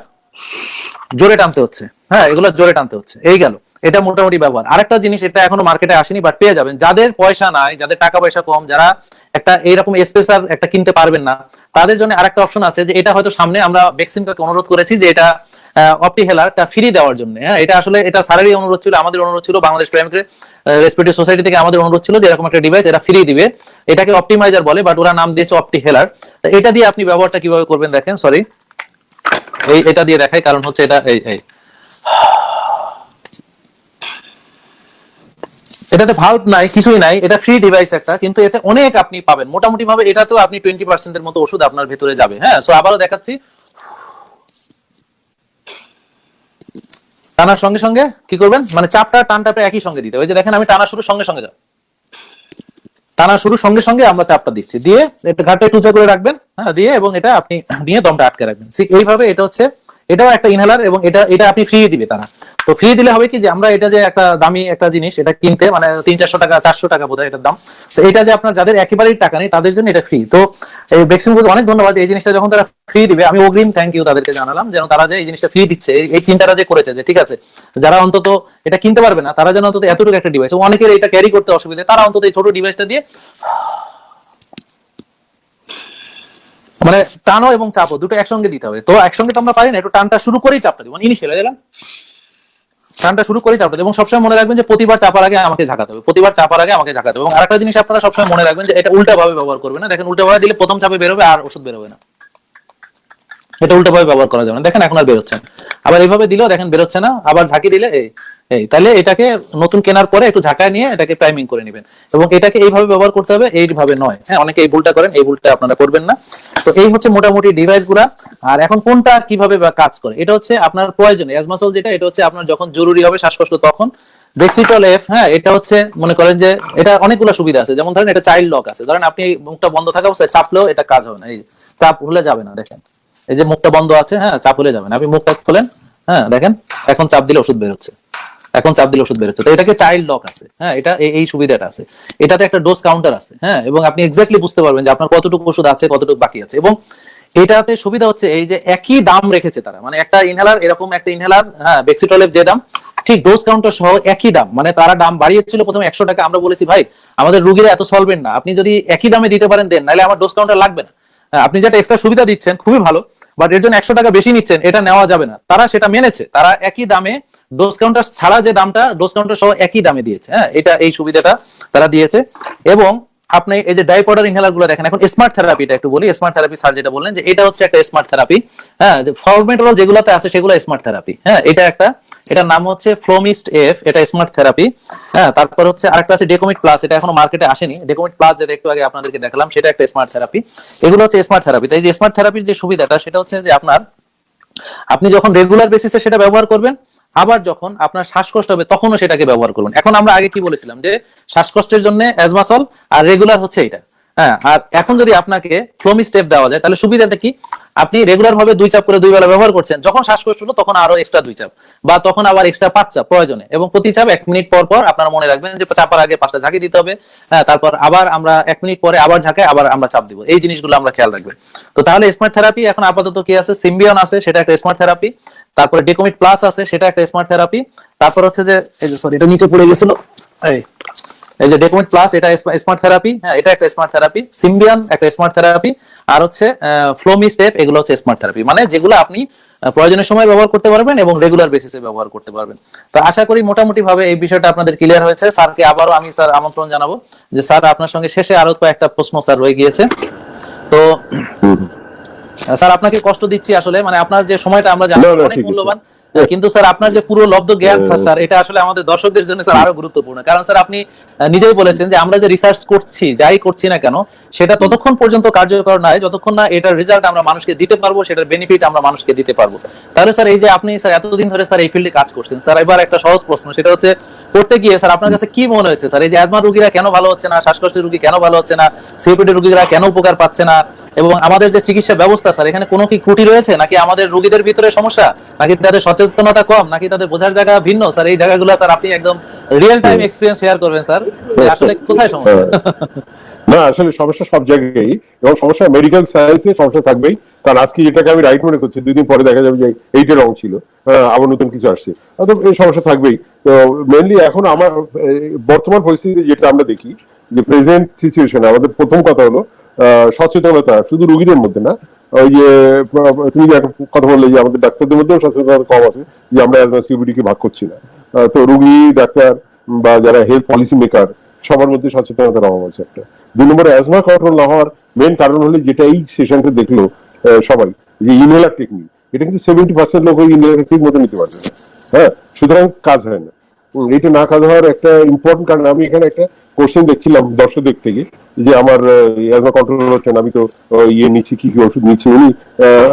জোরে টানতে হচ্ছে। হ্যাঁ, এগুলো জোরে টানতে হচ্ছে। এই গেল, এটা মোটামুটি ব্যবহার। আরেকটা জিনিস, এটা এখনো মার্কেটে আসেনি, বাট পেয়ে যাবেন। যাদের পয়সা নাই, যাদের টাকা পয়সা কম, যারা একটা এইরকম স্পেসার একটা কিনতে পারবেন না, তাদের জন্য আরেকটা অপশন আছে, যে এটা হয়তো সামনে আমরা বেক্সিমকোকে অনুরোধ করেছি যে এটা অপটি হেলারটা ফ্রি দেওয়ার জন্য। হ্যাঁ, এটা আসলে এটা স্যারেরই অনুরোধ ছিল, আমাদের অনুরোধ ছিল, বাংলাদেশ প্রাইমারি রেসপিরেটরি সোসাইটি থেকে আমাদের অনুরোধ ছিল যে এরকম একটা ডিভাইস এরা ফ্রি দিবে। এটাকে অপটিমাইজার বলে, বাট ওরা নাম দিয়েছে অপটি হেলার। তো এটা দিয়ে আপনি ব্যবহারটা কিভাবে করবেন দেখেন, সরি এটা দিয়ে দেখাই, কারণ হচ্ছে এটা এই এটাতে ভাল্ব নাই, কিছুই নাই, এটা ফ্রি ডিভাইস একটা, কিন্তু এতে অনেক আপনি পাবেন। মোটামুটি ভাবে এটা তো আপনি 20% এর মতো ওষুধ আপনার ভেতরে যাবে। হ্যাঁ, সো আবারও দেখাচ্ছি, টানার সঙ্গে সঙ্গে কি করবেন, মানে চাপটা টানটা একই সঙ্গে দিতে হবে। ওই যে দেখেন আমি টানা শুরু সঙ্গে সঙ্গে যাও, টানা শুরু সঙ্গে সঙ্গে আমরা চাপটা দিচ্ছি, দিয়ে এটা ঘাটটা একটু উঁচা করে রাখবেন, হ্যাঁ, দিয়ে এবং এটা আপনি নিয়ে দমটা আটকে রাখবেন। ঠিক এইভাবে এটা হচ্ছে, এটাও একটা ইনহেলার এবং এটা এটা আপনি ফ্রি দিবে তারা। তো ফ্রি দিলে হবে কি যে আমরা এটা যে একটা দামি একটা জিনিস, এটা কিনতে মানে 300-400 টাকা 400 টাকা বোধহয় এটার দাম। তো এটা যে আপনার যাদের একেবারেই টাকা নেই তাদের জন্য এটা ফ্রি। তো এই বেক্সিমকোকে অনেক ধন্যবাদ, এই জিনিসটা যখন তারা ফ্রি দিবে আমি অগ্রিম থ্যাংক ইউ তাদেরকে জানালাম, যেন তারা যে এই জিনিসটা ফ্রি দিচ্ছে, এই চিন্তাটা যে করেছে যে ঠিক আছে যারা অন্তত এটা কিনতে পারবে না তারা যেন অন্তত এতটুকু একটা ডিভাইস, অনেকের এটা ক্যারি করতে অসুবিধা, তারা অন্তত এই ছোট ডিভাইসটা দিয়ে মানে টানো এবং চাপও দুটো একসঙ্গে দিতে হবে। তো একসঙ্গে তো আমরা পারি না, একটু টানটা শুরু করেই চাপটা দিব, ইনিশিয়াল দিলাম, টানটা শুরু করেই চাপটা দেব। এবং সবসময় মনে রাখবেন যে প্রতিবার চাপার আগে আমাকে ঝাঁকাতে হবে, প্রতিবার চাপার আগে আমাকে ঝাঁকাতে হবে। এবং আরেকটা জিনিস আপনারা সবসময় মনে রাখবেন যে এটা উল্টা ভাবে ব্যবহার করবেন না। দেখেন উল্টা ভাবে দিলে প্রথম চাপে বেরোবে আর ওষুধ বেরোবে না, এটা উল্টা ভাবে ব্যবহার করা যাবে না। দেখেন এখন আর বেরোচ্ছে না, আবার এইভাবে দিলেও দেখেন বেরোচ্ছে না, আবার ঝাঁকি দিলে এই এই তাহলে এটাকে নতুন কেনার পরে একটু ঝাঁকায় নিয়ে এটাকে প্রাইমিং করে নেবেন। এবং এটাকে এইভাবে ব্যবহার করতে হবে, এইভাবে নয়। হ্যাঁ, অনেকে এই ভুলটা করেন, এই ভুলটা আপনারা করবেন না। তো এই হচ্ছে মোটামুটি ডিভাইস গুলা। আর এখন কোনটা কিভাবে কাজ করে, এটা হচ্ছে আপনার প্রয়োজনে অ্যাজমাসল যেটা, এটা হচ্ছে আপনার যখন জরুরি হবে শ্বাসকষ্ট তখন। ডেক্সিটল এফ, হ্যাঁ, এটা হচ্ছে মনে করেন যে এটা অনেকগুলো সুবিধা আছে, যেমন ধরেন এটা চাইল্ড লক আছে, ধরেন আপনি মুখটা বন্ধ থাকা অবস্থায় চাপলেও এটা কাজ হবে না, এই চাপ হলে যাবে না, দেখেন এই যে মুখটা বন্ধ আছে, হ্যাঁ, চাপ হলে যাবে না, আপনি মুখটা খোলেন, হ্যাঁ দেখেন এখন চাপ দিলে ওষুধ বের হচ্ছে, এখন চাপ দিলে ওষুধ বের হচ্ছে। তো এটাকে চাইল্ড লক আছে, হ্যাঁ, এটা এই সুবিধাটা আছে। এটাতে একটা ডোজ কাউন্টার আছে, হ্যাঁ, এবং আপনি এক্স্যাক্টলি বুঝতে পারবেন যে আপনার কতটুকু ওষুধ আছে কতটুকু বাকি আছে। এবং এটাতে সুবিধা হচ্ছে এই যে একই দাম রেখেছে তারা, মানে একটা ইনহেলার, এরকম একটা ইনহেলার, হ্যাঁ, বেক্সিটলের যে দাম ঠিক ডোজ কাউন্টার সহ একই দাম, মানে তারা দাম বাড়িয়েছিল প্রথমে 100 টাকা, আমরা বলেছি ভাই আমাদের রুগীরা এত সলভেন্ট না, আপনি যদি একই দামে দিতে পারেন দেন, নাহলে আমার ডোজ কাউন্টার লাগবে না। আপনি যেটা এক্সট্রা সুবিধা দিচ্ছেন খুবই ভালো, বাট এর জন্য 100 টাকা বেশি নিচ্ছেন, এটা নেওয়া যাবে না। তারা সেটা মেনেছে, তারা একই দামে ডোজ কাউন্টার ছাড়া যে দামটা ডোজ কাউন্টার সহ একই দামে দিয়েছে, হ্যাঁ, এটা এই সুবিধাটা তারা দিয়েছে। এবং আপনি এই যে ডাইপোডার ইনহেলার গুলো দেখেন, এখন স্মার্ট থেরাপিটা একটু বলি। স্মার্ট থেরাপি স্যার যেটা বললেন যে এটা হচ্ছে একটা স্মার্ট থেরাপি, হ্যাঁ, যে ফরমেটরল যেগুলোতে আছে সেগুলো স্মার্ট থেরাপি, হ্যাঁ, এটা একটা, এটার নাম হচ্ছে ফ্লোমিস্ট এফ, এটা স্মার্ট থেরাপি, হ্যাঁ। তারপর হচ্ছে আরেকটা আছে ডেকোমিট প্লাস, এটা এখনো মার্কেটে আসেনি। ডেকোমিট প্লাস যেটা একটু আগে আপনাদেরকে দেখালাম সেটা একটা স্মার্ট থেরাপি। এগুলো হচ্ছে স্মার্ট থেরাপি। তাই যে স্মার্ট থেরাপির যে সুবিধাটা সেটা হচ্ছে যে আপনার, আপনি যখন রেগুলার বেসিসে সেটা ব্যবহার করবেন, আবার যখন আপনার শ্বাসকষ্ট হবে তখনও সেটাকে ব্যবহার করবেন। এখন আমরা আগে কি বলেছিলাম যে শ্বাসকষ্টের জন্য অ্যাজমাসল আর রেগুলার হচ্ছে এটা, হ্যাঁ। আর এখন যদি আপনাকে ফ্লোমি স্টেপ দেওয়া যায় তাহলে সুবিধাটা কি, আপনি রেগুলার ভাবে 2 চাপ করে 2 বেলা ব্যবহার করছেন, যখন শ্বাসকষ্ট হলো তখন আরো এক্সট্রা 2 চাপ, বা তখন আবার এক্সট্রা 5 চাপ প্রয়োজনে, এবং প্রতি চাপ 1 মিনিট পর পর আপনারা মনে রাখবেন যে চাপার আগে 5টা ঝাঁকি দিতে হবে, হ্যাঁ, তারপর আবার আমরা 1 মিনিট পরে আবার ঝাঁকায় আবার আমরা চাপ দিব, এই জিনিসগুলো আমরা খেয়াল রাখবেন। তো তাহলে স্মার্ট থেরাপি এখন আপাতত কি আছে, সিম্বিয়ন আছে, সেটা একটা স্মার্ট থেরাপি। তারপরে ডেকোমিট প্লাস আছে, সেটা একটা স্মার্ট থেরাপি। তারপর হচ্ছে যে এই যে সরি এটা নিচে পড়ে গেছিল, এই যে ডেকোমিট প্লাস এটা স্মার্ট থেরাপি, হ্যাঁ, এটা একটা স্মার্ট থেরাপি। সিম্বিয়ান একটা স্মার্ট থেরাপি, আর হচ্ছে ফ্লোমি স্টেপ, এগুলো হচ্ছে স্মার্ট থেরাপি, মানে যেগুলো আপনি প্রয়োজনের সময় ব্যবহার করতে পারবেন এবং রেগুলার বেসিসে ব্যবহার করতে পারবেন। তো আশা করি মোটামুটি ভাবে এই বিষয়টা আপনাদের ক্লিয়ার হয়েছে। স্যারকে আবারও আমি স্যার আমন্ত্রণ জানাবো যে স্যার আপনার সঙ্গে শেষে আরো কয়েকটা প্রশ্ন স্যার রয়ে গিয়েছে। তো স্যার আপনাকে কষ্ট দিচ্ছি আসলে, মানে আপনার যে সময়টা আমরা জানি অনেক মূল্যবান, কিন্তু স্যার আপনার যে পুরো লব্ধ জ্ঞানটা স্যার, এটা আসলে আমাদের দর্শকদের জন্য স্যার আরো গুরুত্বপূর্ণ। কারণ স্যার আপনি নিজেই বলেছেন যে আমরা যে রিসার্চ করছি, যাই করছি না কেন, সেটা ততক্ষণ পর্যন্ত কার্যকর নয় যতক্ষণ না এটার রেজাল্ট আমরা মানুষকে দিতে পারবো, সেটার বেনিফিট আমরা মানুষকে দিতে পারবো। তাহলে স্যার এই যে আপনি স্যার এতদিন ধরে স্যার এই ফিল্ডে কাজ করছেন, স্যার এবার একটা সহজ প্রশ্ন, সেটা হচ্ছে করতে গিয়ে স্যার আপনার কাছে কি মনে হয়েছে স্যার, এই যে অ্যাজমা রোগীরা কেন ভালো হচ্ছে না, শ্বাসকষ্টের রোগী কেন ভালো হচ্ছে না, সিওপিডি রোগীরা কেন উপকার পাচ্ছে না, এবং আমাদের যে চিকিৎসা ব্যবস্থা স্যার এখানে কোনো কি ত্রুটি রয়েছে, নাকি আমাদের রোগীদের ভিতরে সমস্যা, নাকি তাদের সচেতনতা কম, নাকি তাদের বোঝার জায়গা ভিন্ন, স্যার এই জায়গাগুলো স্যার আপনি একদম রিয়েল টাইম এক্সপেরিয়েন্স শেয়ার করবেন স্যার, আসলে কোথায় সমস্যা? না, আসলে সমস্যা সব জায়গায়, এবং সমস্যা মেডিকেল সায়েন্সে সমস্যা থাকবেই। কারণ আজকে যেটাকে আমি রাইট মনে করছি 2 দিন পরে দেখা যাবে যে এইটা রং ছিল, আবার নতুন কিছু আসছে, তো এই সমস্যা থাকবেই। তো মেইনলি এখন আমার বর্তমান পরিস্থিতি যেটা আমরা দেখি, যে প্রেজেন্ট সিচুয়েশনে আমাদের প্রথম কথা হলো সচেতনতা, শুধু রোগীদের মধ্যে না, ওই যে তুমি যে একটা কথা বললে যে আমাদের ডাক্তারদের মধ্যেও সচেতনতা কম আছে, যে আমরা সিওপিডি কে ভাগ করছি না। তো রোগী, ডাক্তার বা যারা হেলথ পলিসি মেকার, সবার মধ্যে সচেতনতার অভাব আছে একটা। 2 নম্বরে অ্যাজমা কন্ট্রোল না হওয়ার মেইন কারণ হলো যেটা এই সেশনটা দেখলো সবাই, যে ইনহেলার টেকনিক, এটা কিন্তু 70% লোক ওই ইনহেলার ঠিক মতো নিতে পারবে না, হ্যাঁ, সুতরাং কাজ হয় না। এটা না কাজ হওয়ার একটা ইম্পর্টেন্ট কারণ, আমি এখানে একটা কোশ্চেন দেখছিলাম দর্শকদের থেকে, যে আমার অ্যাজমা কন্ট্রোল হচ্ছে না, আমি তো ইয়ে নিচ্ছি, কি কি ওষুধ নিচ্ছি, উনি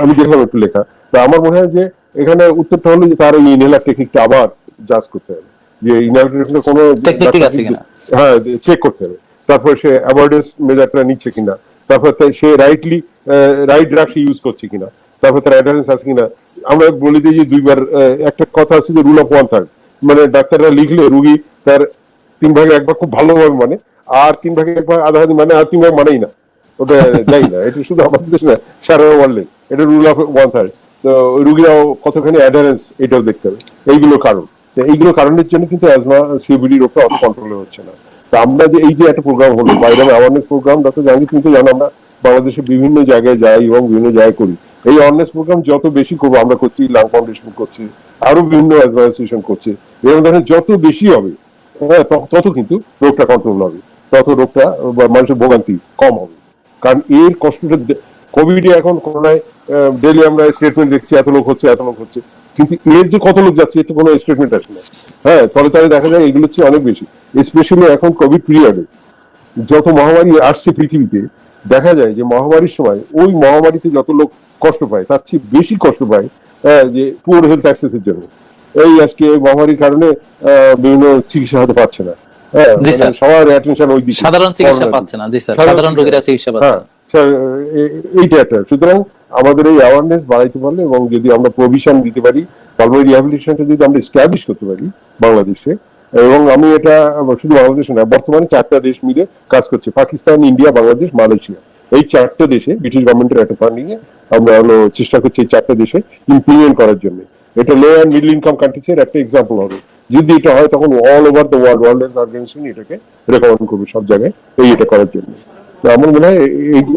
আমি দেখলাম একটু লেখা। তো আমার মনে হয় যে এখানে উত্তরটা হলো যে তার ওই ইনহেলার টেকনিকটা আবার জাজ করতে হবে, যে ইনহেলার টেকনিকটা কোনো টেকনিক ঠিক আছে কিনা, হ্যাঁ চেক করতে হবে। তারপর সে অ্যাভয়েডেন্স মেজারটা নিচ্ছে কিনা, তারপর সে রাইট ড্রাগ ইউজ করছে কিনা, তারপর তার অ্যাডারেন্স আছে কিনা। আমরা বলে দিই যে দুইবার, একটা কথা আছে যে রুল অফ 1/3, মানে ডাক্তাররা লিখলে রুগী তার 3/1 খুব ভালোভাবে মানে, আর 3/1 আধা মানে, আর 3 ভাগ মানেই না, ওটা যাই না। এটা শুধু আমাদের দেশে না, সারা ওয়ার্ল্ডে এটা রুল অফ 1/3। তো রুগীরাও কতখানি অ্যাডারেন্স এটাও দেখতে হবে। এইগুলো কারণ, এইগুলো কারণের জন্য কিন্তু অ্যাজমা সিওপিডি রোগটা অত কন্ট্রোলে হচ্ছে না। তো আমরা যে এই যে একটা প্রোগ্রাম হলো, viral awareness programme, doctor Jahangir কিন্তু জানো আমরা বাংলাদেশের বিভিন্ন জায়গায় যাই এবং বিভিন্ন জায়গায় করি। এই অ্যাওয়ারনেস প্রোগ্রাম যত বেশি করবো, আমরা করছি, লাং ফাউন্ডেশন করছি, আরো বিভিন্ন অ্যাসোসিয়েশন করছে, এরকম ধরনের যত বেশি হবে, হ্যাঁ, তত কিন্তু রোগটা কন্ট্রোল হবে, তত রোগটা বা মানুষের ভোগান্তি কম হবে। কারণ এর কষ্টটা কোভিডে, এখন করোনায় ডেলি আমরা স্টেটমেন্ট দেখছি এত লোক হচ্ছে এত লোক হচ্ছে, কিন্তু এর যে কত লোক যাচ্ছে এর তো কোনো স্টেটমেন্ট আসে না। হ্যাঁ, ফলে তাহলে দেখা যায় এগুলো হচ্ছে অনেক বেশি। স্পেশালি এখন কোভিড পিরিয়ডে যত মহামারী আসছে পৃথিবীতে, দেখা যায় যে মহামারীর সময় ওই মহামারীতে যত লোক কষ্ট পায় তার চেয়ে বেশি কষ্ট পায় যে পুয়ার হেলথ অ্যাক্সেসের জন্য। এই আজকে মহামারীর কারণে বিভিন্ন চিকিৎসা হতে পারছে না। হ্যাঁ, সবার অ্যাটেনশন ওই দিকে, সাধারণ চিকিৎসা পাচ্ছে না। জি স্যার, সাধারণ রোগীরা চিকিৎসা পাচ্ছে না। এইটা একটা। সুতরাং আমাদের এই অ্যাওয়ারনেস বাড়াইতে পারলে এবং যদি আমরা প্রভিশন দিতে পারি, পালমোনারি রিহ্যাবিলিটেশনটা যদি আমরা এস্টাবলিশ করতে পারি বাংলাদেশে, এবং আমি এটা শুধু বাংলাদেশে না, বর্তমানে 4টা দেশ মিলে কাজ করছে, পাকিস্তান, ইন্ডিয়া, বাংলাদেশ, মালয়েশিয়া। এই 4টা দেশে ব্রিটিশ গভর্নমেন্টের একটা ফান্ডিংয়ে আমরা চেষ্টা করছি এই 4টা দেশে ইমপ্লিমেন্ট করার জন্য। এটা লো অ্যান্ড মিডল ইনকাম কান্ট্রিজের একটা এক্সাম্পল হবে। যদি এটা হয় তখন all over the world health organisation এটাকে রেকমেন্ড করবে সব জায়গায় এটা করার জন্য। আমার মনে হয়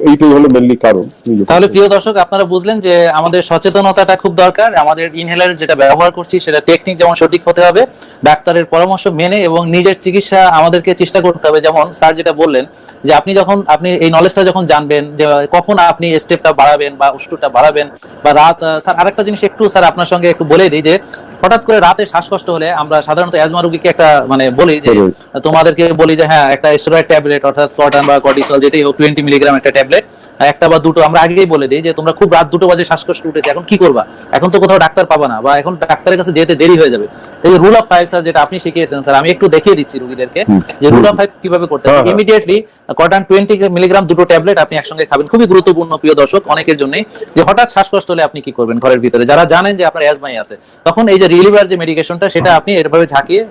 এইটাই হলো মেনলি কারণ। তাহলে প্রিয় দর্শক, আপনারা বুঝলেন যে আমাদের সচেতনতাটা খুব দরকার। আমাদের ইনহেলার যেটা ব্যবহার করছি সেটা টেকনিক যেমন সঠিক হতে হবে, ডাক্তারের পরামর্শ মেনে এবং নিজের চিকিৎসা আমাদেরকে চেষ্টা করতে হবে। যেমন স্যার যেটা বললেন যে আপনি এই নলেজটা যখন জানবেন যে কখন আপনি স্টেপটা বাড়াবেন বা ওষুধটা বাড়াবেন বা রাত। স্যার আরেকটা জিনিস একটু স্যার আপনার সঙ্গে একটু বলে দিই যে হঠাৎ করে রাতে শ্বাসকষ্ট হলে আমরা সাধারণত অ্যাজমা রোগীকে একটা মানে বলি যে তোমাদেরকে বলি যে হ্যাঁ একটা স্টেরয়েড ট্যাবলেট অর্থাৎ কর্টান বা কর্টিসল যেটাই হোক 20 মিলিগ্রাম একটা ট্যাবলেট, একটা বা দুটো আমরা আগেই বলে দিই যে তোমরা খুব রাত 2টো বাজে শ্বাসকষ্ট উঠেছে, এখন কি করবা, এখন তো কোথাও ডাক্তার পাবা না বা এখন ডাক্তারের কাছে যেতে দেরি হয়ে যাবে। এই যে রুল অফ 5 স্যার যেটা আপনি শিখিয়েছেন স্যার, আমি একটু দেখিয়ে দিচ্ছি রোগীদেরকে যে রুল অফ 5 কিভাবে করতে হবে। ইমিডিয়েটলি কর্টান 20 মিলিগ্রাম দুটো ট্যাবলেট আপনি একসঙ্গে খাবেন। খুবই গুরুত্বপূর্ণ প্রিয় দর্শক অনেকের জন্য, যে হঠাৎ শ্বাসকষ্ট হলে আপনি কি করবেন ঘরের ভিতরে, যারা জানেন যে আপনার অ্যাজমাই আছে, তখন এই যে রিলিভার যে মেডিকেশনটা সেটা আপনি এভাবে ঝাঁকিয়ে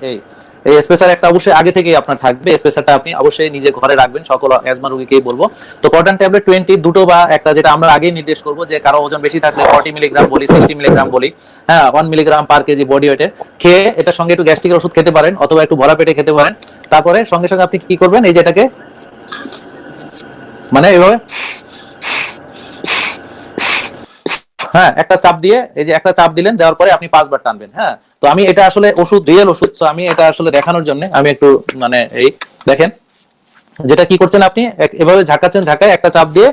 এই স্পেসার একটা অবশ্যই আগে থেকেই আপনার থাকবে, স্পেসারটা আপনি অবশ্যই নিজে ঘরে রাখবেন, সকল অ্যাজমা রোগীকেই বলবো। তো কর্টান ট্যাবলেট 20 দুটো বা একটা, যেটা আমরা আগেই নির্দেশ করবো যে কারো ওজন বেশি থাকলে 40 মিলিগ্রাম বলি, 60 মিলিগ্রাম বলি, হ্যাঁ 1 মিলিগ্রাম পার কেজি বডি ওয়েটে খেয়ে এটার সঙ্গে একটু গ্যাস্ট্রিকের ওষুধ খেতে পারেন অথবা একটু ভরা পেটে খেতে পারেন। তারপরে সঙ্গে সঙ্গে আপনি কি করবেন, এই যেটাকে মানে এইভাবে হ্যাঁ একটা চাপ দিয়ে, এই যে একটা চাপ দিলেন, দেওয়ার পরে আপনি 5 বার টানবেন। হ্যাঁ, তো আমি এটা আসলে ওষুধ, রিয়েল ওষুধ, তো আমি এটা আসলে দেখানোর জন্য আমি একটু মানে এই দেখেন যেটা কি করছেন আপনি এভাবে ঝাঁকাচ্ছেন, ঝাঁকায় একটা চাপ দিয়ে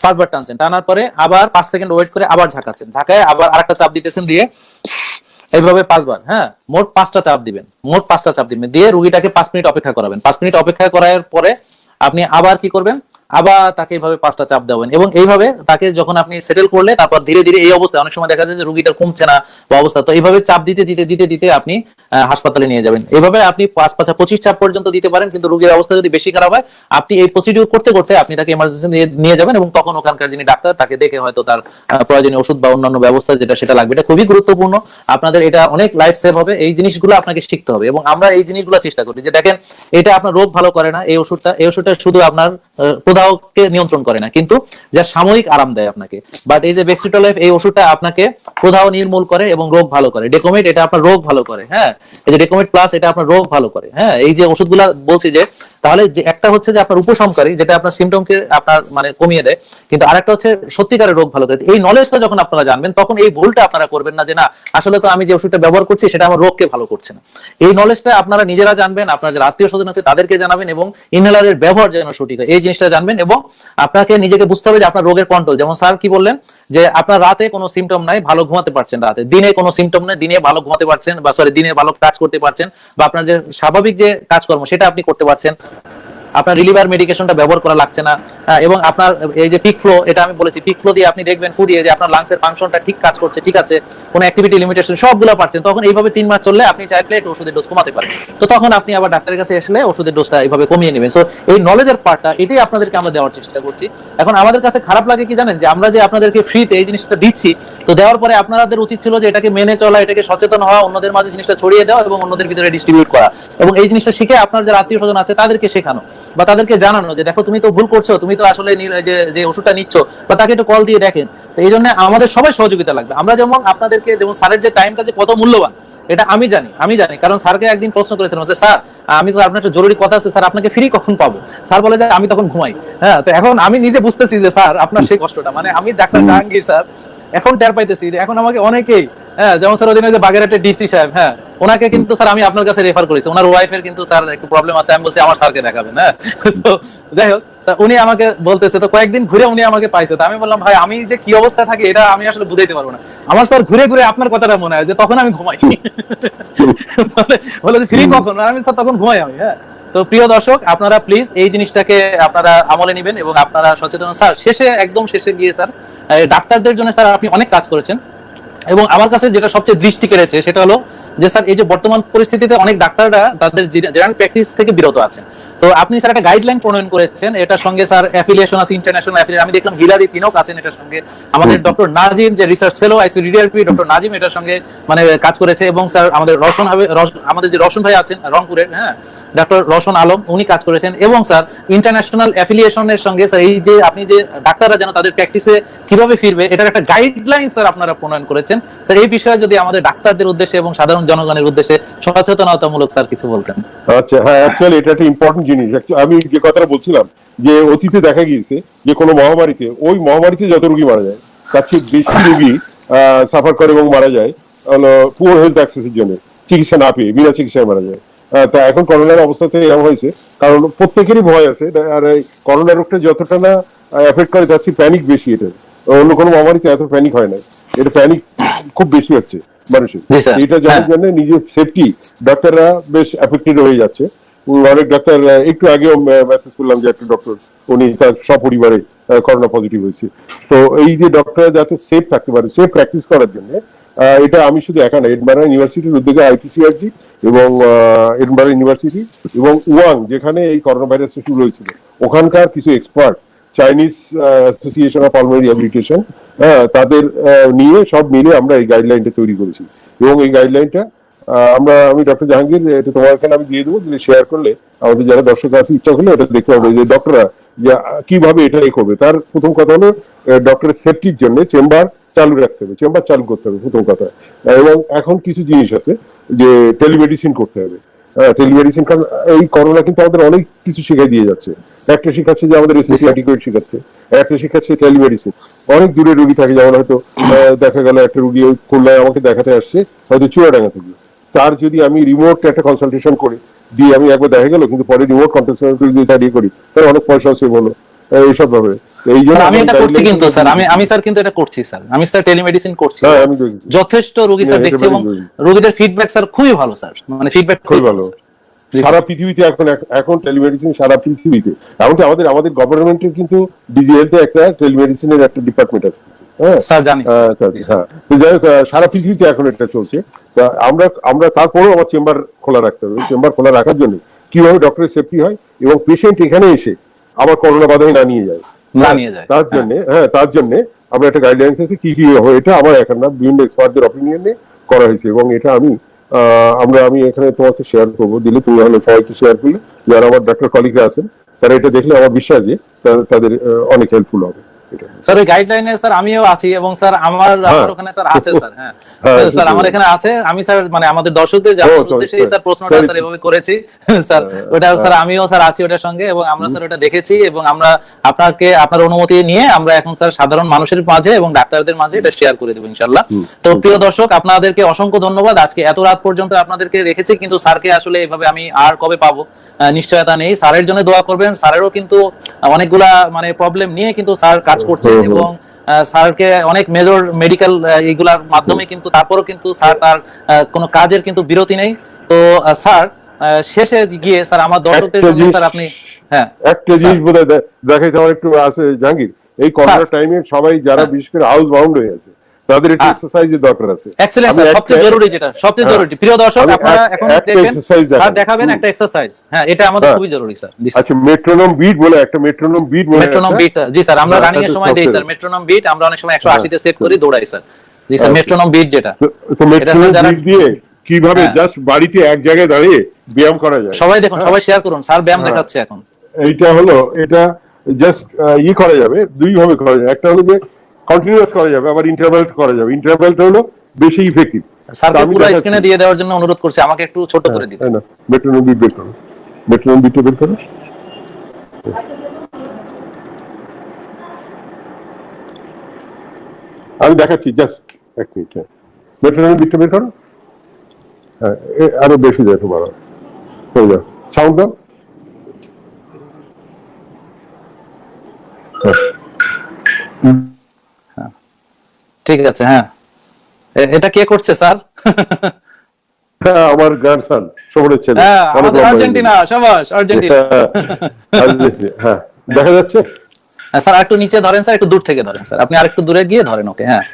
5 বার টানছেন, টানার পরে আবার 5 সেকেন্ড ওয়েট করে আবার ঝাঁকাচ্ছেন, ঝাঁকায় আবার আরেকটা চাপ দিতেছেন দিয়ে এইভাবে 5 বার। হ্যাঁ, মোট 5টা চাপ দিবেন, মোট 5টা চাপ দিবেন দিয়ে রোগীটাকে 5 মিনিট অপেক্ষা করাবেন। 5 মিনিট অপেক্ষা করার পরে আপনি আবার কি করবেন, আবার তাকে এইভাবে 5টা চাপ দেবেন এবং এইভাবে তাকে যখন আপনি সেটেল করলে তারপর ধীরে ধীরে এই অবস্থায় অনেক সময় দেখা যায় যে রোগীটা কমছে না বা অবস্থা, তো এইভাবে চাপ দিতে দিতে দিতে দিতে আপনি হাসপাতালে নিয়ে যাবেন। এইভাবে আপনি 5-25 চাপ পর্যন্ত দিতে পারেন, কিন্তু রোগীর অবস্থা যদি বেশি খারাপ হয় আপনি এই প্রসিডিউর করতে করতে আপনি তাকে ইমার্জেন্সি নিয়ে যাবেন এবং তখন ওখানকার যিনি ডাক্তার তাকে দেখে হয়তো তার প্রয়োজনীয় ওষুধ বা অন্যান্য ব্যবস্থা যেটা সেটা লাগবে। এটা খুবই গুরুত্বপূর্ণ, আপনাদের এটা অনেক লাইফ সেভ হবে। এই জিনিসগুলো আপনাকে শিখতে হবে এবং আমরা এই জিনিসগুলো চেষ্টা করি যে দেখেন এটা আপনার রোগ ভালো করে না, এই ওষুধটা শুধু আপনার প্রদাহকে নিয়ন্ত্রণ করে না, কিন্তু যা সাময়িক আরাম দেয় আপনাকে। বাট এই যে বেক্সিটোলাইফ এই ওষুধটা আপনাকে প্রদাহ নির্মূল করে এবং রোগ ভালো করে। ডেকোমেট এটা আপনার রোগ ভালো করে, হ্যাঁ এই যে ডেকোমেট প্লাস এটা আপনার রোগ ভালো করে। হ্যাঁ, এই যে ওষুধগুলো বলছি যে তাহলে যে একটা হচ্ছে যে আপনার উপশমকারী, যেটা আপনার সিমটমকে আপনার মানে কমিয়ে দেয়, কিন্তু আরেকটা হচ্ছে সত্যিকারের রোগ ভালো করে। এই নলেজটা যখন আপনারা জানবেন তখন এই ভুলটা আপনারা করবেন না যে না আসলে তো আমি যে ওষুধটা ব্যবহার করছি সেটা আমার রোগকে ভালো করছে না। এই নলেজটা আপনারা নিজেরা জানবেন, আপনার যারা আত্মীয় স্বজন আছে তাদেরকে জানাবেন এবং ইনহেলারের ব্যবহার যেন সঠিক হয় এই জিনিসটা জানবেন এবং আপনাকে নিজেকে বুঝতে হবে যে আপনার রোগের কন্ট্রোল। যেমন স্যার কি বললেন যে আপনার রাতে কোনো সিমটম নাই, ভালো ঘুমাতে পারছেন, রাতে দিনে কোনো সিমটম নেই, দিনে ভালো ঘুমাতে পারছেন বা দিনে ভালো কাজ করতে পারছেন বা আপনার যে স্বাভাবিক যে কাজকর্ম সেটা আপনি করতে পারছেন। আপনার রিলিভার মেডিকেশনটা ব্যবহার করা লাগছে না, এবং আপনার এই যে পিক ফ্লো, এটা আমি বলেছি, পিক ফ্লো দিয়ে আপনি দেখবেন ফুরিয়ে যে আপনার লাংসের ফাংশনটা ঠিক কাজ করছে, ঠিক আছে, কোনো অ্যাক্টিভিটি লিমিটেশন সবগুলো পাচ্ছেন, তখন এইভাবে 3 মাস চললে আপনি চাইলে একটু ওষুধের ডোজ কমাতে পারেন। তো তখন আপনি আবার ডাক্তারের কাছে আসলে ওষুধের ডোজটা এইভাবে কমিয়ে নেবেন। সো এই নলেজের পার্টটা এটাই আপনাদেরকে আমরা দেওয়ার চেষ্টা করছি। এখন আমাদের কাছে খারাপ লাগে কি জানেন, যে আমরা যে আপনাদেরকে ফ্রিতে এই জিনিসটা দিচ্ছি, তো দেওয়ার পরে আপনাদের উচিত ছিল যে এটাকে মেনে চলা, এটাকে সচেতন হওয়া, অন্যদের মাঝে জিনিসটা ছড়িয়ে দেওয়া এবং অন্যদের ভিতরে ডিস্ট্রিবিউট করা, এবং এই জিনিসটা শিখে আপনার যারা আত্মীয় স্বজন আছে তাদেরকে শেখানো বা তাদেরকে জানানো যে দেখো তুমি তো ভুল করছো, তুমি তো আসলে যে ওষুধটা নিচ্ছ, বা তাকে একটু কল দিয়ে দেখেন। তো এই জন্য আমাদের সবাই সহযোগিতা লাগবে। আমরা যেমন আপনাদেরকে, যেমন স্যারের যে টাইমটা যে কত মূল্যবান এটা আমি জানি, কারণ স্যারকে একদিন প্রশ্ন করেছিলাম যে স্যার আমি তো আপনার একটা জরুরি কথা আছে স্যার, আপনাকে ফ্রি কখন পাবো? স্যার বলে যে আমি তখন ঘুমাই। হ্যাঁ, তো এখন আমি নিজে বুঝতেছি যে স্যার আপনার সেই কষ্টটা, মানে আমি ডাক্তার জাহাঙ্গীর স্যার এখন টের পাইতেছি যে এখন আমাকে অনেকেই, হ্যাঁ, যেমন স্যার ওদিন ওই যে বাগেরহাটের ডিসি সাহেব, হ্যাঁ, ওনাকে কিন্তু স্যার আমি আপনার কাছে রেফার করেছি, ওনার ওয়াইফের কিন্তু স্যার একটু প্রবলেম আছে, আমি বলছি আমার স্যারকে দেখাবেন। হ্যাঁ, তো যাই হোক, তা উনি আমাকে বলতেছে, তো কয়েকদিন ঘুরে উনি আমাকে পাইছে, তো আমি বললাম ভাই আমি যে কি অবস্থা থাকি এটা আমি আসলে বুঝাইতে পারবো না, আমার স্যার ঘুরে ঘুরে আপনার কথাটা মনে হয় যে তখন আমি ঘুমাই। বলে যে ফ্রি কখন? আমি স্যার তখন ঘুমাই আমি। হ্যাঁ, তো প্রিয় দর্শক, আপনারা প্লিজ এই জিনিসটাকে আপনারা আমলে নেবেন এবং আপনারা সচেতন। স্যার শেষে, একদম শেষে গিয়ে স্যার, ডাক্তারদের জন্য স্যার আপনি অনেক কাজ করেছেন, এবং আমার কাছে যেটা সবচেয়ে দৃষ্টি কেড়েছে সেটা হলো যে স্যার এই যে বর্তমান পরিস্থিতিতে অনেক ডাক্তাররা তাদের জেনারেল প্র্যাকটিস থেকে বিরত আছেন। তো আপনি স্যার একটা গাইডলাইন প্রণয়ন করেছেন, এটার সঙ্গে স্যার অ্যাফিলিয়েশন আছে, ইন্টারন্যাশনাল অ্যাফিলিয়েশন, আমি দেখলাম হিলারি তিনক আছেন এটার সঙ্গে, আমাদের ডক্টর নাজিম যে রিসার্চ ফেলো আইসিডিআরপি, ডক্টর নাজিম এটার সঙ্গে মানে কাজ করেছে, এবং স্যার আমাদের আমাদের যে রওশন ভাই আছেন রংপুরের, হ্যাঁ, ডক্টর রওশন আলম উনি কাজ করেছেন, এবং স্যার ইন্টারন্যাশনাল অ্যাফিলিয়েশনের সঙ্গে স্যার এই যে আপনি যে ডাক্তাররা যেন তাদের প্র্যাকটিসে কিভাবে ফিরবে এটার একটা গাইডলাইন স্যার আপনারা প্রণয়ন করেছেন। স্যার এই বিষয়ে যদি আমাদের ডাক্তারদের উদ্দেশ্যে এবং সাধারণ জনগণের উদ্দেশ্যে সচেতনতামূলক স্যার কিছু বলতেন। আচ্ছা, হ্যাঁ, অ্যাকচুয়ালি এটা একটা ইম্পর্টেন্ট জিনিস। আমি যে কথাটা বলছিলাম যে অতীতে দেখা গিয়েছে যে কোনো মহামারীতে, ওই মহামারীতে যত রোগী মারা যায় তার চেয়ে বেশি রোগী সাফার করে এবং মারা যায় হলো পুয়ার হেলথ অ্যাক্সেসের জন্য, চিকিৎসা না পেয়ে বিনা চিকিৎসায় মারা যায়। তা এখন করোনার অবস্থাতে এরকম হয়েছে, কারণ প্রত্যেকেরই ভয় আছে, আর এই করোনা রোগটা যতটা না এফেক্ট করে যাচ্ছে প্যানিক বেশি। এটা অন্য কোনো মহামারীতে এত প্যানিক হয় না, এটা প্যানিক খুব বেশি হচ্ছে মানুষের। এটা জানার জন্য নিজের সেফটি ডাক্তাররা বেশ এফেক্টেড হয়ে যাচ্ছে। অনেক ডাক্তার, একটু আগেও মেসেজ করলাম যে একটা ডক্টর উনি তার সপরিবারে করোনা পজিটিভ হয়েছে। তো এই যে ডক্টররা যাতে সেফ থাকতে পারে, সেফ প্র্যাকটিস করার জন্য, এটা আমি শুধু একা না, এডনবারা ইউনিভার্সিটির উদ্যোগে আইপিসিআরজি এবং এডনবারা ইউনিভার্সিটি এবং ওয়াং যেখানে এই করোনা ভাইরাসটা শুরু হয়েছিল ওখানকার কিছু expert, Chinese association of pulmonary rehabilitation, তাদের নিয়ে সব মিলে আমরা এই গাইডলাইনটা তৈরি করেছি। এবং এই গাইডলাইনটা আমি ডক্টর জাহাঙ্গীর, এটা তোমার এখানে আমি দিয়ে দেবো, দিলে শেয়ার করলে আমাদের যারা দর্শক আছে ইচ্ছা করলে এটা দেখতে হবে যে ডক্টররা যে কিভাবে এটা করবে। তার প্রথম কথা হলো ডক্টরের সেফটির জন্য চেম্বার চালু রাখতে হবে, চেম্বার চালু করতে হবে প্রথম কথা। এবং এখন কিছু জিনিস আছে যে টেলিমেডিসিন করতে হবে। টেলিমেডিসিন, কারণ এই করোনা কিন্তু আমাদের অনেক কিছু শিখাই দিয়ে যাচ্ছে। একটা শিখাচ্ছে যে আমাদের এটিকেট শিখাচ্ছে, একটা শিখাচ্ছে টেলিমেডিসিন। অনেক দূরে রুগী থাকে, যেমন হয়তো দেখা গেল একটা রুগী ওই খুলনায় আমাকে দেখাতে আসছে হয়তো চুয়াডাঙ্গা থেকে, তার যদি আমি রিমোট একটা কনসালটেশন করি দিয়ে আমি একবার দেখা গেল, কিন্তু পরে রিমোট কনসালটেশন যদি দাঁড়িয়ে করি তাহলে অনেক পয়সাও সেভ হলো এইসব ভাবে। এই জন্য আমি এটা করছি, কিন্তু স্যার আমি স্যার কিন্তু এটা করছি স্যার, আমি স্যার টেলিমেডিসিন করছি, আমি যথেষ্ট রোগী স্যার দেখছি, এবং রোগীদের ফিডব্যাক স্যার খুবই ভালো স্যার, মানে ফিডব্যাক খুবই ভালো সারা পৃথিবীতে। এখন টেলিমেডিসিন সারা পৃথিবীতে, এমনকি আমাদের গভর্নমেন্টের কিন্তু ডিজিএলতে একটা টেলিমেডিসিনের একটা ডিপার্টমেন্ট আছে। হ্যাঁ স্যার, জানি। হ্যাঁ, তো যাই হোক, সারা পৃথিবীতে এখন এটা চলছে। আমরা তারপরেও আমার চেম্বার খোলা রাখতে হবে। চেম্বার খোলা রাখার জন্য কিভাবে ডক্টরের সেফটি হয় এবং পেশেন্ট এখানে এসে আবার করোনা বাধাই না নিয়ে যায়, তার জন্য আমরা একটা গাইডলাইন আছে কি কি হবে। এটা আমার একা না, বিভিন্ন এক্সপার্টদের অপিনিয়নে করা হয়েছে, এবং এটা আমি এখানে তোমাকে শেয়ার করবো, দিলে তুমি হলে সবাইকে শেয়ার করলে যারা আমার ডাক্তার কলিগরা আছেন তারা এটা দেখলে আমার বিশ্বাস যে তাদের অনেক হেল্পফুল হবে। স্যার এই গাইডলাইনে স্যার আমিও আছি, এবং স্যার আমার ওখানে স্যার আছে স্যার। হ্যাঁ স্যার, আমার এখানে আছে, আমি স্যার মানে আমাদের দর্শকদের জানার উদ্দেশ্যে স্যার প্রশ্নটা স্যার এভাবে করেছি স্যার। ওটা স্যার আমিও স্যার আছি ওটার সঙ্গে, এবং আমরা স্যার ওটা দেখেছি, এবং আমরা আপনার অনুমতি নিয়ে আমরা এখন স্যার সাধারণ মানুষের মাঝে এবং ডাক্তারদের মাঝে এটা শেয়ার করে দেবো ইনশাআল্লাহ। তো প্রিয় দর্শক, আপনাদেরকে অসংখ্য ধন্যবাদ। আজকে এত রাত পর্যন্ত আপনাদেরকে রেখেছি, কিন্তু স্যারকে আসলে এভাবে আমি আর কবে পাবো নিশ্চয়তা নেই। স্যারের জন্য দোয়া করবেন, স্যারেরও কিন্তু অনেকগুলা মানে প্রবলেম নিয়ে কিন্তু স্যার কাজ করছেন, এবং স্যারকে অনেক মেজর মেডিকেল এইগুলার মাধ্যমে কিন্তু তারপরও কিন্তু স্যার তার কোনো কাজের কিন্তু বিরতি নেই। তো স্যার শেষে গিয়ে স্যার আমার দর্শকদের জন্য স্যার আপনি হ্যাঁ একটা জিনিস বোধহয় দেখাইতে আমার একটু আছে জাহাঙ্গীর, এই করোনা টাইমে সবাই যারা বিশেষ করে হাউস বাউন্ড হয়ে আছে তাদের একটু এক্সারসাইজের দরকার আছে। এক্সেলেন্ট স্যার, সবচেয়ে জরুরি যেটা সবচেয়ে জরুরি প্রিয় দর্শক আপনারা এখন দেখবেন স্যার দেখাবেন একটা এক্সারসাইজ, হ্যাঁ এটা আমাদের খুবই জরুরি স্যার। আচ্ছা মেট্রোনম বিট বলে একটা মেট্রোনম বিট বলে মেট্রোনম বিট, জি স্যার আমরা রানিং এর সময় দেই স্যার মেট্রোনম বিট, আমরা অনেক সময় 180 তে সেট করি দৌড়াই স্যার। জি স্যার মেট্রোনম বিট যেটা, তো মেট্রোনম বিট দিয়ে কিভাবে জাস্ট বাড়িতে এক জায়গায় দাঁড়িয়ে ব্যায়াম করা যায়। সবাই দেখুন, সবাই শেয়ার করুন, স্যার ব্যায়াম দেখাচ্ছে এখন। এইটা হলো এটা জাস্ট করা যাবে দুই ভাবে করা যায়, একটা হলো যে কন্টিনিউয়াস করা যাবে, আবার ইন্টারভ্যাল করা যাবে। ইন্টারভ্যালটা হলো বেশি ইফেক্টিভ। স্যারকে পুরো স্ক্রিনে দিয়ে দেওয়ার জন্য অনুরোধ করছি, আমাকে একটু ছোট করে দিন। না মেট্রোনম বিট বের করো, মেট্রোনম বিট বের করো। আমি দেখাচ্ছি জাস্ট এক মিনিট। মেট্রোনম বিটটা বের করো। হ্যাঁ আরো বেশি দেখো বাড়া হয়ে যাও, সাউন্ড দাও। ঠিক আছে হ্যাঁ। এটা কে করছে স্যার? হ্যাঁ আমার গ্র্যান্ডসন শহরের ছেলে। হ্যাঁ আমাদের আর্জেন্টিনা, শাবাশ আর্জেন্টিনা। হ্যাঁ দেখা যাচ্ছে। হ্যাঁ স্যার একটু নিচে ধরেন স্যার, একটু দূর থেকে ধরেন স্যার, আপনি আরেকটু দূরে গিয়ে ধরেন ওকে। হ্যাঁ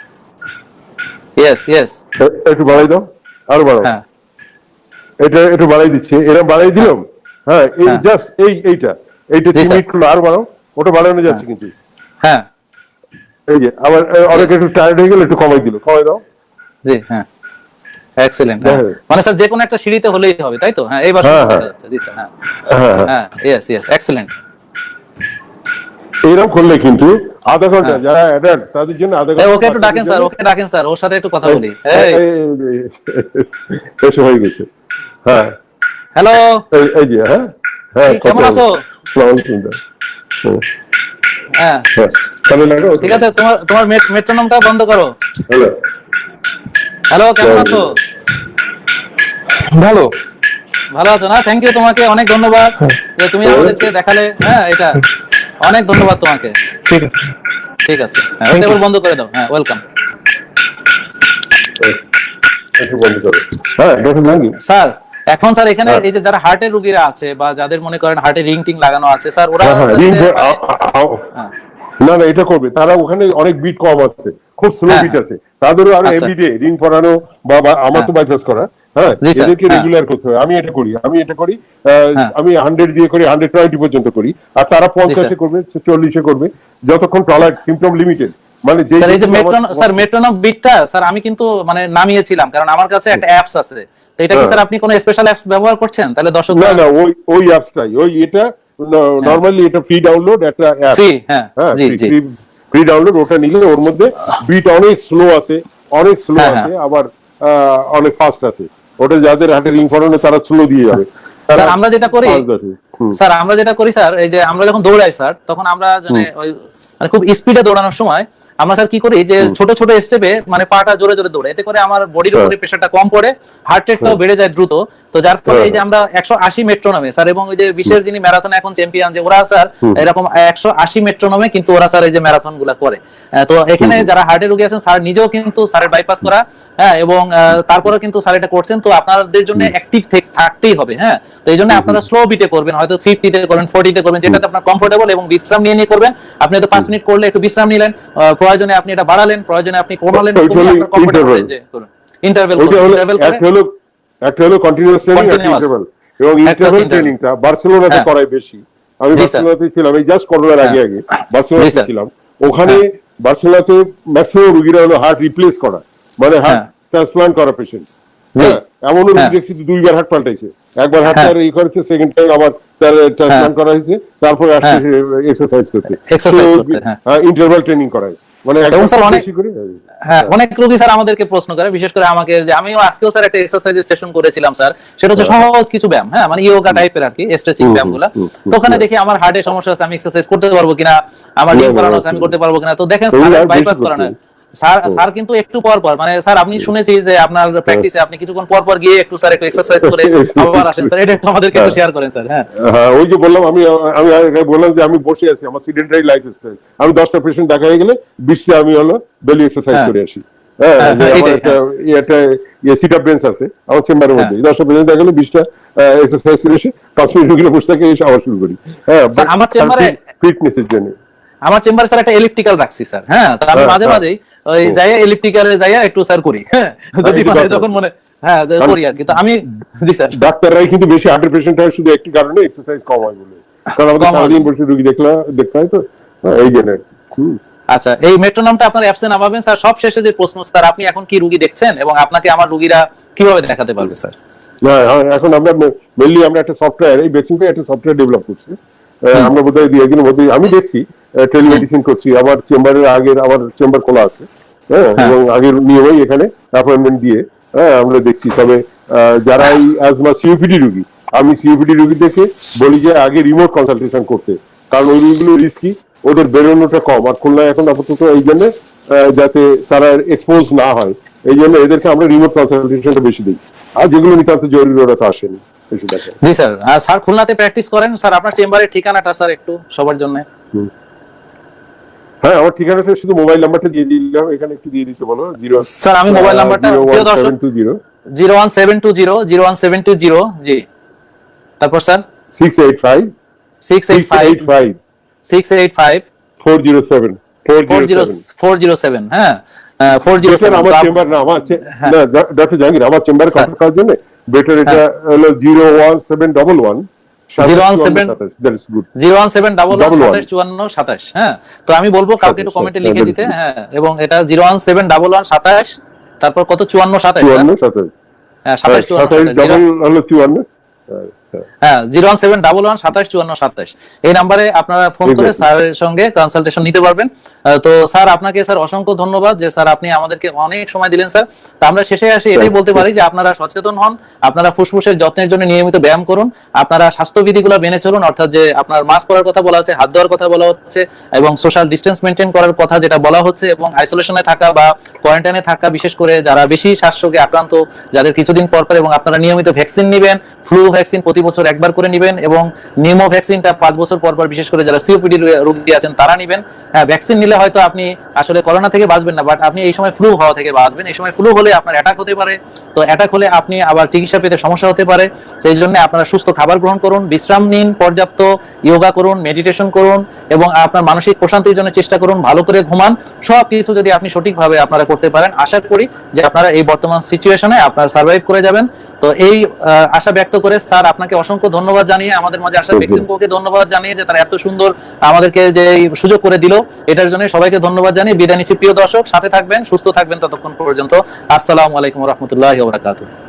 ইয়েস ইয়েস, একটু বাড়াই দাও, আরো বাড়াও। হ্যাঁ এটা একটু বাড়াই দিচ্ছি, এরা বাড়াই দিলাম। হ্যাঁ এই জাস্ট এইটা 3 মিনিট করলে আরো বাড়াও, ওটা বাড়ানো যাচ্ছে কিন্তু। হ্যাঁ এই যে আবার অনেক একটু টায়ার্ড হয়ে গেলে একটু কমাই দিল, কমাই দাও। জি হ্যাঁ এক্সেলেন্ট। মানে স্যার যে কোনো একটা সিঁড়িতে হলেই হবে তাই তো? হ্যাঁ এইবার দেখা যাচ্ছে। জি স্যার হ্যাঁ হ্যাঁ ইয়েস ইয়েস এক্সেলেন্ট। এরকম করলে কিন্তু আধা ঘন্টা যারা অ্যাডাল্ট তাদের জন্য আধা ঘন্টা। ওকে একটু ডাকেন স্যার, ওকে ডাকেন স্যার, ওর সাথে একটু কথা বলি। এসে হয়ে গেছে। হ্যাঁ হ্যালো এই যে হ্যাঁ হ্যাঁ কেমন আছো? আসসালামু আলাইকুম। হ্যাঁ তাহলে লাগো, ঠিক আছে, তোমার মেট্রোনমটা বন্ধ করো। হ্যালো হ্যালো কেমন আছো? ভালো ভালো আছো না? থ্যাংক ইউ, তোমাকে অনেক ধন্যবাদ যে তুমি আমাদেরকে দেখালে। হ্যাঁ এটা অনেক ধন্যবাদ তোমাকে। ঠিক আছে ঠিক আছে হ্যাঁ টেবিল বন্ধ করে দাও। হ্যাঁ ওয়েলকাম একটু বন্ধ করো। হ্যাঁ দেখুন জানি স্যার। এখন স্যার এখানে এই যে যারা হার্টের রোগীরা আছে বা যাদের মনে করেন হার্টে রিং টিং লাগানো আছে স্যার, ওরা না না এটা করবে, তারা ওখানে অনেক বিট কম আছে, খুব স্লো বিট আছে, তাদেরও আরো এভরিডে রিং পরানো বা আমার তো বাইপাস করা। হ্যাঁ এদেরকে রেগুলার করতে হবে। আমি এটা করি আমি 100 দিয়ে করি, 120 পর্যন্ত করি, আর তারা 50 করবে, 40 করবে, যতক্ষণ টলারেট সিম্পটম লিমিটেড। মানে যে স্যার এই যে মেট্রোনম বিটটা স্যার আমি কিন্তু মানে নামিয়েছিলাম, কারণ আমার কাছে একটা অ্যাপস আছে। তো এটা কি স্যার আপনি কোন স্পেশাল অ্যাপস ব্যবহার করছেন? তাহলে দর্শক না না ওই অ্যাপসটাই, এটা নরমালি এটা ফ্রি ডাউনলোড একটা অ্যাপ। ফ্রি হ্যাঁ জি জি ফ্রি ডাউনলোড, ওটা নিলে ওর মধ্যে বিট অনেক স্লো আছে, আবার অনেক ফাস্ট আছে। ওটা যাদের হাতে রিং পরানো তারা স্লো দিয়ে যাবে। স্যার আমরা যেটা করি স্যার এই যে আমরা যখন দৌড়াই স্যার, তখন আমরা মানে খুব স্পিডে দৌড়ানোর সময় আমরা স্যার কি করি যে ছোট ছোট স্টেপে মানে পাটা জোরে জোরে দৌড়াই, এতে করে আমার বডির উপরে প্রেসারটা কম পড়ে, হার্ট রেটটাও বেড়ে যায় দ্রুত। তো যার ফলে এই যে আমরা 180 মেট্রোনমে স্যার, এবং ওই যে বিশ্বের যিনি ম্যারাথন এখন চ্যাম্পিয়ন যে ওরা স্যার এরকম 180 মেট্রোনমে কিন্তু ওরা স্যার এই যে ম্যারাথন গুলা করে। তো এখানে যারা হার্টের রোগী আছেন স্যার নিজেও কিন্তু স্যারের বাইপাস করা, হ্যাঁ এবং তারপরে কিন্তু স্যার এটা করছেন। তো আপনাদের জন্য অ্যাক্টিভ থাকতেই হবে। হ্যাঁ তো এই জন্য আপনারা স্লো বিটে করবেন, হয়তো 50 তে করবেন, 40 তে করবেন, যেটাতে আপনার কমফোর্টেবল, এবং বিশ্রাম নিয়ে করবেন। আপনি হয়তো 5 মিনিট করলে একটু বিশ্রাম নিলেন, প্রয়োজনে আপনি এটা বাড়ালেন, প্রয়োজনে আপনি কমালেন, আপনার কমফোর্টেবল করুন। ইন্টারভ্যাল করে একটা হলো কন্টিনিউয়াস ট্রেনিং, ইন্টারভ্যাল, এবং ইন্টারভ্যাল ট্রেনিংটা বার্সেলোনাতে করাই বেশি। আমি বার্সেলোনাতে ছিলাম এই জাস্ট করোনার আগে বার্সেলোনাতে ছিলাম। ওখানে বার্সেলোনাতে ম্যাক্সিমাম রোগীরা হলো হার্ট রিপ্লেস করা, মানে হার্ট ট্রান্সপ্লান্ট করা পেশেন্ট। এমন রোগী দেখছি 2বার হার্ট পাল্টাইছে, একবার হার্ট করেছে, সেকেন্ড টাইম আবার তার ট্রান্সপ্লান্ট করা হয়েছে, তারপরে আসছে এক্সারসাইজ করতে, ইন্টারভ্যাল ট্রেনিং করায়। মানে অনেক রোগী স্যার আমাদেরকে প্রশ্ন করে, বিশেষ করে আমাকে, যে আমিও আজকেও স্যার একটা এক্সারসাইজের সেশন করেছিলাম স্যার, সেটা হচ্ছে সহজ কিছু ব্যায়াম, হ্যাঁ মানে ইয়োগা টাইপের আর কি, স্ট্রেচিং ব্যায়ামগুলো। তো ওখানে দেখি আমার হার্টের সমস্যা আছে, আমি এক্সারসাইজ করতে পারবো কিনা, আমার রিং করানো আছে আমি করতে পারবো কিনা। তো দেখেন স্যার বাইপাস করানো স্যার কিন্তু একটু পর পর, মানে স্যার আপনি শুনেছি যে আপনার প্র্যাকটিসে আপনি কিছুক্ষণ পর পর গিয়ে একটু স্যার একটু এক্সারসাইজ করে আবার আসেন স্যার, এটা একটু আমাদেরকে একটু শেয়ার করেন স্যার। হ্যাঁ ওই যে বললাম আমি বললাম যে আমি বসে আছি, আমার সিডেন্টারি লাইফস্টাইল, আমি 10টা পেশেন্ট দেখা হয়ে গেলে 20টা আমি হলো বেলি এক্সারসাইজ করে আসি। হ্যাঁ, হ্যাঁ, যে হ্যাঁ, আমার এটাই, একটা সিট আপ বেঞ্চ আছে আমার চেম্বারের মধ্যে, 10 দেখা গেলো 20টা এক্সারসাইজ করে এসে 5 মিনিট ওগুলো বসে থেকে এসে আবার শুরু করি। হ্যাঁ, স্যার, আমার চেম্বারে ফিটনেসের জন্য। স্যার একটা এলিপ্টিক্যাল রাখছি স্যার। হ্যাঁ, তো আমি হ্যাঁ, মাঝে হ্যাঁ। মাঝেই ওই হুম। যাই এলিপ্টিক্যালে যাই একটু স্যার করি। হ্যাঁ, যদি এটা মানে দরকার। যখন মনে, হ্যাঁ কারণ করি আর কি। তো আমি, জি স্যার, ডাক্তাররাই কিন্তু বেশি হার্টের পেশেন্ট হয় শুধু একটি কারণে, এক্সারসাইজ কম হয় বলে। কারণ আমাদের কম হবে। সারাদিন বসে রুগী দেখতে হয় তো, এই জন্য। হুম। আচ্ছা, এই মেট্রো নামটা আপনার অ্যাপসে নামাবেন স্যার। সব শেষে যে প্রশ্ন, স্যার আপনি এখন কি রুগী দেখছেন এবং আপনাকে আমার রুগীরা কিভাবে দেখাতে পারবে স্যার? হ্যাঁ, এখন আমরা মেনলি আমরা একটা সফটওয়্যার, এই বেসিক একটা সফটওয়্যার ডেভেলপ করছি। আমরা বোধহয় 2 একদিনের মধ্যে, আমি দেখছি টেলিমেডিসিন করছি, আমার চেম্বারের আগের আমার চেম্বার খোলা আছে। হ্যাঁ, হ্যাঁ। এবং আগের নিয়মেই এখানে অ্যাপয়েন্টমেন্ট দিয়ে, হ্যাঁ, আমরা দেখছি। তবে যারা এই অ্যাজমা সিওপিডি রুগী, আমি সিওপিডি রুগীদেরকে বলি যে আগে রিমোট কনসালটেশন করতে, কারণ ওই রুগীগুলো রিস্কি, ওদের বেরোনোটা কম। আর খুলনায় এখন আপাতত এই জন্য যাতে তারা এক্সপোজ না হয়, এই জন্য এদেরকে আমরা রিমোট কনসালটেশনটা বেশি দিই। আর যেগুলো নিতান্ত জরুরি ওরা তো আসেনি বেশি দেখা। জি স্যার। স্যার খুলনাতে প্র্যাকটিস করেন স্যার? আপনার চেম্বারের ঠিকানাটা স্যার একটু সবার জন্য। হ্যাঁ, আমার ঠিকানাটা শুধু মোবাইল নাম্বারটা দিয়ে দিলাম, এখানে একটু দিয়ে দিতে বলো। স্যার আমি মোবাইল নাম্বারটা, প্রিয় দর্শক, 01720 01720 জি, তারপর স্যার 685 685 685 407 407, হ্যাঁ, আমার 407। চেম্বার না, আমার হ্যাঁ। না, ডক্টর জাহাঙ্গীর, আমার চেম্বারে স্যার। কন্ট্যাক্ট করার জন্য বেটার এটা হলো 01711 দ্যাট ইজ গুড। 01711 হ্যাঁ, তো আমি বলবো কাউকে একটু কমেন্টে লিখে দিতে। হ্যাঁ, এবং এটা 01711 তারপর কত, 54 27, হ্যাঁ 27 27 ডাবল হলো 54। হ্যাঁ, 01711 27 54 27 এই নাম্বারে আপনারা ফোন করে স্যারের সঙ্গে কনসালটেশন নিতে পারবেন। তো স্যার আপনাকে স্যার অসংখ্য ধন্যবাদ যে স্যার আপনি আমাদেরকে অনেক সময় দিলেন স্যার। তো আমরা শেষে আসি এটাই বলতে পারি যে আপনারা সচেতন হন, আপনারা ফুসফুসের যত্নের জন্য নিয়মিত ব্যায়াম করুন, আপনারা স্বাস্থ্যবিধিগুলো মেনে চলুন, অর্থাৎ যে আপনার মাস্ক পরার কথা বলা হচ্ছে, হাত ধোয়ার কথা বলা হচ্ছে, এবং সোশ্যাল ডিস্টেন্স মেনটেন করার কথা যেটা বলা হচ্ছে, এবং আইসোলেশনে থাকা বা কোয়ারেন্টাইনে থাকা, বিশেষ করে যারা বেশি শ্বাসরোগে আক্রান্ত, যাদের কিছুদিন পর পর, এবং আপনারা নিয়মিত ভ্যাকসিন নেবেন। ফ্লু ভ্যাকসিন প্রতি বছর একবার করে নেবেন, এবং নিমো ভ্যাকসিনটা 5 বছর পর পর, বিশেষ করে যারা সিওপিডি রোগী আছেন তারা নেবেন। হ্যাঁ, ভ্যাকসিন নিলে হয়তো আপনি আসলে করোনা থেকে বাঁচবেন না, বাট আপনি এই সময় ফ্লু হওয়া থেকে বাঁচবেন। এই সময় ফ্লু হলে আপনার অ্যাটাক হতে পারে, তো অ্যাটাক হলে আপনি আবার চিকিৎসা পেতে সমস্যা হতে পারে। সেই জন্য আপনারা সুস্থ খাবার গ্রহণ করুন, বিশ্রাম নিন, পর্যাপ্ত যোগা করুন, মেডিটেশন করুন, এবং আপনার মানসিক প্রশান্তির জন্য চেষ্টা করুন, ভালো করে ঘুমান। সব কিছু যদি আপনি সঠিকভাবে আপনারা করতে পারেন, আশা করি যে আপনারা এই বর্তমান সিচুয়েশনে আপনারা সার্ভাইভ করে যাবেন। তো এই আশা ব্যক্ত করে স্যার আপনাকে অসংখ্য ধন্যবাদ জানিয়ে, আমাদের মাঝে আসা বেক্সিমকোকে ধন্যবাদ জানিয়ে যে তারা এত সুন্দর আমাদেরকে যে এই সুযোগ করে দিল, এটার জন্য সবাইকে ধন্যবাদ জানিয়ে বিদায় নিচ্ছি। প্রিয় দর্শক, সাথে থাকবেন, সুস্থ থাকবেন ততক্ষণ পর্যন্ত। আসসালামু আলাইকুম ওয়া রাহমাতুল্লাহি ওয়া বারাকাতুহু।